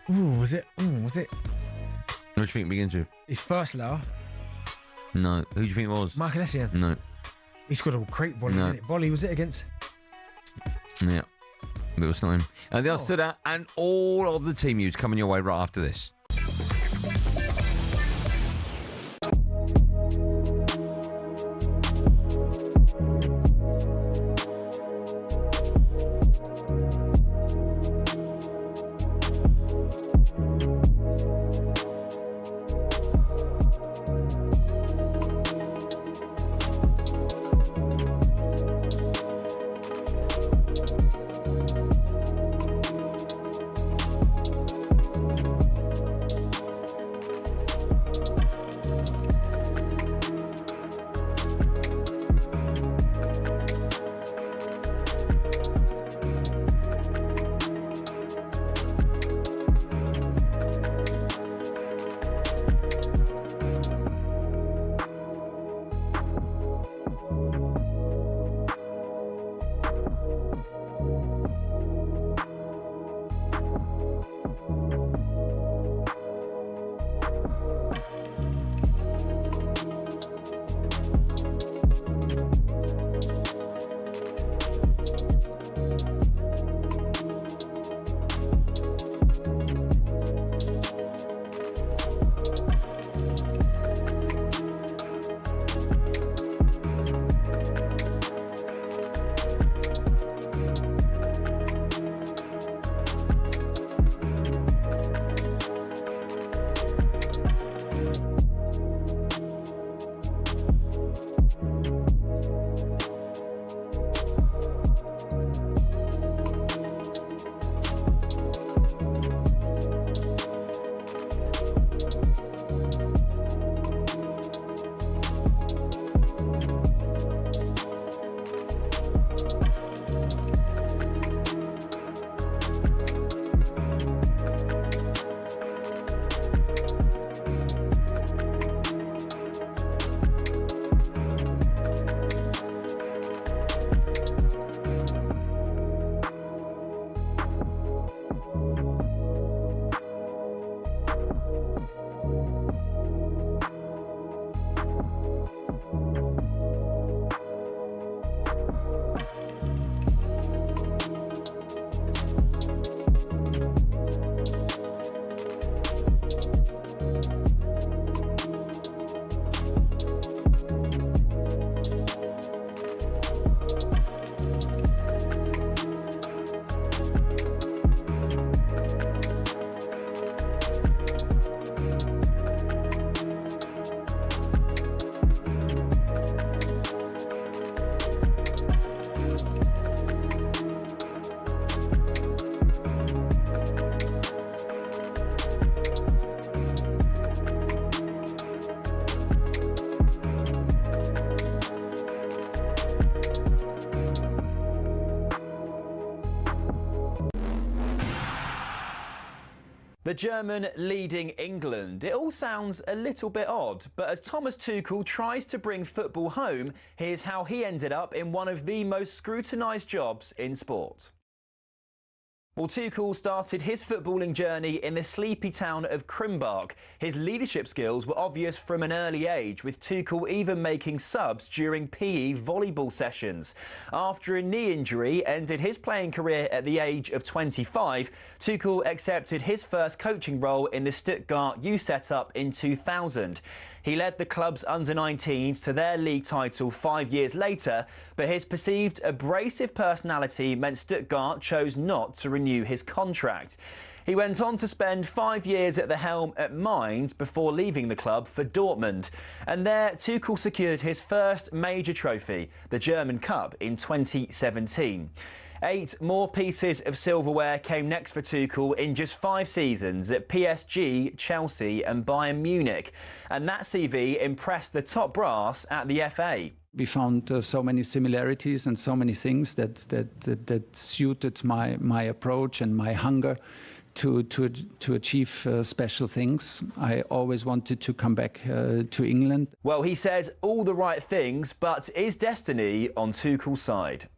Was it? What do you think it begins with? His first letter? No. Who do you think it was? Michael Essien? No. He scored a great volley, No. didn't it? Volley, was it against? Yeah. But it was not him. And the answer to that and all of the team news coming your way right after this. The German leading England. It all sounds a little bit odd, but as Thomas Tuchel tries to bring football home, here's how he ended up in one of the most scrutinised jobs in sport. Well, Tuchel started his footballing journey in the sleepy town of Krimbach. His leadership skills were obvious from an early age, with Tuchel even making subs during PE volleyball sessions. After a knee injury ended his playing career at the age of 25, Tuchel accepted his first coaching role in the Stuttgart youth setup in 2000. He led the club's under-19s to their league title 5 years later, but his perceived abrasive personality meant Stuttgart chose not to renew his contract. He went on to spend 5 years at the helm at Mainz before leaving the club for Dortmund. And there, Tuchel secured his first major trophy, the German Cup, in 2017. 8 more pieces of silverware came next for Tuchel in just 5 seasons at PSG, Chelsea and Bayern Munich. And that CV impressed the top brass at the FA. We found so many similarities and so many things that suited my approach and my hunger to achieve special things. I always wanted to come back to England. Well, he says all the right things, but is destiny on Tuchel's side?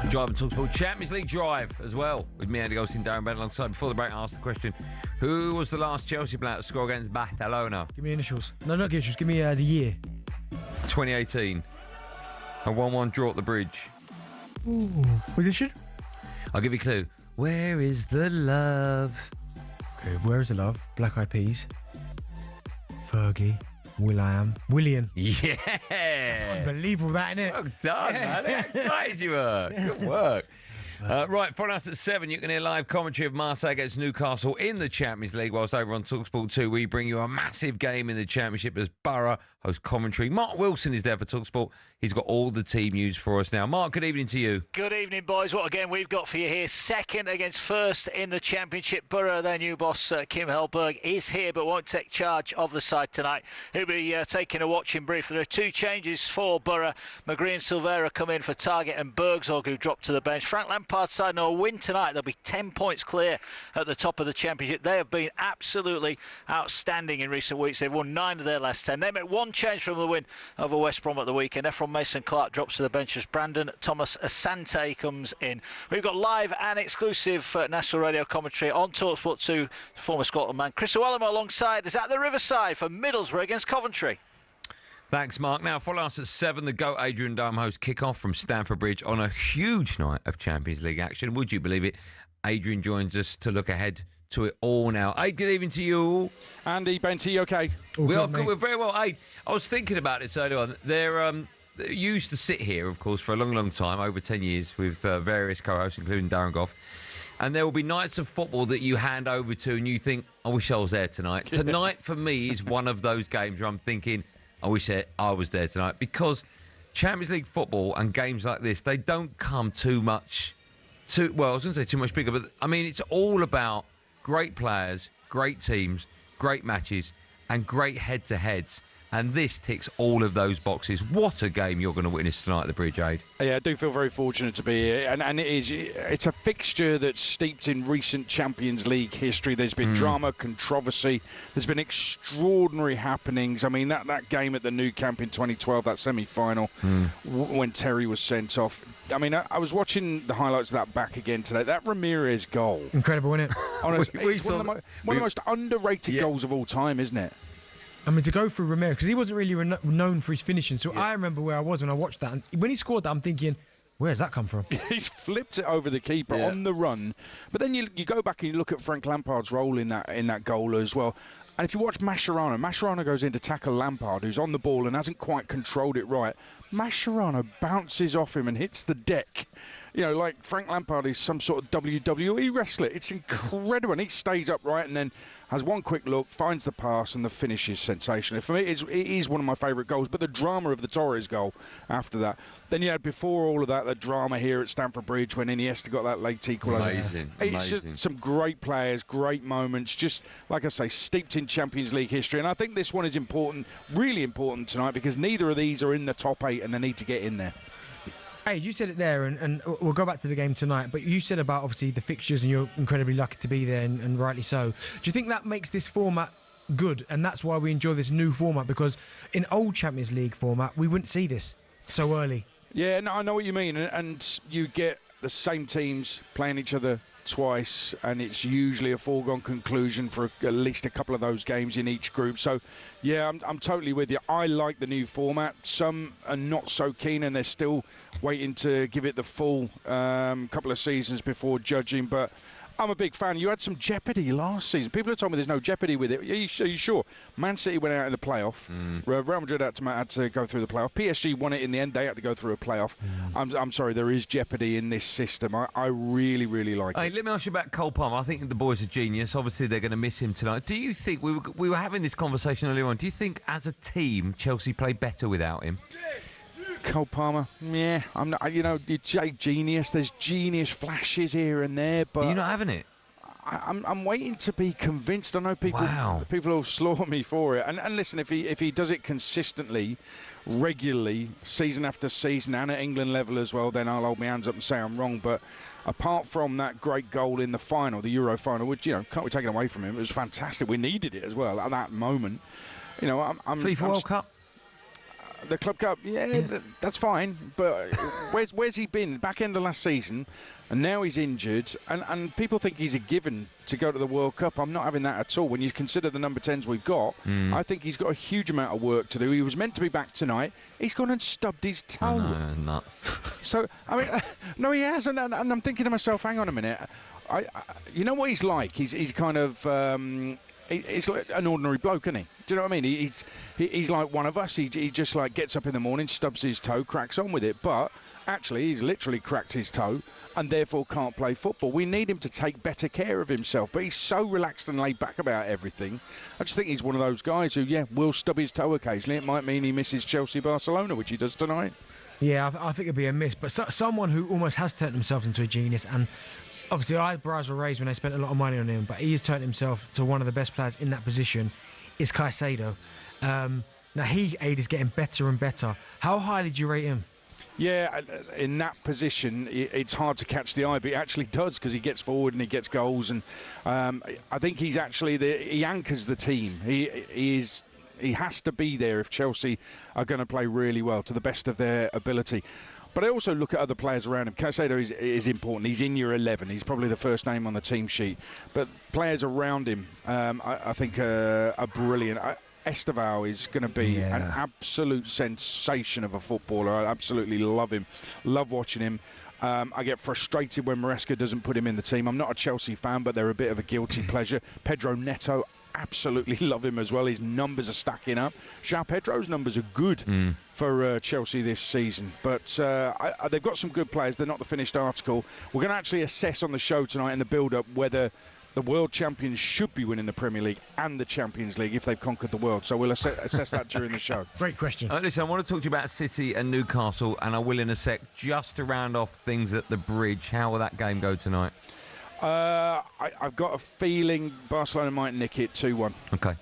Drive and talkSPORT Champions League drive as well with me, Andy Goldstein Darren Bent, alongside. Before the break, I asked the question: who was the last Chelsea player to score against Barcelona? Give me initials. No, not initials. Give me the year. 2018. A 1-1 draw at the Bridge. Ooh. Position? I'll give you a clue. Where is the love? Okay, where is the love? Black Eyed Peas. Fergie. William. Yeah. That's unbelievable, that, isn't it? Well done, man. How excited you were. Good work. Right, follow us at 7. You can hear live commentary of Marseille against Newcastle in the Champions League, whilst over on talkSPORT 2 we bring you a massive game in the Championship as Borough host commentary. Mark Wilson is there for talkSPORT. He's got all the team news for us now. Mark, good evening to you. Good evening, boys. What again we've got for you here. Second against first in the Championship. Borough, their new boss, Kim Hellberg, is here but won't take charge of the side tonight. He'll be taking a watching brief. There are 2 changes for Borough. McGree and Silvera come in for Targett and Bergzorg, who drop to the bench. Frank Lampard's side, no win tonight. They'll be 10 points clear at the top of the Championship. They have been absolutely outstanding in recent weeks. They've won 9 of their last 10. They make 1 change from the win over West Brom at the weekend. Efron Mason-Clark drops to the bench as Brandon Thomas Asante comes in. We've got live and exclusive National Radio commentary on talkSPORT 2, former Scotland man Chris Uwellamo alongside us at the Riverside for Middlesbrough against Coventry. Thanks, Mark. Now, follow us at 7. The GOAT Adrian Durham host kick-off from Stamford Bridge on a huge night of Champions League action. Would you believe it? Adrian joins us to look ahead to it all now. Aid, good evening to you. Andy, Benty, you okay? We are good. We're very well. Aid, I was thinking about this earlier on. They used to sit here, of course, for a long, long time, over 10 years, with various co-hosts, including Darren Goff. And there will be nights of football that you hand over to and you think, I wish I was there tonight. Tonight, for me, is one of those games where I'm thinking, I wish I was there tonight. Because Champions League football and games like this, they don't come too much, well, I was going to say too much bigger, but I mean, it's all about great players, great teams, great matches, and great head-to-heads. and this ticks all of those boxes. What a game you're going to witness tonight at the Bridge, Aid. Yeah, I do feel very fortunate to be here, and it's a fixture that's steeped in recent Champions League history. There's been drama, controversy, there's been extraordinary happenings. I mean, that game at the Nou Camp in 2012, that semi-final, when Terry was sent off. I mean, I was watching the highlights of that back again today. That Ramirez goal. Incredible, isn't it? Honestly, it's one of the most underrated goals of all time, isn't it? I mean, to go through Ramirez, because he wasn't really known for his finishing. So I remember where I was when I watched that. And when he scored that, I'm thinking, where's that come from? He's flipped it over the keeper on the run. But then you go back and you look at Frank Lampard's role in that goal as well. And if you watch Mascherano goes in to tackle Lampard, who's on the ball and hasn't quite controlled it right. Mascherano bounces off him and hits the deck. You know, like Frank Lampard is some sort of WWE wrestler. It's incredible. And he stays upright and then has one quick look, finds the pass, and the finish is sensational. For me, it is one of my favourite goals. But the drama of the Torres goal after that. Then you had, before all of that, the drama here at Stamford Bridge when Iniesta got that late equaliser. Amazing. It's just some great players, great moments, just, like I say, steeped in Champions League history. And I think this one is important, really important tonight, because neither of these are in the top 8 and they need to get in there. Hey, you said it there, and we'll go back to the game tonight, but you said about, obviously, the fixtures, and you're incredibly lucky to be there, and rightly so. Do you think that makes this format good, and that's why we enjoy this new format? Because in old Champions League format, we wouldn't see this so early. Yeah, no, I know what you mean, and you get the same teams playing each other twice, and it's usually a foregone conclusion for at least a couple of those games in each group. So yeah, I'm totally with you. I like the new format. Some are not so keen, and they're still waiting to give it the full couple of seasons before judging, but I'm a big fan. You had some jeopardy last season. People have told me there's no jeopardy with it. Are you sure? Man City went out in the playoff. Real Madrid had to go through the playoff. PSG won it in the end. They had to go through a playoff. I'm sorry, there is jeopardy in this system. I really, really like it. Let me ask you about Cole Palmer. I think the boy's a genius. Obviously, they're going to miss him tonight. Do you think, we were having this conversation earlier on, do you think as a team Chelsea play better without him? Cole Palmer, yeah, I'm not. You know, you say genius. There's genius flashes here and there, but you're not having it. I'm waiting to be convinced. I know people will slaughter me for it. And listen, if he does it consistently, regularly, season after season, and at England level as well, then I'll hold my hands up and say I'm wrong. But apart from that great goal in the final, the Euro final, which can't be taken away from him, it was fantastic. We needed it as well at that moment. You know, I'm FIFA World Cup. The Club Cup, that's fine, but where's he been? Back end of last season, and now he's injured, and people think he's a given to go to the World Cup. I'm not having that at all. When you consider the number 10s we've got, I think he's got a huge amount of work to do. He was meant to be back tonight. He's gone and stubbed his toe. No. So, I mean, no, he hasn't, and I'm thinking to myself, hang on a minute. You know what he's like? He's kind of... He's like an ordinary bloke, isn't he? Do you know what I mean? He's like one of us. He just like gets up in the morning, stubs his toe, cracks on with it. But actually, he's literally cracked his toe and therefore can't play football. We need him to take better care of himself. But he's so relaxed and laid back about everything. I just think he's one of those guys who, will stub his toe occasionally. It might mean he misses Chelsea-Barcelona, which he does tonight. Yeah, I think it'd be a miss. But someone who almost has turned himself into a genius, and obviously, eyebrows were raised when they spent a lot of money on him, but he has turned himself to one of the best players in that position, is Caicedo. Now, Aid is getting better and better. How highly do you rate him? Yeah, in that position, it's hard to catch the eye, but he actually does, because he gets forward and he gets goals. And I think he's actually, he anchors the team. He has to be there if Chelsea are going to play really well, to the best of their ability. But I also look at other players around him. Caicedo is important. He's in your 11. He's probably the first name on the team sheet. But players around him, I think, are brilliant. Esteval is going to be an absolute sensation of a footballer. I absolutely love him. Love watching him. I get frustrated when Maresca doesn't put him in the team. I'm not a Chelsea fan, but they're a bit of a guilty pleasure. Pedro Neto, absolutely love him as well. His numbers are stacking up. João Pedro's numbers are good for Chelsea this season. But they've got some good players. They're not the finished article. We're going to actually assess on the show tonight in the build-up whether the world champions should be winning the Premier League and the Champions League if they've conquered the world. So we'll assess that during the show. Great question. Listen, I want to talk to you about City and Newcastle, and I will in a sec. Just to round off things at the Bridge, how will that game go tonight? I've got a feeling Barcelona might nick it 2-1. Okay.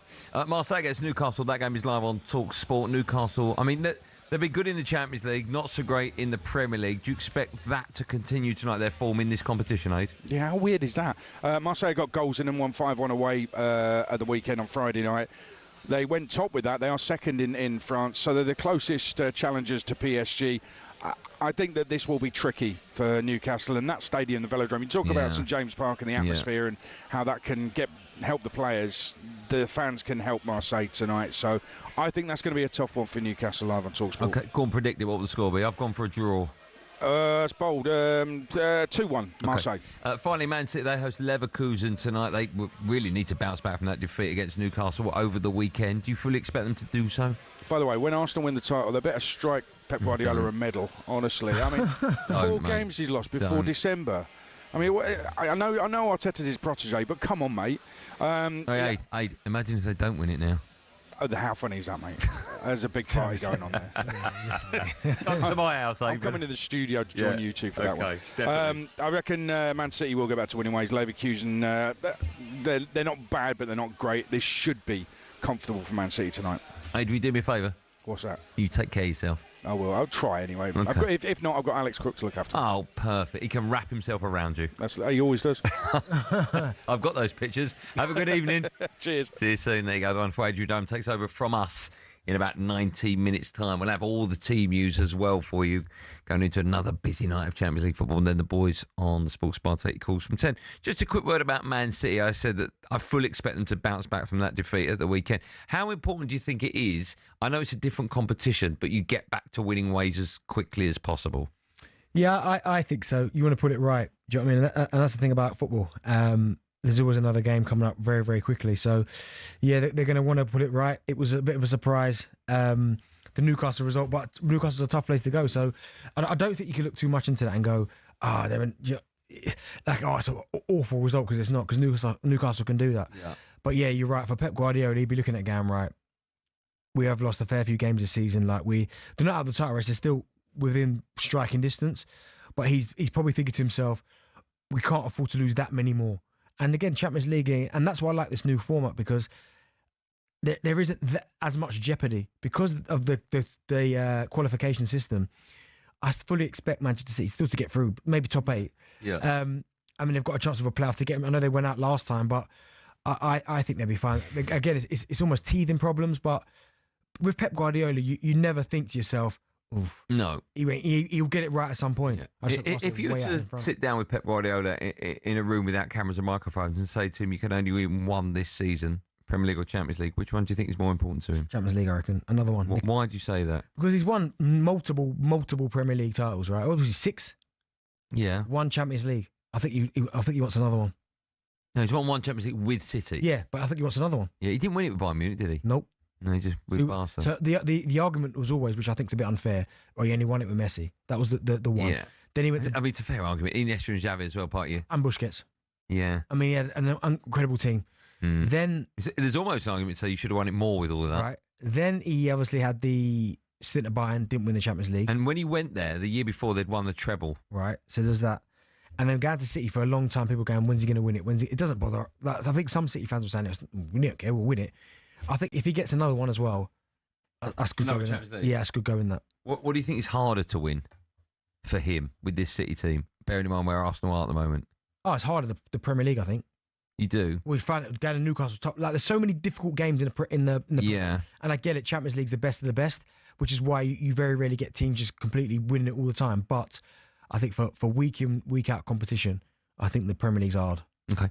Marseille against Newcastle. That game is live on talkSPORT. Newcastle, I mean, they've been good in the Champions League, not so great in the Premier League. Do you expect that to continue tonight, their form in this competition, Aid? Yeah, how weird is that? Marseille got goals in and won 5-1 away at the weekend on Friday night. They went top with that. They are second in France, so they're the closest challengers to PSG. I think that this will be tricky for Newcastle, and that stadium, the Velodrome. You talk about St James Park and the atmosphere and how that can help the players. The fans can help Marseille tonight, so I think that's going to be a tough one for Newcastle live on talkSPORT. Okay, go and predict it. What will the score be? I've gone for a draw. It's bold. 2-1, Marseille. Okay. Finally, Man City, they host Leverkusen tonight. They really need to bounce back from that defeat against Newcastle over the weekend. Do you fully expect them to do so? By the way, when Arsenal win the title, they better strike Pep Guardiola a medal, honestly. I mean, 4 games he's lost before December. I mean, I know Arteta's his protege, but come on, mate. Hey, imagine if they don't win it now. Oh, how funny is that, mate? There's a big party going on there. Come to my house, I'm coming to the studio to join you two for that one. Definitely. I reckon Man City will go back to winning ways. Leverkusen, they're not bad, but they're not great. This should be comfortable for Man City tonight. Hey, do you do me a favour? What's that? You take care of yourself. I will. I'll try anyway. Okay. If not, I've got Alex Crook to look after. Oh, perfect. He can wrap himself around you. He always does. I've got those pictures. Have a good evening. Cheers. See you soon. There you go. The one for Adrian Dome takes over from us in about 90 minutes' time. We'll have all the team news as well for you, going into another busy night of Champions League football, and then the boys on the Sports Bar take calls from 10. Just a quick word about Man City. I said that I fully expect them to bounce back from that defeat at the weekend. How important do you think it is? I know it's a different competition, but you get back to winning ways as quickly as possible. Yeah, I think so. You want to put it right. Do you know what I mean? And that's the thing about football. There's always another game coming up very, very quickly. So, yeah, they're going to want to put it right. It was a bit of a surprise, the Newcastle result, but Newcastle's a tough place to go. So, I don't think you can look too much into that and go, it's an awful result, because it's not, because Newcastle can do that. Yeah. But, yeah, you're right. For Pep Guardiola, he'd be looking at game, right, we have lost a fair few games this season. Like, they're not out of the title race. They're still within striking distance. But he's probably thinking to himself, we can't afford to lose that many more. And again, Champions League, and that's why I like this new format, because there isn't as much jeopardy because of the qualification system. I fully expect Manchester City still to get through, maybe top 8. Yeah. I mean, they've got a chance of a playoff to get them. I know they went out last time, but I think they'll be fine. Again, it's almost teething problems, but with Pep Guardiola, you never think to yourself, oof. No. He'll get it right at some point. Yeah. If you were to sit down with Pep Guardiola in a room without cameras and microphones and say to him, you can only win one this season, Premier League or Champions League, which one do you think is more important to him? Champions League, I reckon. Another one. Why do you say that? Because he's won multiple Premier League titles, right? What was he, 6? Yeah. 1 Champions League. I think he wants another one. No, he's won 1 Champions League with City. Yeah, but I think he wants another one. Yeah, he didn't win it with Bayern Munich, did he? Nope. No, he just with Barca. So the argument was always, which I think is a bit unfair, he only won it with Messi. That was the one. Yeah. Then he went I mean, it's a fair argument. Iniesta and Xavi as well, part of you. And Busquets. Yeah. I mean, he had an incredible team. Then there's almost an argument to say you should have won it more with all of that. Right. Then he obviously had the stint at Bayern, didn't win the Champions League. And when he went there, the year before, they'd won the treble. Right. So there's that. And then going to City for a long time, people going, when's he going to win it? It doesn't bother. I think some City fans were saying, we don't care, we'll win it. I think if he gets another one as well, that's good going that. Yeah, that's good going that. What do you think is harder to win for him with this City team, bearing in mind where Arsenal are at the moment? Oh, it's harder, the Premier League, I think. You do? We find it going to Newcastle top. Like, there's so many difficult games in the yeah. And I get it, Champions League's the best of the best, which is why you very rarely get teams just completely winning it all the time. But I think for week in, week out competition, I think the Premier League's hard. Okay.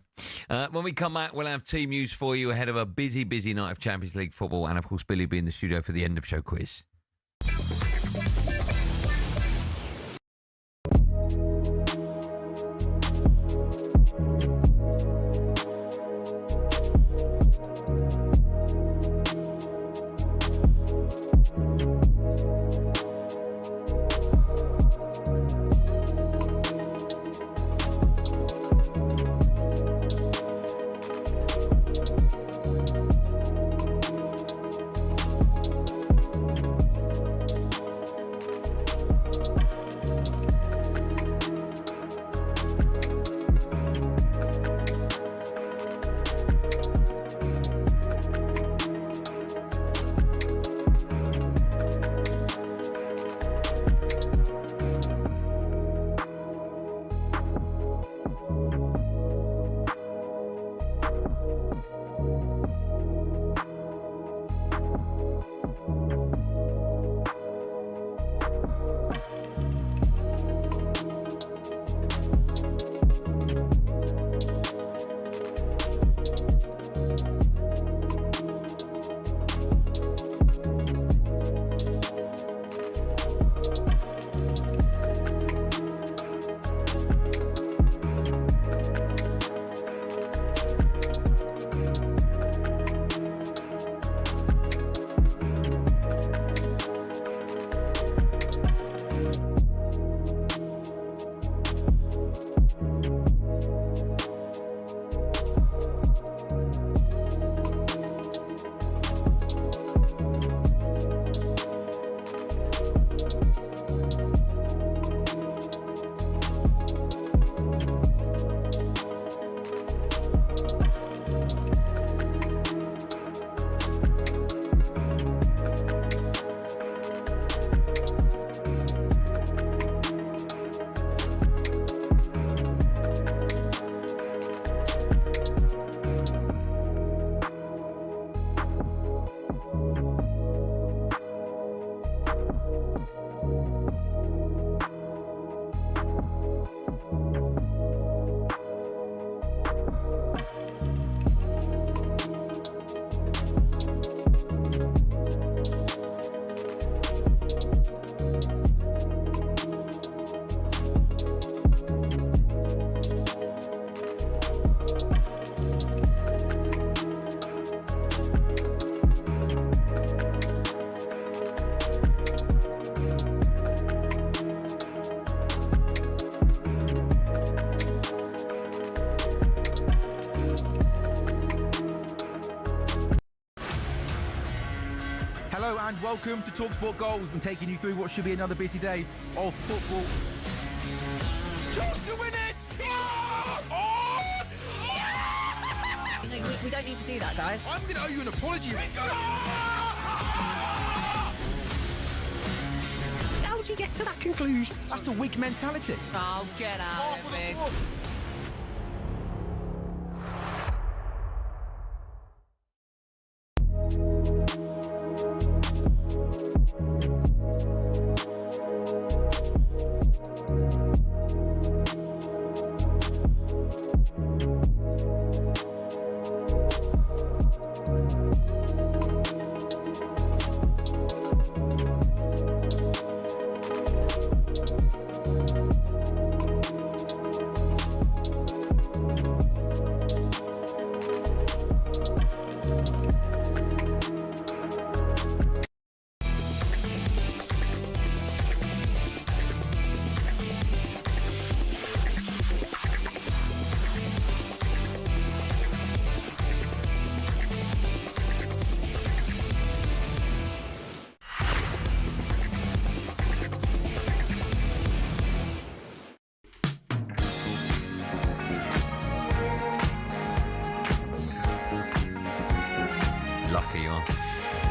When we come back, we'll have team news for you ahead of a busy night of Champions League football. And, of course, Billy will be in the studio for the end of show quiz. welcome to talkSPORT Goals. We're taking you through what should be another busy day of football. Chance to win it! We don't need to do that, guys. I'm going to owe you an apology. How would you get to that conclusion? That's a weak mentality. Oh, get out of it.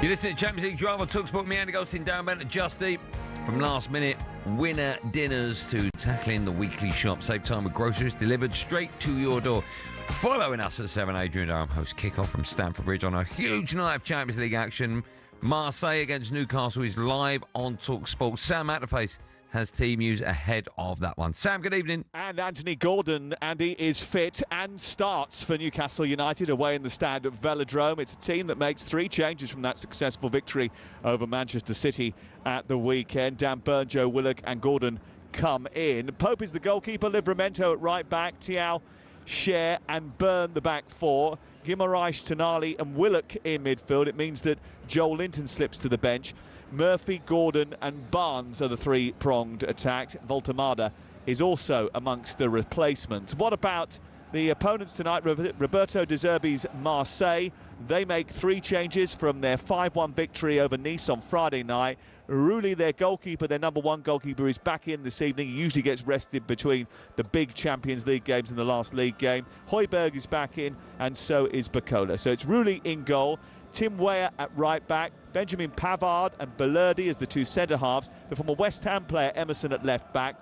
You listen to Champions League Drive on talkSPORT. Me, Andy Goldstein Darren Bent, Just Eat. From last minute winner dinners to tackling the weekly shop. Save time with groceries delivered straight to your door. Following us at 7, Adrian Durham hosts kick-off from Stamford Bridge on a huge night of Champions League action. Marseille against Newcastle is live on talkSPORT. Sam Matterface has team news ahead of that one. Sam, good evening. And Anthony Gordon, Andy, is fit and starts for Newcastle United away in the stand at Velodrome. It's a team that makes 3 changes from that successful victory over Manchester City at the weekend. Dan Burn, Joe Willock and Gordon come in. Pope is the goalkeeper, Livramento at right back, Thiaw, Cher and Burn the back 4. Guimaraes, Tonali and Willock in midfield. It means that Joel Linton slips to the bench. Murphy, Gordon and Barnes are the 3-pronged attack. Voltemada is also amongst the replacements. What about the opponents tonight? Roberto De Zerbi's Marseille. They make 3 changes from their 5-1 victory over Nice on Friday night. Rulli, their goalkeeper, their number 1 goalkeeper, is back in this evening. He usually gets rested between the big Champions League games and the last league game. Højbjerg is back in, and so is Bacola. So it's Rulli in goal. Tim Weah at right back, Benjamin Pavard and Bellerdi as the 2 centre-halves. The former West Ham player Emerson at left back.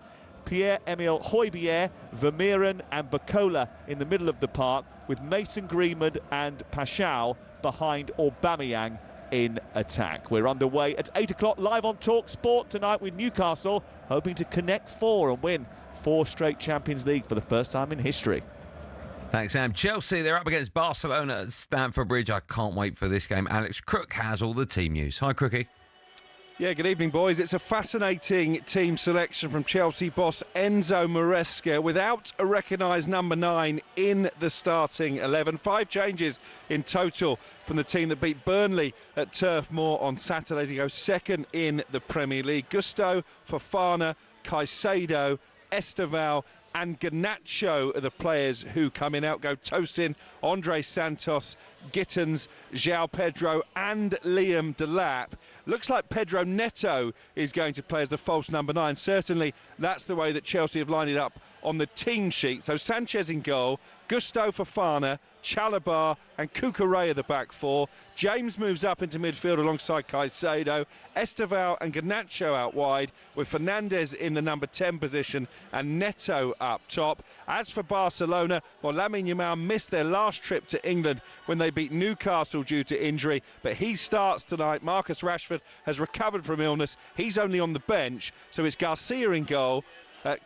Pierre-Emile Højbjerg, Vermeeren and Bacola in the middle of the park, with Mason Greenwood and Paschal behind Aubameyang in attack. We're underway at 8 o'clock live on talkSPORT tonight with Newcastle hoping to connect 4 and win 4 straight Champions League for the first time in history. Thanks, Sam. Chelsea, they're up against Barcelona at Stamford Bridge. I can't wait for this game. Alex Crook has all the team news. Hi, Crookie. Yeah, good evening, boys. It's a fascinating team selection from Chelsea boss Enzo Maresca without a recognised number 9 in the starting 11. 5 changes in total from the team that beat Burnley at Turf Moor on Saturday to go second in the Premier League. Gusto, Fofana, Caicedo, Esteval and Garnacho are the players who come in. Out go Tosin, Andre Santos, Gittins, João Pedro and Liam Delap. Looks like Pedro Neto is going to play as the false number 9. Certainly that's the way that Chelsea have lined it up on the team sheet. So Sanchez in goal, Gusto, Fofana, Chalobah and Cucurella the back 4. James moves up into midfield alongside Caicedo. Esteval and Garnacho out wide, with Fernandes in the number 10 position and Neto up top. As for Barcelona, well, Lamine Yamal missed their last trip to England when they beat Newcastle due to injury, but he starts tonight. Marcus Rashford has recovered from illness. He's only on the bench, so it's Garcia in goal,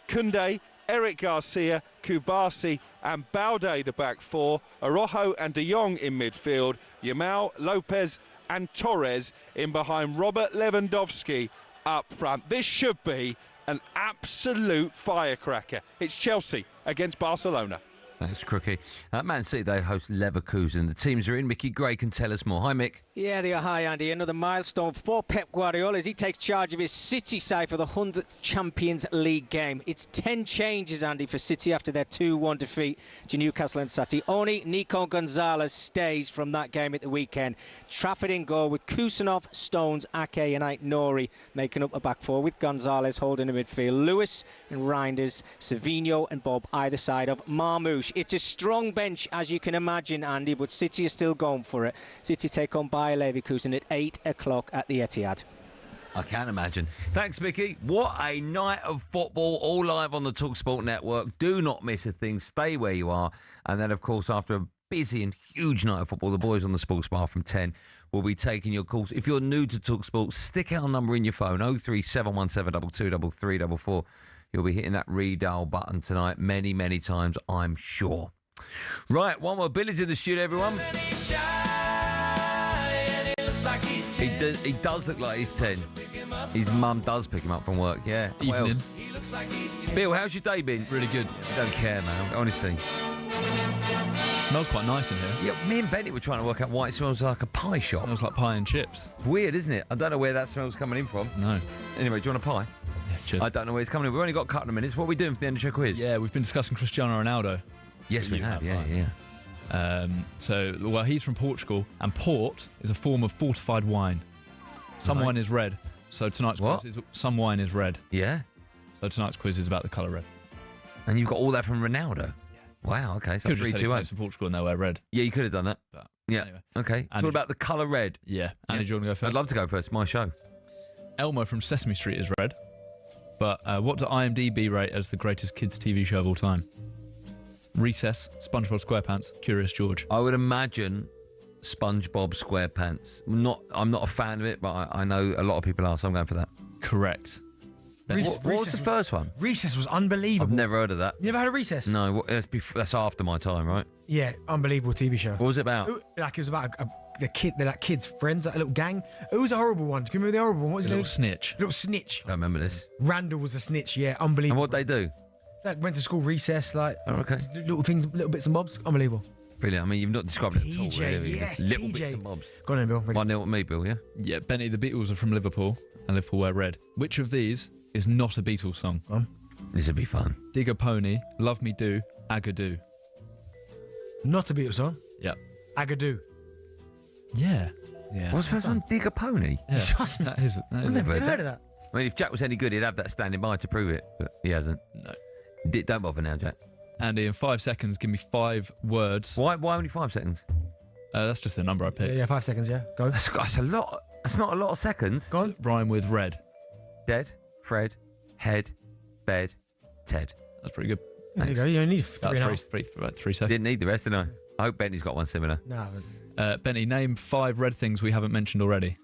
Koundé, Eric Garcia, Kubasi and Balde the back 4, Araujo and De Jong in midfield, Yamal, Lopez and Torres in behind Robert Lewandowski up front. This should be an absolute firecracker. It's Chelsea against Barcelona. Thanks, Crookie. Man City, they host Leverkusen. The teams are in. Mickey Gray can tell us more. Hi, Mick. Yeah, they are high, Andy. Another milestone for Pep Guardiola as he takes charge of his City side for the 100th Champions League game. It's 10 changes, Andy, for City after their 2-1 defeat to Newcastle on Saturday. Only Nico Gonzalez stays from that game at the weekend. Trafford in goal with Kusanov, Stones, Ake and Aït-Nouri making up a back four with Gonzalez holding the midfield. Lewis and Reinders, Savinho and Bob either side of Marmoush. It's a strong bench, as you can imagine, Andy, but City are still going for it. City take on Bayer Leverkusen at 8 o'clock at the Etihad. I can imagine. Thanks, Mickey. What a night of football, all live on the talkSPORT network. Do not miss a thing. Stay where you are. And then, of course, after a busy and huge night of football, the boys on the Sports Bar from 10 will be taking your calls. If you're new to talkSPORT, stick our number in your phone, 03717 223344. You'll be hitting that redial button tonight many, many times, I'm sure. Right, one more. Billy's in the studio, everyone. He does look like he's 10. His mum does pick him up from work, yeah. Evening. Bill, how's your day been? Really good. I don't care, man, honestly. It smells quite nice in here. Yeah, me and Benny were trying to work out why it smells like a pie shop. It smells like pie and chips. Weird, isn't it? I don't know where that smell's coming in from. No. Anyway, do you want a pie? Yeah, cheers. I don't know where it's coming in. We've only got a couple of minutes. What are we doing for the end of the show quiz? Yeah, we've been discussing Cristiano Ronaldo. Yes, we have. Yeah. Well, he's from Portugal, and port is a form of fortified wine. Some wine is red. So tonight's quiz is some wine is red. Yeah. So tonight's quiz is about the colour red. And you've got all that from Ronaldo? Yeah. Wow, okay. So 3-2-1. For Portugal and they wear red. Yeah, you could have done that. But yeah. Anyway. Okay. So what about the colour red? Yeah. Andy, do you want to go first? I'd love to go first. My show. Elmo from Sesame Street is red. But what do IMDb rate as the greatest kids' TV show of all time? Recess, SpongeBob SquarePants, Curious George. I would imagine SpongeBob SquarePants. I'm not a fan of it, but I know a lot of people are, so I'm going for that. Correct. What was the first one? Recess was unbelievable. I've never heard of that. You never heard of Recess? No, that's after my time, right? Yeah, unbelievable TV show. What was it about? It was about the kid, they're like kids, friends, like a little gang. It was a horrible one. Do you remember the horrible one? What was it? Little snitch. Little snitch. I remember this. Randall was a snitch. Yeah, unbelievable. And what'd they do? Like went to school, recess, like okay, little things, little bits and bobs. Unbelievable. Brilliant. I mean, you've not described it at all, really. Yes, little TJ. bits and bobs. Go on then, Bill. 1-0 with me, Bill, yeah? Yeah, Benny, the Beatles are from Liverpool, and Liverpool wear red. Which of these is not a Beatles song? This would be fun. Dig a Pony, Love Me Do, Agadoo. Not a Beatles song? Yep. Agadoo. Yeah. What's the first one? Dig a Pony? Yeah. that is I've never heard of that. I mean, if Jack was any good, he'd have that standing by to prove it, but he hasn't. No. Don't bother now, Jack. Andy, in 5 seconds, give me 5 words. Why only 5 seconds? That's just the number I picked. Yeah, 5 seconds, yeah. Go. That's a lot. That's not a lot of seconds. Go on. Rhyme with red. Dead, Fred, head, bed, Ted. That's pretty good. There you go. You only need 3 about 3 seconds. Didn't need the rest, did I? I hope Benny's got one similar. No. Benny, name 5 red things we haven't mentioned already.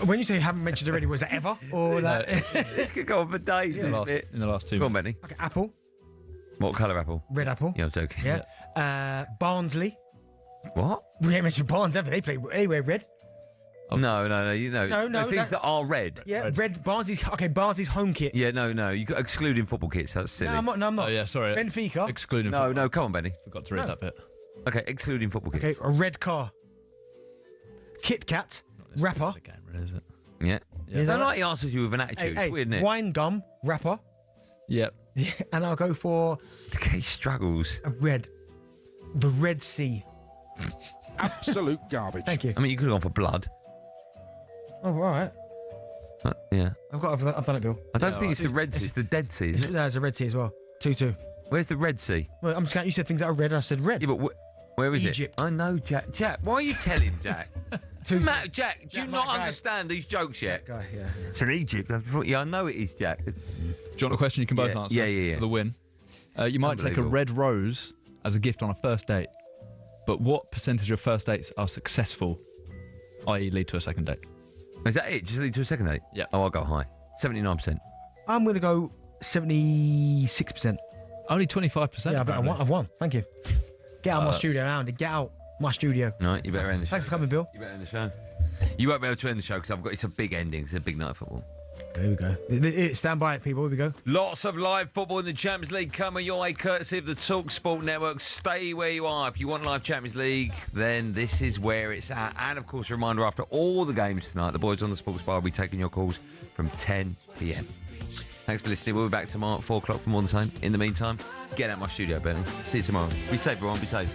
When you say you haven't mentioned already, was that ever? Or that? This could go on for days. In the last 2 Go on, minutes. Benny. Okay, apple. What colour apple? Red apple. Yeah, I'm joking. Yeah. Barnsley. What? We ain't mentioned Barnes ever. They wear red. No. You know, No, the things that are red. Yeah, red. Barnsley's home kit. Yeah, no. You got excluding football kits. That's silly. No, I'm not. Oh yeah, sorry. Benfica. Excluding. No, football. no. Come on, Benny. Forgot to read that bit. Okay, excluding football kits. Okay, a red car. Kit Kat. Rapper. Is it? Yeah. Yeah. Don't like he answers you with an attitude. Hey, it's weird, isn't it? wine gum. Rapper. Yep. Yeah, and I'll go for he struggles. a red. The Red Sea. Absolute garbage. Thank you. I mean, you could have gone for blood. Oh, all right. Yeah. I've done it, Bill. I don't think it's the Red Sea. It's the Dead Sea, isn't it? There's a Red Sea as well. 2-2. Where's the Red Sea? Well, I'm just going. You said things that are red. I said red. Yeah, but where is Egypt. it? I know, Jack. Jack, why are you telling Jack? Matt, Jack, do you not understand these jokes yet? Guy, yeah. It's in Egypt. I know it is, Jack. Do you want a question you can both answer? Yeah. For the win. You might take a red rose as a gift on a first date, but what percentage of first dates are successful, i.e. lead to a second date? Is that it? Just lead to a second date? Yeah. Oh, I'll go high. 79%. I'm going to go 76%. Only 25%. Yeah, but I've won. Thank you. Get out of my studio now, Andy. Get out my studio. No, you better end the show. Thanks for coming, Bill. You better end the show. You won't be able to end the show because it's a big ending. It's a big night of football. There we go. Stand by it, people. Here we go. Lots of live football in the Champions League coming your way, courtesy of the talkSPORT network. Stay where you are. If you want live Champions League, then this is where it's at. And, of course, a reminder, after all the games tonight, the boys on the Sports Bar will be taking your calls from 10 p.m. Thanks for listening. We'll be back tomorrow at 4 o'clock for more of the same. In the meantime, get out my studio, Benny. See you tomorrow. Be safe, everyone. Be safe.